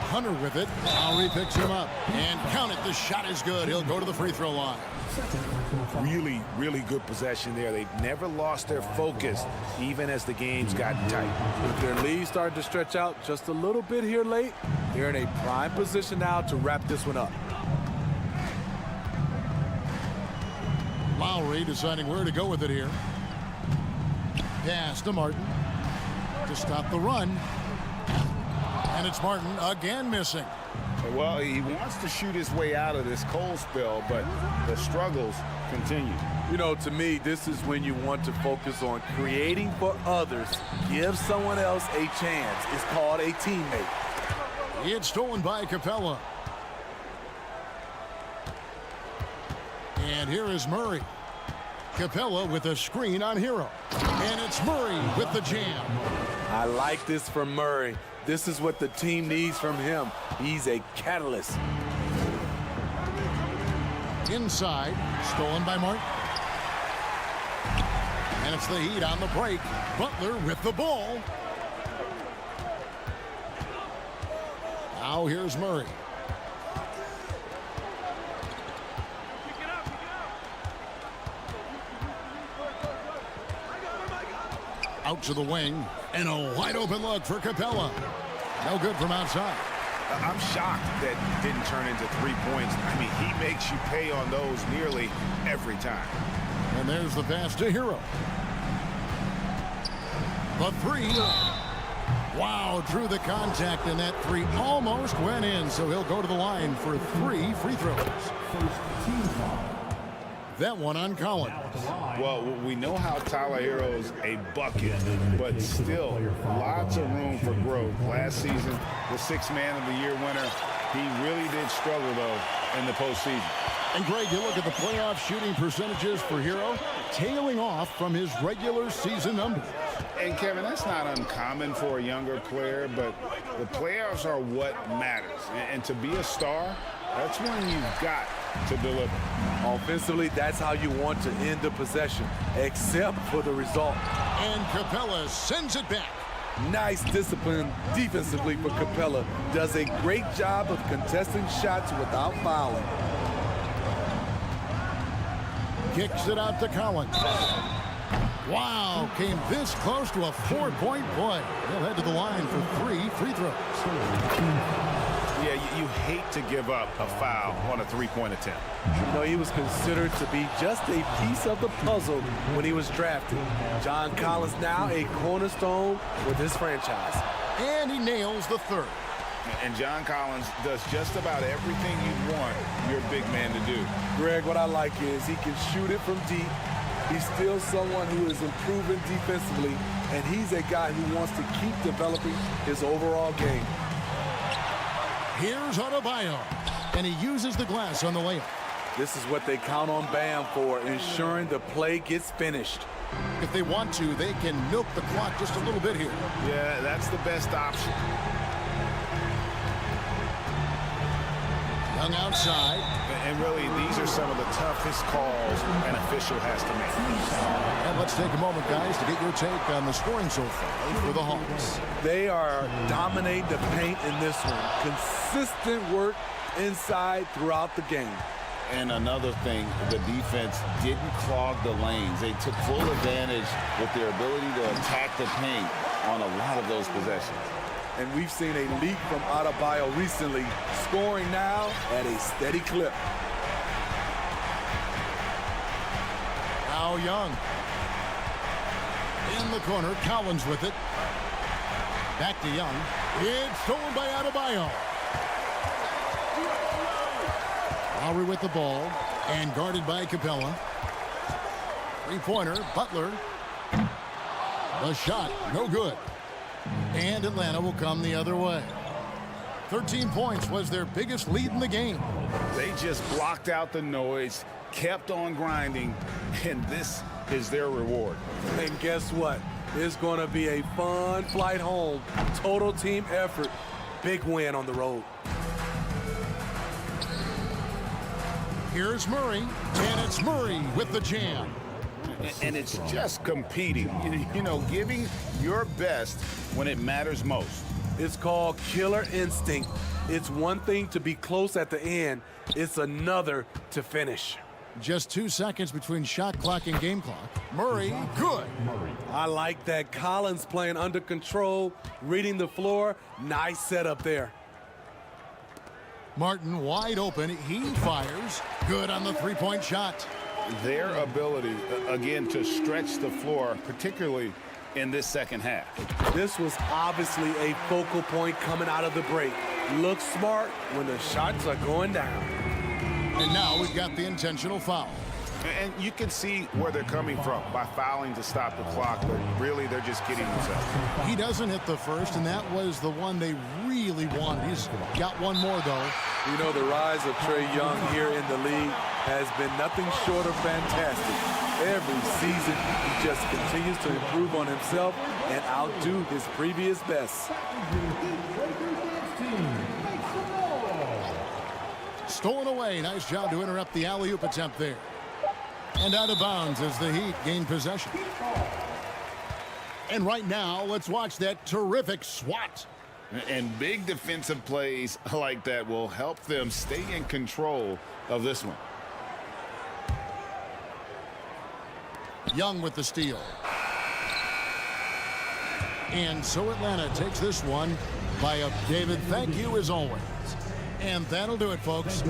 Hunter with it. Lowry picks him up. And count it, the shot is good. He'll go to the free throw line. Really, really good possession there. They've never lost their focus, even as the game's gotten tight. If their lead started to stretch out just a little bit here late, they're in a prime position now to wrap this one up. Lowry deciding where to go with it here. Pass to Martin to stop the run. And it's Martin again missing. Well, he wants to shoot his way out of this cold spell, but the struggles continue. You know, to me, this is when you want to focus on creating for others. Give someone else a chance. It's called a teammate. It's stolen by Capella. And here is Murray. Capella with a screen on Hero. And it's Murray with the jam. I like this from Murray. This is what the team needs from him. He's a catalyst. Inside, stolen by Martin. And it's the Heat on the break. Butler with the ball. Now here's Murray. Out to the wing, and a wide open look for Capella. No good from outside. I'm shocked that didn't turn into 3 points. I mean, he makes you pay on those nearly every time. And there's the pass to Hero. The 3. Wow, drew the contact, and that 3 almost went in, so he'll go to the line for 3 free throws. First team foul. That one on Collins. Well, we know how Tyler Hero's a bucket, but still lots of room for growth. Last season, the 6th Man of the Year winner, he really did struggle, though, in the postseason. And Greg, you look at the playoff shooting percentages for Hero, tailing off from his regular season numbers. And Kevin, that's not uncommon for a younger player, but the playoffs are what matters. And to be a star, that's when you've got to deliver. Offensively, that's how you want to end the possession, except for the result. And Capella sends it back. Nice discipline defensively for Capella. Does a great job of contesting shots without fouling. Kicks it out to Collins. Wow, came this close to a 4-point play. He'll head to the line for 3 free throws. Yeah, you hate to give up a foul on a 3-point attempt. You know, he was considered to be just a piece of the puzzle when he was drafted. John Collins now a cornerstone with his franchise. And he nails the 3rd. And John Collins does just about everything you want your big man to do. Greg, what I like is he can shoot it from deep. He's still someone who is improving defensively, and he's a guy who wants to keep developing his overall game. Here's Adebayo, and he uses the glass on the layup. This is what they count on Bam for, ensuring the play gets finished. If they want to, they can milk the clock just a little bit here. Yeah, that's the best option. Young outside. And really, these are some of the toughest calls an official has to make. And let's take a moment, guys, to get your take on the scoring so far for the Hawks. They are dominating the paint in this one. Consistent work inside throughout the game. And another thing, the defense didn't clog the lanes. They took full advantage with their ability to attack the paint on a lot of those possessions. And we've seen a leap from Adebayo recently, scoring now at a steady clip. Now Young. In the corner, Collins with it. Back to Young. It's stolen by Adebayo. Lowry with the ball and guarded by Capella. 3-pointer, Butler. The shot, no good. And Atlanta will come the other way. 13 points was their biggest lead in the game. They just blocked out the noise. kept on grinding, and this is their reward. And guess what? It's going to be a fun flight home. Total team effort. Big win on the road. Here's Murray, and it's Murray with the jam. And it's just competing, you know, giving your best when it matters most. It's called killer instinct. It's one thing to be close at the end. It's another to finish. Just 2 seconds between shot clock and game clock. Murray, good. I like that. Collins playing under control, reading the floor. Nice setup there. Martin wide open. He fires. Good on the three-point shot. Their ability, again, to stretch the floor, particularly in this second half. This was obviously a focal point coming out of the break. Look smart when the shots are going down. And now we've got the intentional foul. And you can see where they're coming from by fouling to stop the clock, but really they're just kidding themselves. He doesn't hit the first, and that was the one they really wanted. He's got one more, though. You know, the rise of Trae Young here in the league has been nothing short of fantastic. Every season, he just continues to improve on himself and outdo his previous best. Stolen away. Nice job to interrupt the alley-oop attempt there. And out of bounds as the Heat gain possession. And right now, let's watch that terrific swat. And big defensive plays like that will help them stay in control of this one. Young with the steal. And so Atlanta takes this one by a David, thank you as always. And that'll do it, folks.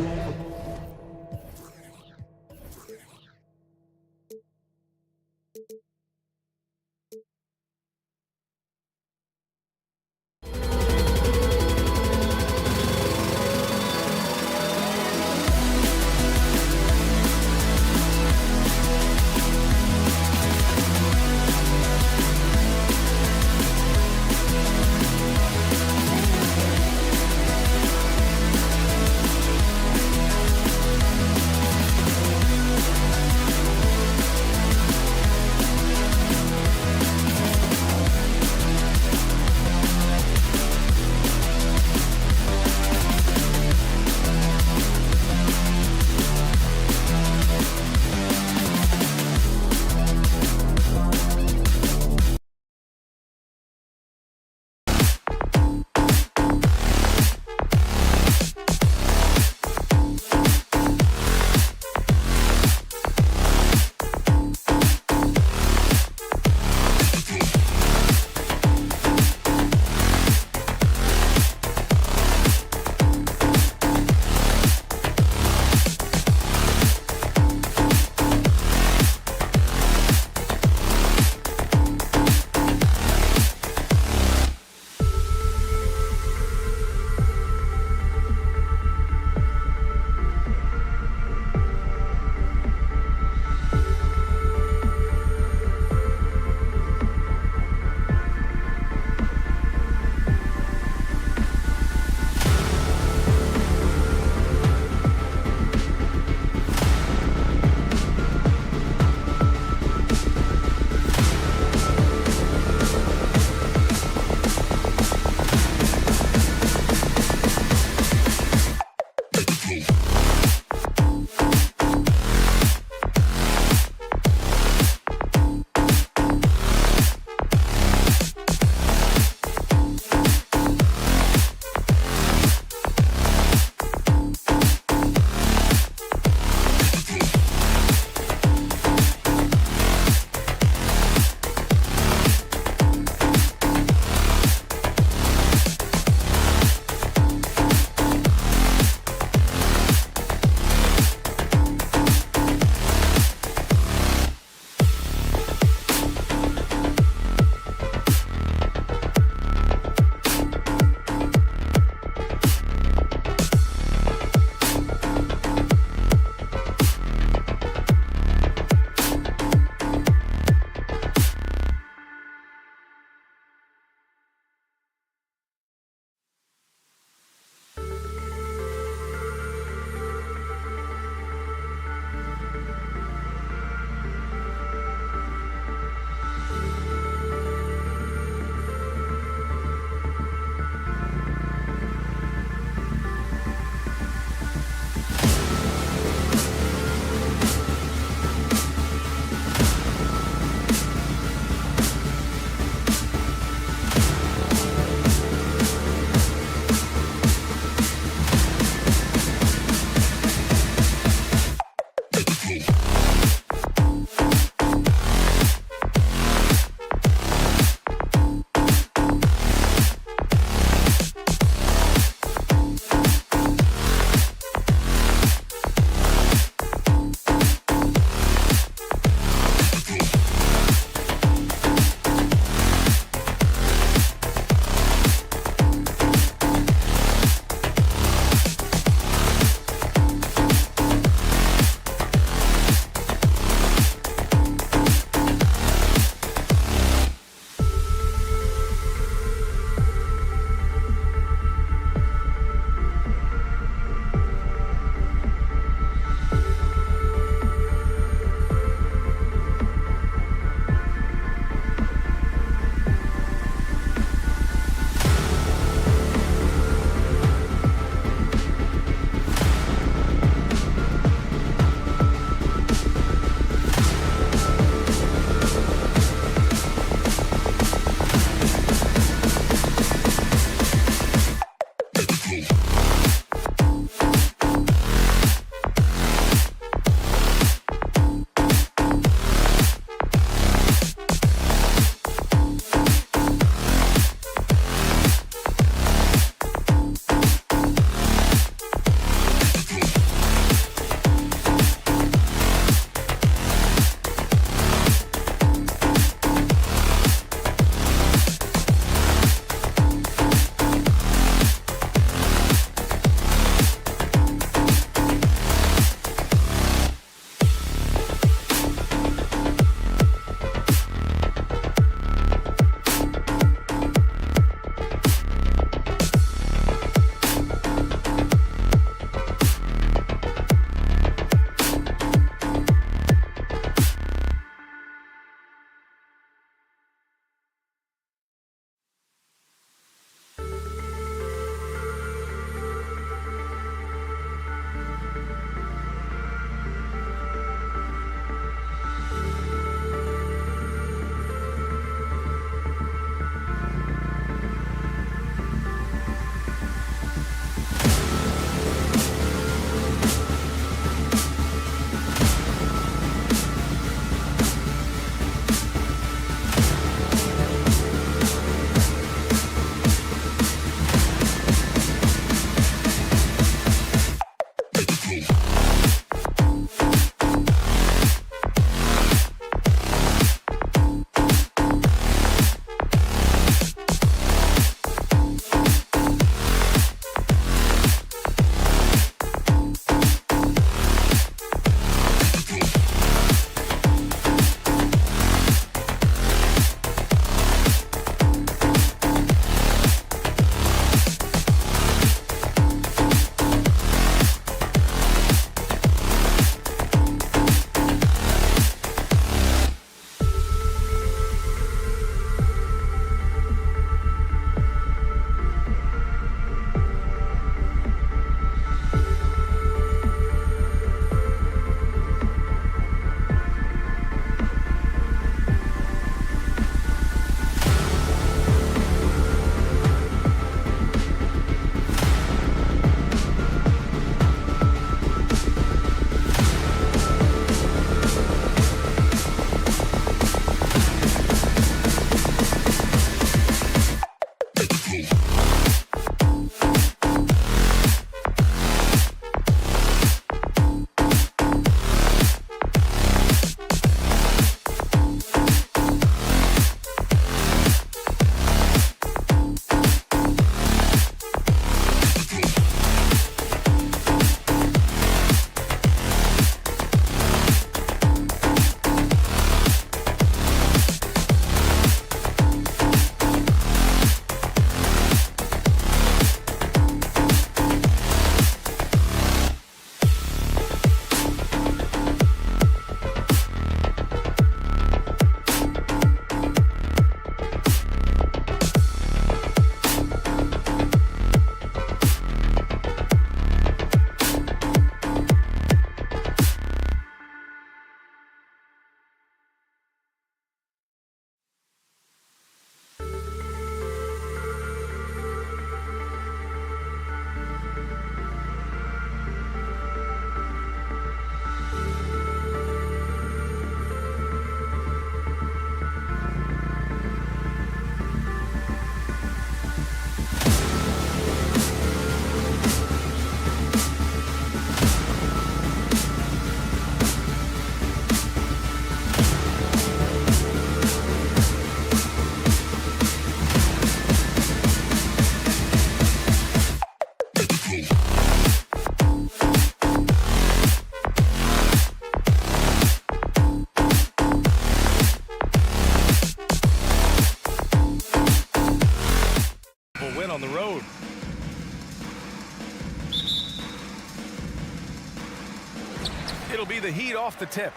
be the Heat off the tip.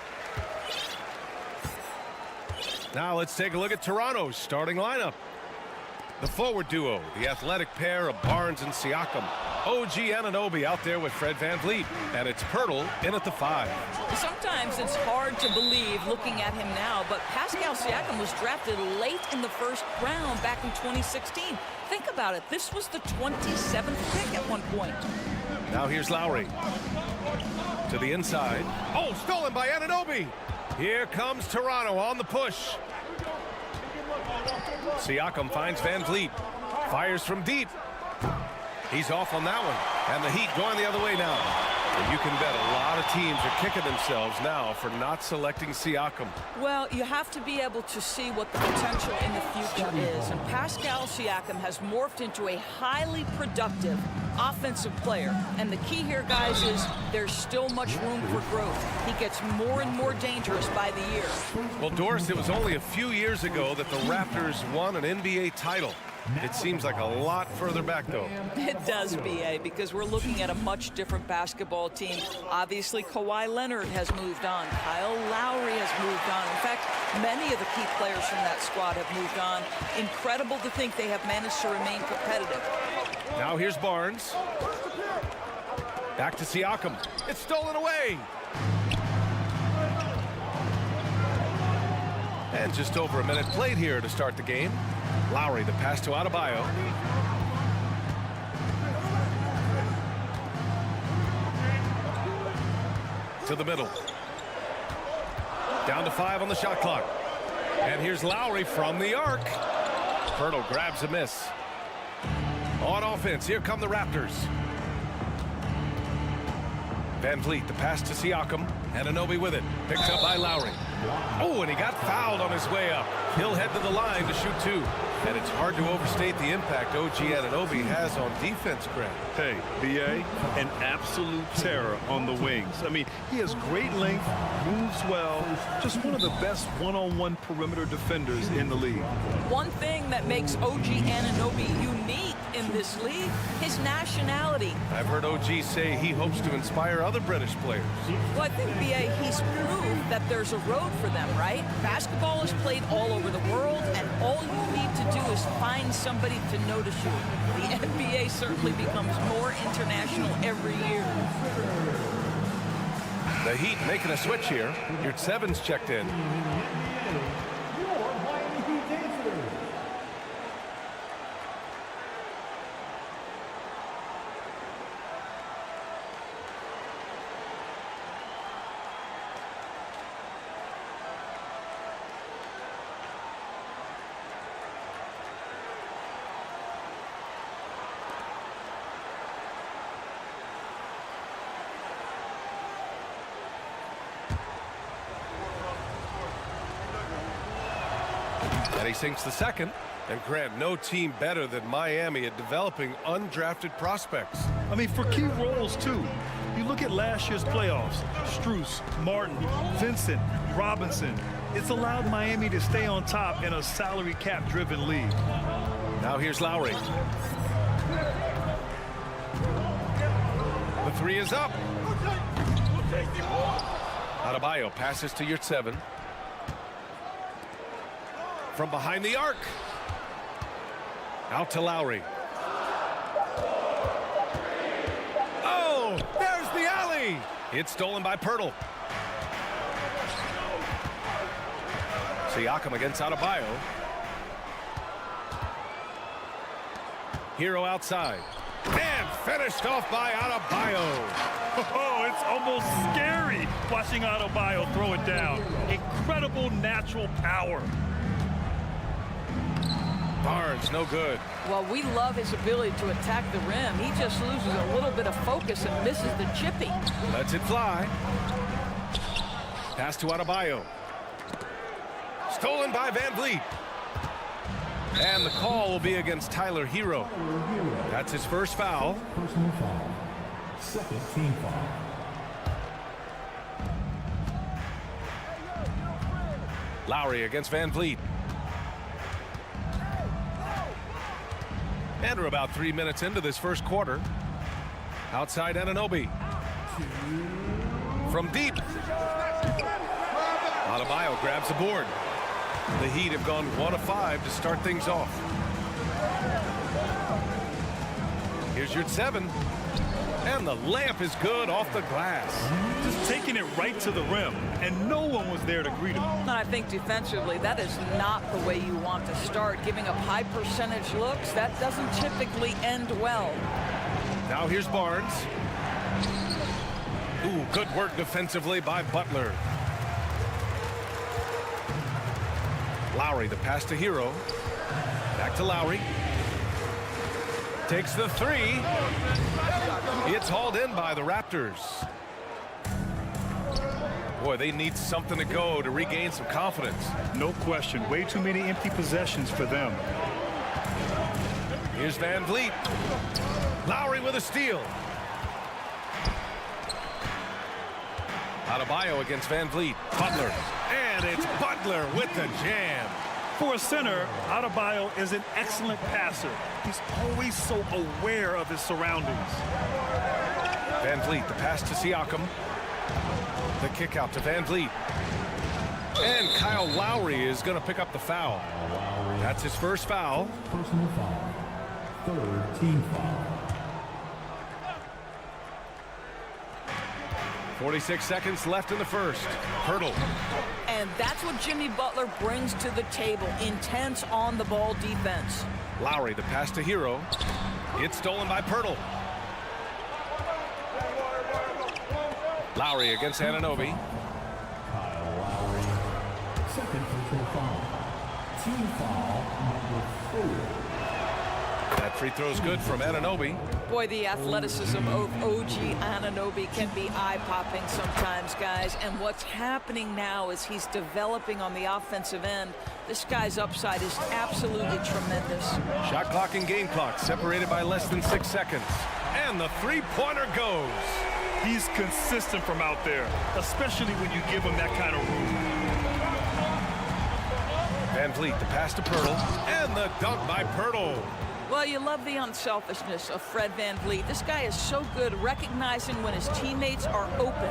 Now let's take a look at Toronto's starting lineup. The forward duo, the athletic pair of Barnes and Siakam. OG Anunoby out there with Fred VanVleet. And it's Pirtle in at the 5. Sometimes it's hard to believe looking at him now, but Pascal Siakam was drafted late in the first round back in 2016. Think about it. This was the 27th pick at one point. Now here's Lowry. To the inside. Oh, stolen by Anunoby. Here comes Toronto on the push. Siakam finds VanVleet. Fires from deep. He's off on that one. And the Heat going the other way now. And you can bet a lot of teams are kicking themselves now for not selecting Siakam. Well, you have to be able to see what the potential in the future is. And Pascal Siakam has morphed into a highly productive offensive player. And the key here, guys, is there's still much room for growth. He gets more and more dangerous by the year. Well, Doris, it was only a few years ago that the Raptors won an NBA title. It seems like a lot further back, though. It does, B.A., because we're looking at a much different basketball team. Obviously, Kawhi Leonard has moved on. Kyle Lowry has moved on. In fact, many of the key players from that squad have moved on. Incredible to think they have managed to remain competitive. Now here's Barnes. Back to Siakam. It's stolen away. And just over a minute played here to start the game. Lowry, the pass to Adebayo. To the middle. Down to 5 on the shot clock. And here's Lowry from the arc. Pirtle grabs a miss. On offense, here come the Raptors. VanVleet, the pass to Siakam. Anunoby with it. Picked up by Lowry. Oh, and he got fouled on his way up. He'll head to the line to shoot 2. And it's hard to overstate the impact OG Anunoby has on defense, Grant. Hey, B.A., an absolute terror on the wings. I mean, he has great length, moves well, just one of the best one-on-one perimeter defenders in the league. One thing that makes OG Anunoby unique in this league, his nationality. I've heard OG say he hopes to inspire other British players. Well, I think, B.A., he's proved that there's a road for them, right? Basketball is played all over the world, and all you need to do is find somebody to notice you. The NBA certainly becomes more international every year. The Heat making a switch here. Your 7's checked in. And he sinks the second. And Grant, no team better than Miami at developing undrafted prospects. I mean, for key roles, too. You look at last year's playoffs. Strus, Martin, Vincent, Robinson. It's allowed Miami to stay on top in a salary cap-driven league. Now here's Lowry. The 3 is up. Adebayo passes to your 7. From behind the arc. Out to Lowry. Oh, there's the alley. It's stolen by Pirtle. Siakam against Adebayo. Hero outside. And finished off by Adebayo. Oh, it's almost scary watching Adebayo throw it down. Incredible natural power. Barnes, no good. Well, we love his ability to attack the rim. He just loses a little bit of focus and misses the chippy. Lets it fly. Pass to Adebayo. Stolen by VanVleet. And the call will be against Tyler Hero. That's his first foul. Personal foul. Second team foul. Lowry against VanVleet. And we're about 3 minutes into this first quarter. Outside Anunoby. from deep. Adebayo grabs the board. The Heat have gone 1 of 5 to start things off. Here's your 7. And the layup is good off the glass. Just taking it right to the rim, and no one was there to greet him. And I think defensively, that is not the way you want to start. Giving up high percentage looks, that doesn't typically end well. Now here's Barnes. Ooh, good work defensively by Butler. Lowry, the pass to Hero. Back to Lowry. Takes the 3. It's hauled in by the Raptors. Boy, they need something to go to regain some confidence. No question. Way too many empty possessions for them. Here's Van Vliet. Lowry with a steal. Adebayo against Van Vliet. Butler. And it's Butler with the jam. For a center, Adebayo is an excellent passer. He's always so aware of his surroundings. Van Vliet, the pass to Siakam. The kick out to Van Vliet. And Kyle Lowry is going to pick up the foul. That's his first foul. Personal foul. 3rd team foul. 46 seconds left in the first. Hurdle. And that's what Jimmy Butler brings to the table. Intense on-the-ball defense. Lowry, the pass to Hero. It's stolen by Pirtle. Lowry against Anunoby. Kyle Lowry. 2nd personal foul. Team foul number 4. That free throw's good from Anunoby. Boy, the athleticism of OG Anunoby can be eye-popping sometimes, guys. And what's happening now is he's developing on the offensive end. This guy's upside is absolutely tremendous. Shot clock and game clock separated by less than 6 seconds. And the three-pointer goes. He's consistent from out there, especially when you give him that kind of room. Van Vliet, the pass to Pirtle. And the dunk by Pirtle. Well, you love the unselfishness of Fred Van Vliet. This guy is so good recognizing when his teammates are open.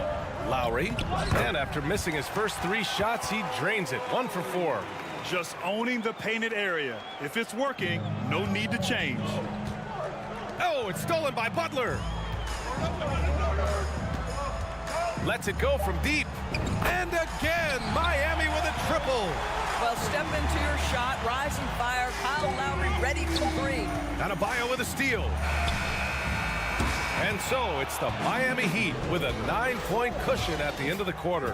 Lowry, and after missing his first 3 shots, he drains it. 1 for 4. Just owning the painted area. If it's working, no need to change. Oh, it's stolen by Butler. Lets it go from deep. And again, Miami with a triple. Well, step into your shot, rise and fire. Kyle Lowry ready for 3. Adebayo with a steal. And so it's the Miami Heat with a 9-point cushion at the end of the quarter.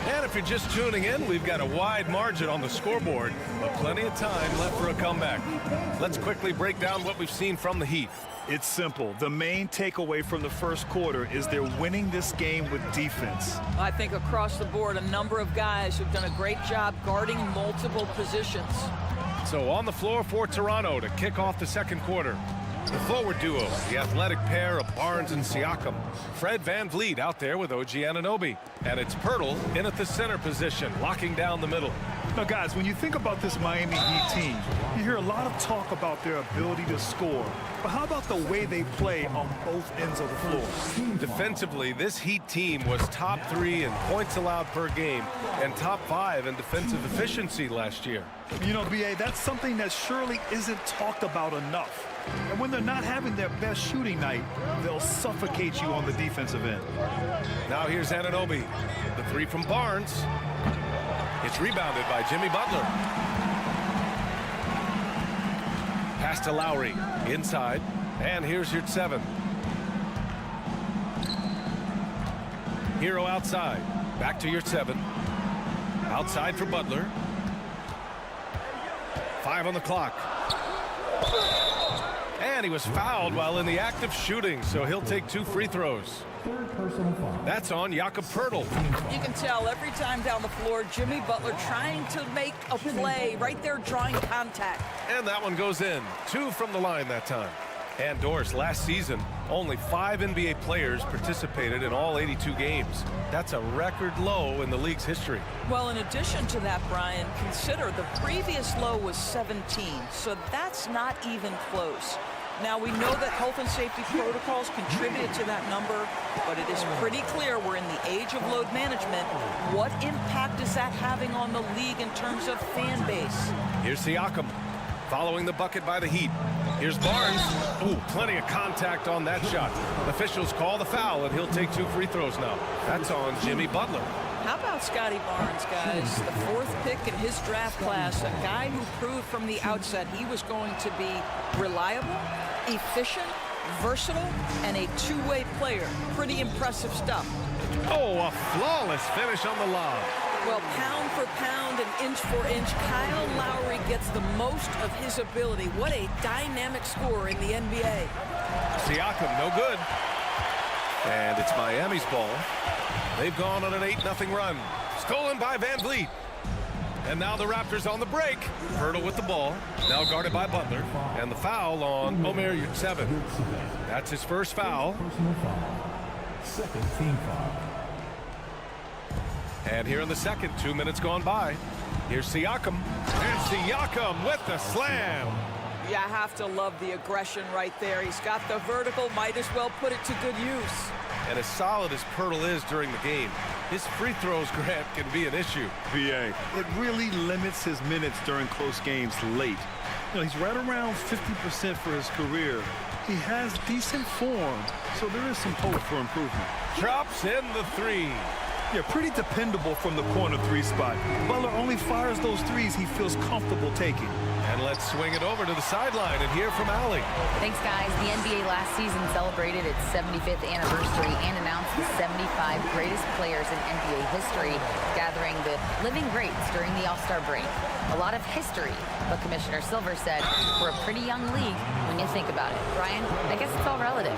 And if you're just tuning in, we've got a wide margin on the scoreboard, but plenty of time left for a comeback. Let's quickly break down what we've seen from the Heat. It's simple. The main takeaway from the first quarter is they're winning this game with defense. I think across the board, a number of guys who've done a great job guarding multiple positions. So on the floor for Toronto to kick off the second quarter. The forward duo, the athletic pair of Barnes and Siakam. Fred Van Vliet out there with OG Anunoby. And it's Pirtle in at the center position, locking down the middle. Now, guys, when you think about this Miami Heat team, you hear a lot of talk about their ability to score. But how about the way they play on both ends of the floor? Defensively, this Heat team was top 3 in points allowed per game and top 5 in defensive efficiency last year. You know, B.A., that's something that surely isn't talked about enough. And when they're not having their best shooting night, they'll suffocate you on the defensive end. Now here's Anunoby. The 3 from Barnes. It's rebounded by Jimmy Butler. Pass to Lowry. Inside. And here's your 7. Hero outside. Back to your 7. Outside for Butler. 5 on the clock. And he was fouled while in the act of shooting, so he'll take 2 free throws. That's on Jakob Pirtle. You can tell every time down the floor, Jimmy Butler trying to make a play, right there drawing contact. And that one goes in. 2 from the line that time. And Doris, last season, only 5 NBA players participated in all 82 games. That's a record low in the league's history. Well, in addition to that, Brian, consider the previous low was 17, so that's not even close. Now, we know that health and safety protocols contributed to that number, but it is pretty clear we're in the age of load management. What impact is that having on the league in terms of fan base? Here's Siakam following the bucket by the Heat. Here's Barnes. Ooh, plenty of contact on that shot. Officials call the foul, and he'll take 2 free throws now. That's on Jimmy Butler. How about Scotty Barnes, guys? The 4th pick in his draft class, a guy who proved from the outset he was going to be reliable, efficient, versatile, and a two-way player. Pretty impressive stuff. Oh, a flawless finish on the lob. Well, pound for pound and inch for inch, Kyle Lowry gets the most of his ability. What a dynamic scorer in the NBA. Siakam, no good. And it's Miami's ball. They've gone on an 8-0 run. Stolen by Van Vliet. And now the Raptors on the break. Pirtle with the ball. Now guarded by Butler. And the foul on Omer Yurtseven. That's his first foul. Personal foul. Second team foul. And here in the second, 2 minutes gone by. Here's Siakam. And Siakam with the slam. Yeah, I have to love the aggression right there. He's got the vertical, might as well put it to good use. And as solid as Pirtle is during the game, his free throws, Grant, can be an issue. VA, it really limits his minutes during close games late. You know, he's right around 50% for his career. He has decent form, so there is some hope for improvement. Drops in the 3. Yeah, pretty dependable from the corner 3 spot. Butler only fires those threes he feels comfortable taking. And let's swing it over to the sideline and hear from Allie. Thanks, guys. The NBA last season celebrated its 75th anniversary and announced the 75 greatest players in NBA history, gathering the living greats during the All-Star break. A lot of history, but Commissioner Silver said we're a pretty young league when you think about it. Brian, I guess it's all relative.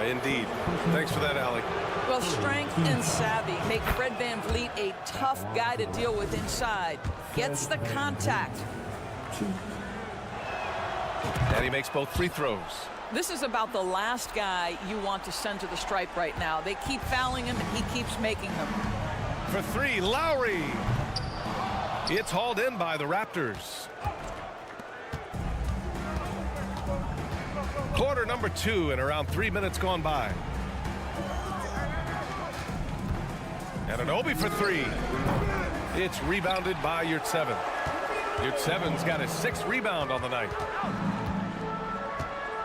Indeed. Thanks for that, Allie. Well, strength and savvy make Fred Van Vliet a tough guy to deal with inside. Gets the contact. And he makes both free throws. This is about the last guy you want to send to the stripe right now. They keep fouling him, and he keeps making them. For 3, Lowry. It's hauled in by the Raptors. Quarter number 2 and around 3 minutes gone by. And an Obi for 3. It's rebounded by Yurtseven. Yurtseven's got his 6th rebound on the night.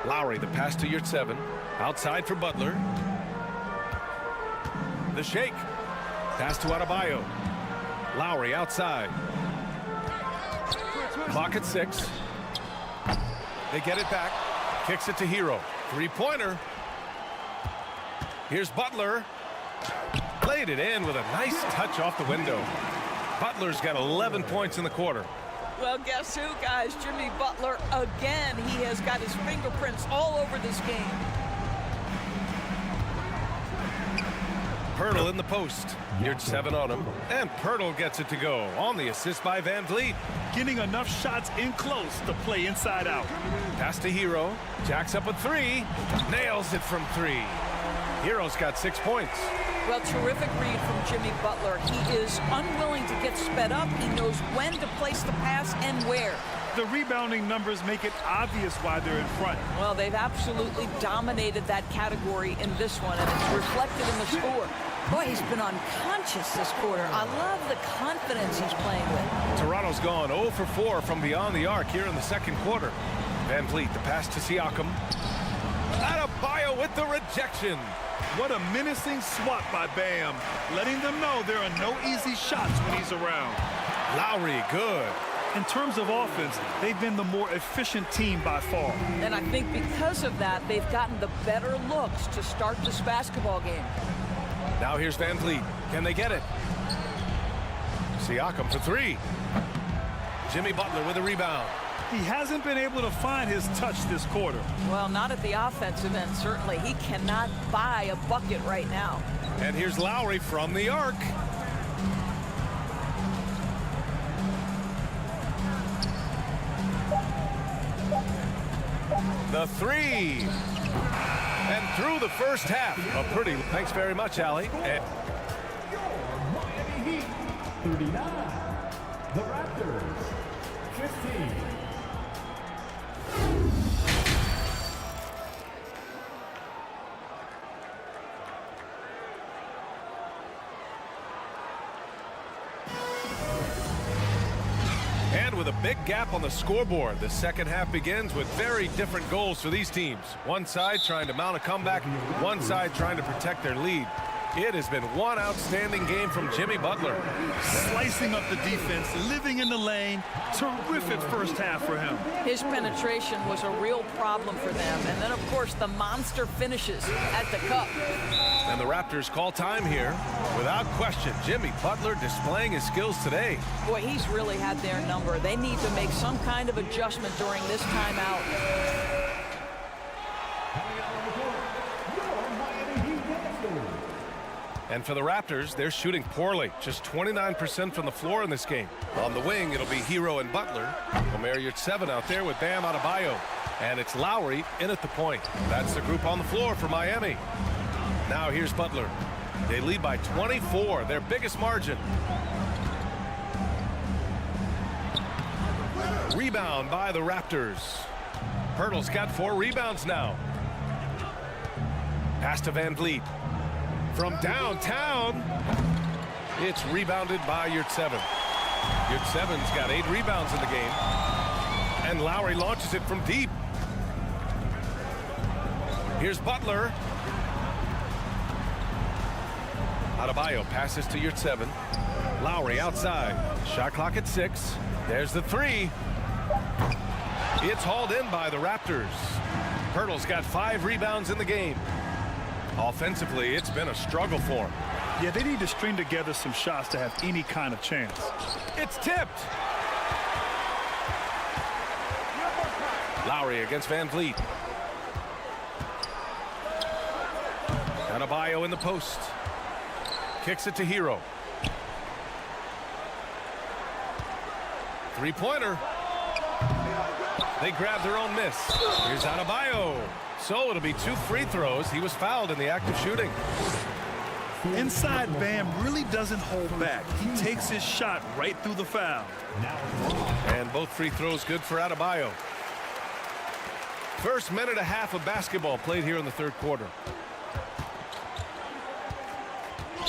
Lowry, the pass to Yurtseven. Outside for Butler. The shake. Pass to Adebayo. Lowry outside. Clock at 6. They get it back. Kicks it to Hero. 3-pointer. Here's Butler. Played it in with a nice touch off the window. Butler's got 11 points in the quarter. Well, guess who, guys? Jimmy Butler again. He has got his fingerprints all over this game. Pirtle in the post. Yurtseven on him. And Pirtle gets it to go on the assist by Van Vliet. Getting enough shots in close to play inside out. Pass to Hero. Jacks up a 3. Nails it from 3. Hero's got 6 points. Well, terrific read from Jimmy Butler. He is unwilling to get sped up. He knows when to place the pass and where. The rebounding numbers make it obvious why they're in front. Well, they've absolutely dominated that category in this one, and it's reflected in the score. Boy, he's been unconscious this quarter. I love the confidence he's playing with. Toronto's gone 0 for 4 from beyond the arc here in the second quarter. Van Vliet, the pass to Siakam. Adebayo with the rejection. What a menacing swat by Bam, letting them know there are no easy shots when he's around. Lowry, good. In terms of offense, they've been the more efficient team by far. And I think because of that, they've gotten the better looks to start this basketball game. Now here's Van Vliet. Can they get it? Siakam for 3. Jimmy Butler with a rebound. He hasn't been able to find his touch this quarter. Well, not at the offensive end, certainly. He cannot buy a bucket right now. And here's Lowry from the arc. The 3. And through the first half. A pretty. Thanks very much, Allie. And Miami Heat, 39. The Raptors, 15. And with a big gap on the scoreboard, the second half begins with very different goals for these teams. One side trying to mount a comeback, one side trying to protect their lead. It has been one outstanding game from Jimmy Butler. Slicing up the defense, living in the lane. Terrific first half for him. His penetration was a real problem for them. And then, of course, the monster finishes at the cup. And the Raptors call time here. Without question, Jimmy Butler displaying his skills today. Boy, he's really had their number. They need to make some kind of adjustment during this timeout. And for the Raptors, they're shooting poorly. Just 29% from the floor in this game. On the wing, it'll be Hero and Butler. Omer Yurtseven out there with Bam Adebayo. And it's Lowry in at the point. That's the group on the floor for Miami. Now here's Butler. They lead by 24, their biggest margin. Rebound by the Raptors. Pirtle's got 4 rebounds now. Pass to Van Vliet. From downtown, it's rebounded by Yurtseven. Yurtseven's got 8 rebounds in the game. And Lowry launches it from deep. Here's Butler. Adebayo passes to Yurtseven. Lowry outside. Shot clock at 6. There's the 3. It's hauled in by the Raptors. Pirtle's got 5 rebounds in the game. Offensively, it's been a struggle for him. Yeah, they need to string together some shots to have any kind of chance. It's tipped. Lowry against Van Vliet. Adebayo in the post. Kicks it to Hero. Three-pointer. They grab their own miss. Here's Adebayo. So it'll be 2 free throws. He was fouled in the act of shooting. Inside, Bam really doesn't hold back. He takes his shot right through the foul. And both free throws good for Adebayo. First minute and a half of basketball played here in the third quarter.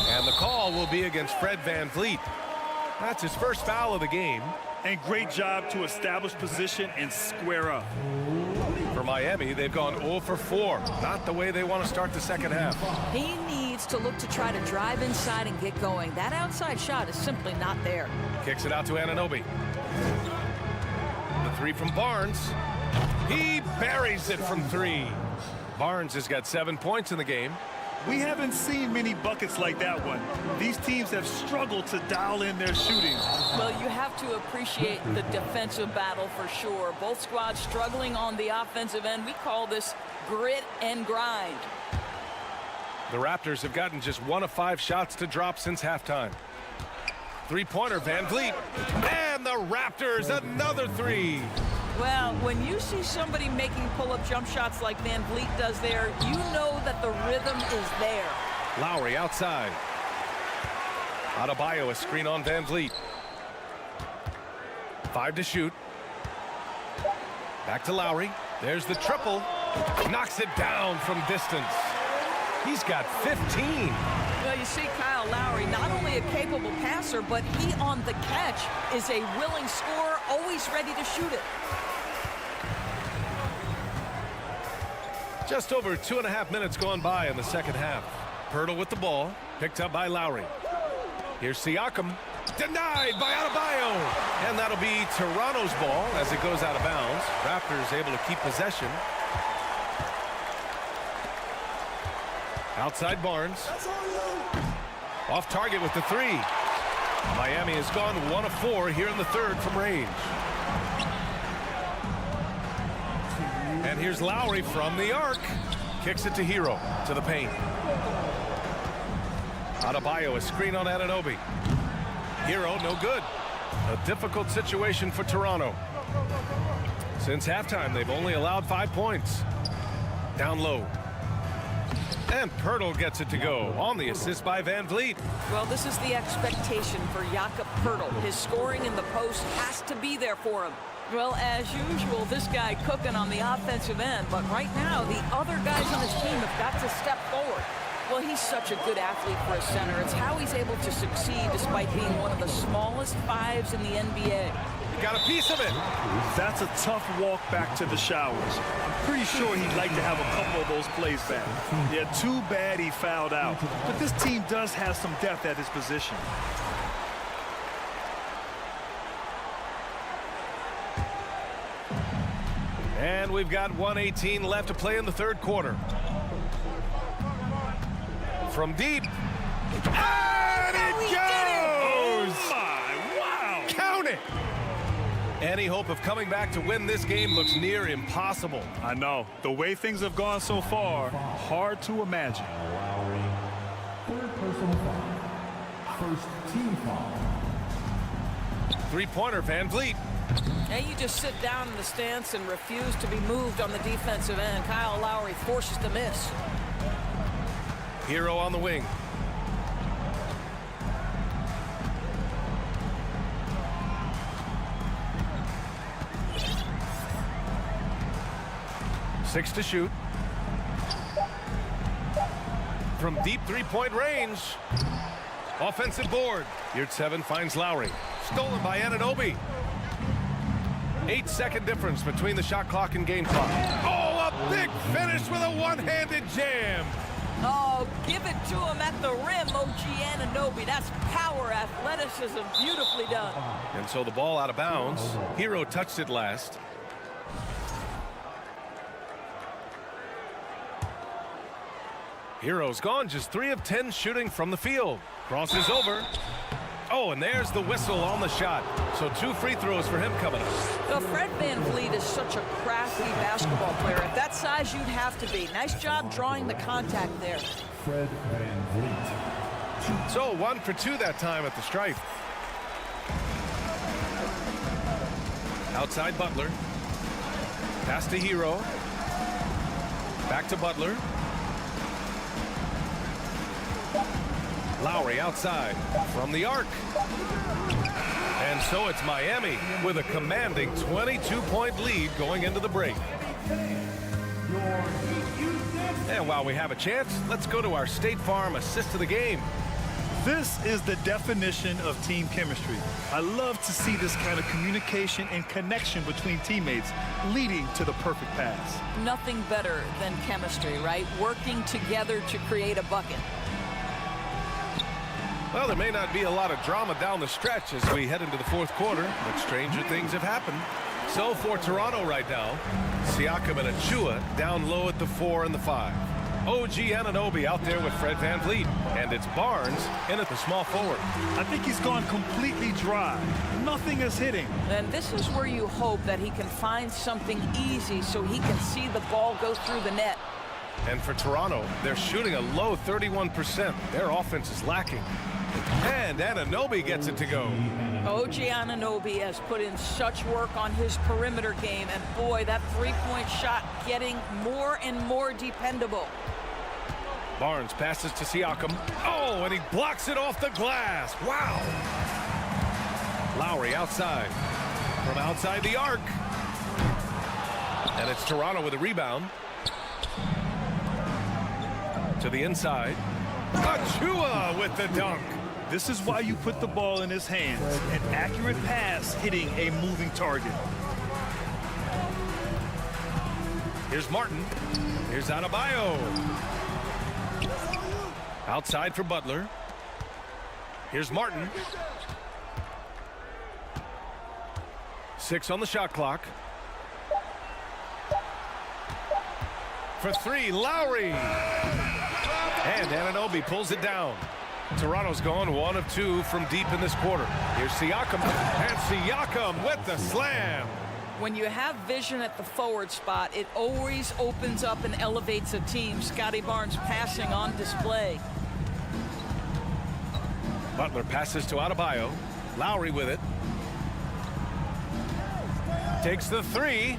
And the call will be against Fred Van Vliet. That's his first foul of the game. And great job to establish position and square up. For Miami, they've gone 0 for 4. Not the way they want to start the second half. He needs to look to try to drive inside and get going. That outside shot is simply not there. Kicks it out to Anunoby. The 3 from Barnes. He buries it from 3. Barnes has got 7 points in the game. We haven't seen many buckets like that one. These teams have struggled to dial in their shooting. Well, you have to appreciate the defensive battle for sure. Both squads struggling on the offensive end. We call this grit and grind. The Raptors have gotten just 1 of 5 shots to drop since halftime. Three-pointer, Van Vliet. And the Raptors, another 3. Well, when you see somebody making pull-up jump shots like Van Vliet does there, you know that the rhythm is there. Lowry outside. Adebayo a screen on Van Vliet. 5 to shoot. Back to Lowry. There's the triple. Knocks it down from distance. He's got 15. Well, you see Kyle Lowry, not only a capable passer, but he on the catch is a willing scorer, always ready to shoot it. Just over 2.5 minutes gone by in the second half. Pirtle with the ball, picked up by Lowry. Here's Siakam, denied by Adebayo. And that'll be Toronto's ball as it goes out of bounds. Raptors able to keep possession. Outside Barnes. Off target with the 3. Miami has gone 1 of 4 here in the third from range. And here's Lowry from the arc. Kicks it to Hero, to the paint. Adebayo a screen on Anunoby. Hero no good. A difficult situation for Toronto. Since halftime, they've only allowed 5 points. Down low. And Pirtle gets it to go on the assist by Van Vliet. Well, this is the expectation for Jakob Pirtle. His scoring in the post has to be there for him. Well, as usual, this guy cooking on the offensive end, but right now the other guys on his team have got to step forward. Well, he's such a good athlete for a center. It's how he's able to succeed despite being one of the smallest 5s in the NBA. He got a piece of it. That's a tough walk back to the showers. I'm pretty sure he'd like to have a couple of those plays back. Yeah, too bad he fouled out. But this team does have some depth at his position. And we've got 1:18 left to play in the third quarter. From deep. And it goes! Oh my, wow! Count it! Any hope of coming back to win this game looks near impossible. I know. The way things have gone so far, hard to imagine. Lowry. Third personal foul. First team foul. Three-pointer, Van Vliet. Now you just sit down in the stance and refuse to be moved on the defensive end. Kyle Lowry forces the miss. Hero on the wing. Six to shoot. From deep three-point range. Offensive board. Yurtseven finds Lowry. Stolen by Anunoby. 8-second difference between the shot clock and game clock. Oh, a big finish with a one-handed jam. Oh, give it to him at the rim, OG Anunoby. That's power, athleticism, beautifully done. And so the ball out of bounds. Hero touched it last. Hero's gone, just 3 of 10 shooting from the field. Crosses over. Oh, and there's the whistle on the shot. So 2 free throws for him coming up. Well, Fred VanVleet is such a crafty basketball player. At that size, you'd have to be. Nice job drawing the contact there. Fred VanVleet. So 1 for 2 that time at the stripe. Outside Butler. Pass to Hero. Back to Butler. Lowry outside from the arc. And so it's Miami with a commanding 22-point lead going into the break. And while we have a chance, let's go to our State Farm assist of the game. This is the definition of team chemistry. I love to see this kind of communication and connection between teammates leading to the perfect pass. Nothing better than chemistry, right? Working together to create a bucket. Well, there may not be a lot of drama down the stretch as we head into the fourth quarter, but stranger things have happened. So for Toronto right now, Siakam and Achua down low at the 4 and the 5. OG Anunoby out there with Fred VanVleet, and it's Barnes in at the small forward. I think he's gone completely dry. Nothing is hitting. And this is where you hope that he can find something easy so he can see the ball go through the net. And for Toronto, they're shooting a low 31%. Their offense is lacking. And Anunoby gets it to go. OG Anunoby has put in such work on his perimeter game, and boy, that three-point shot getting more and more dependable. Barnes passes to Siakam. Oh, and he blocks it off the glass. Wow. Lowry outside. From outside the arc. And it's Toronto with a rebound. To the inside. Achua with the dunk. This is why you put the ball in his hands. An accurate pass hitting a moving target. Here's Martin. Here's Adebayo. Outside for Butler. Here's Martin. 6 on the shot clock. For 3, Lowry. And Anunoby pulls it down. Toronto's gone 1 of 2 from deep in this quarter. Here's Siakam. And Siakam with the slam. When you have vision at the forward spot, it always opens up and elevates a team. Scotty Barnes passing on display. Butler passes to Adebayo. Lowry with it. Takes the 3.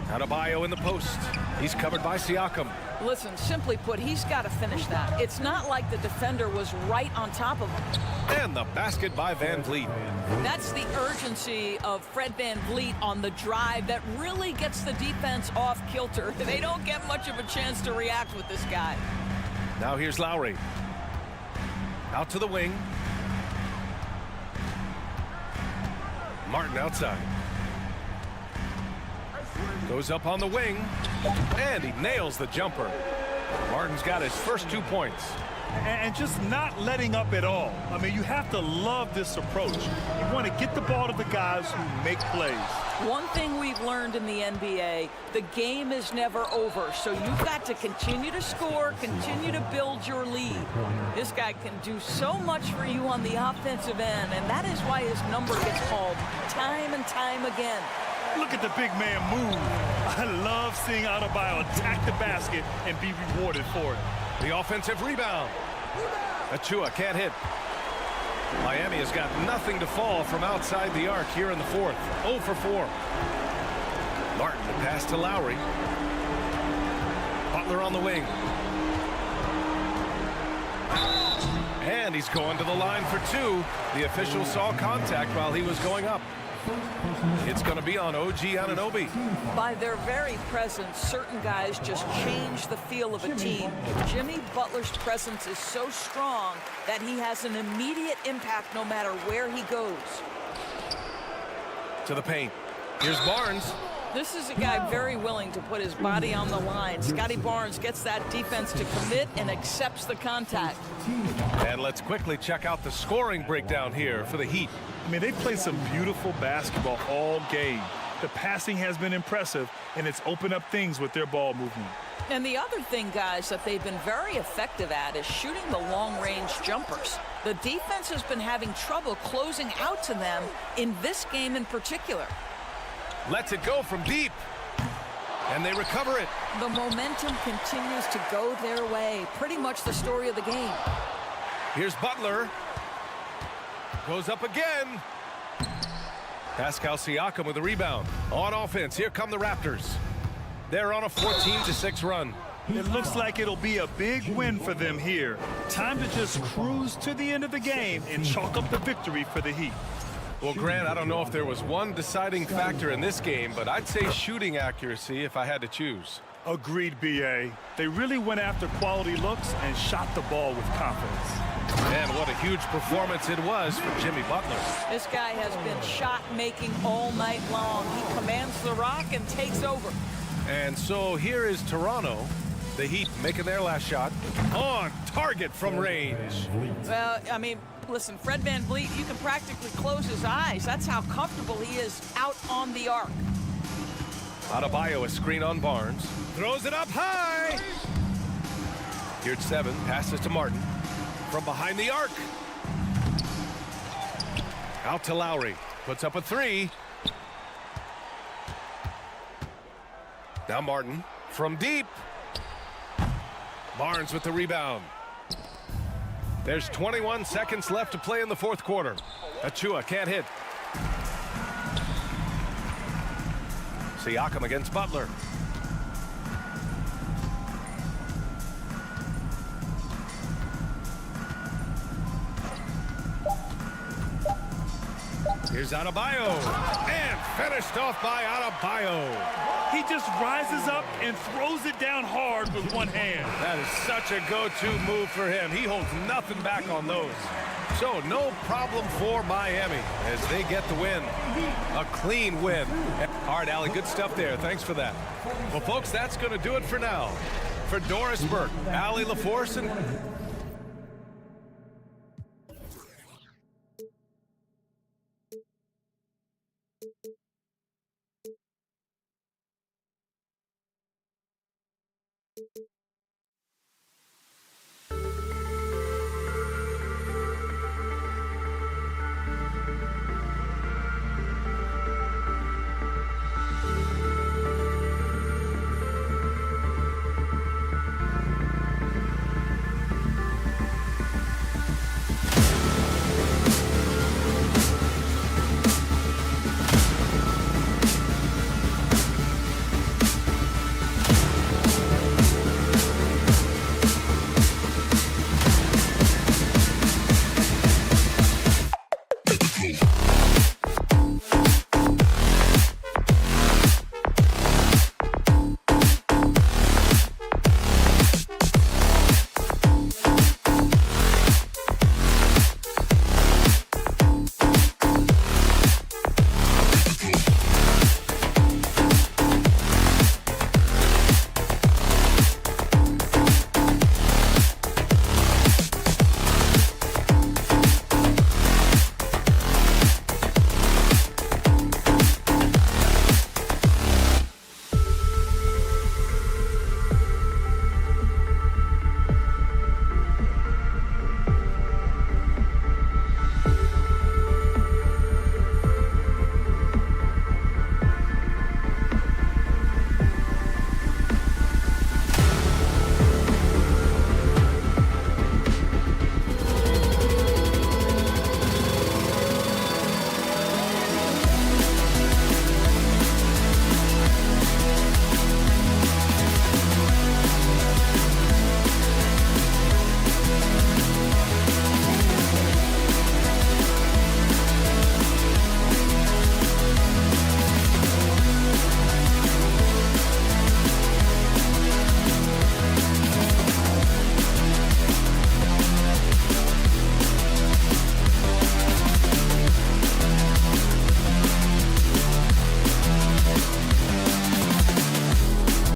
Adebayo in the post. He's covered by Siakam. Listen, simply put, he's got to finish that. It's not like the defender was right on top of him. And the basket by VanVleet. That's the urgency of Fred VanVleet on the drive that really gets the defense off kilter. They don't get much of a chance to react with this guy. Now here's Lowry. Out to the wing. Martin outside. Goes up on the wing, and he nails the jumper. Martin's got his first 2 points. And just not letting up at all. I mean, you have to love this approach. You want to get the ball to the guys who make plays. One thing we've learned in the NBA, the game is never over. So you've got to continue to score, continue to build your lead. This guy can do so much for you on the offensive end, and that is why his number gets called time and time again. Look at the big man move. I love seeing Adebayo attack the basket and be rewarded for it. The offensive rebound. Achua can't hit. Miami has got nothing to fall from outside the arc here in the fourth. 0 for 4. Martin the pass to Lowry. Butler on the wing. And he's going to the line for 2. The official saw contact while he was going up. It's going to be on OG Anunoby. By their very presence, certain guys just change the feel of a team. Jimmy Butler's presence is so strong that he has an immediate impact no matter where he goes. To the paint. Here's Barnes. This is a guy very willing to put his body on the line. Scotty Barnes gets that defense to commit and accepts the contact. And let's quickly check out the scoring breakdown here for the Heat. I mean, they've played some beautiful basketball all game. The passing has been impressive, and it's opened up things with their ball movement. And the other thing, guys, that they've been very effective at is shooting the long-range jumpers. The defense has been having trouble closing out to them in this game in particular. Lets it go from deep. And they recover it. The momentum continues to go their way. Pretty much the story of the game. Here's Butler. Goes up again. Pascal Siakam with a rebound. On offense, here come the Raptors. They're on a 14-6 run. It looks like it'll be a big win for them here. Time to just cruise to the end of the game and chalk up the victory for the Heat. Well, Grant, I don't know if there was one deciding factor in this game, but I'd say shooting accuracy if I had to choose. Agreed, B.A. They really went after quality looks and shot the ball with confidence. And what a huge performance it was for Jimmy Butler. This guy has been shot-making all night long. He commands the rock and takes over. And so here is Toronto. The Heat making their last shot. On target from range. Well, I mean, listen, Fred VanVleet, you can practically close his eyes. That's how comfortable he is out on the arc. Adebayo, a screen on Barnes. Throws it up high. Here's 7. Passes to Martin. From behind the arc. Out to Lowry. Puts up a 3. Now Martin from deep. Barnes with the rebound. There's 21 seconds left to play in the fourth quarter. Achua can't hit. Siakam against Butler. Here's Adebayo. And finished off by Adebayo. He just rises up and throws it down hard with one hand. That is such a go-to move for him. He holds nothing back on those. So no problem for Miami as they get the win. A clean win. All right, Allie, good stuff there. Thanks for that. Well, folks, that's going to do it for now. For Doris Burke, Allie LaForce, and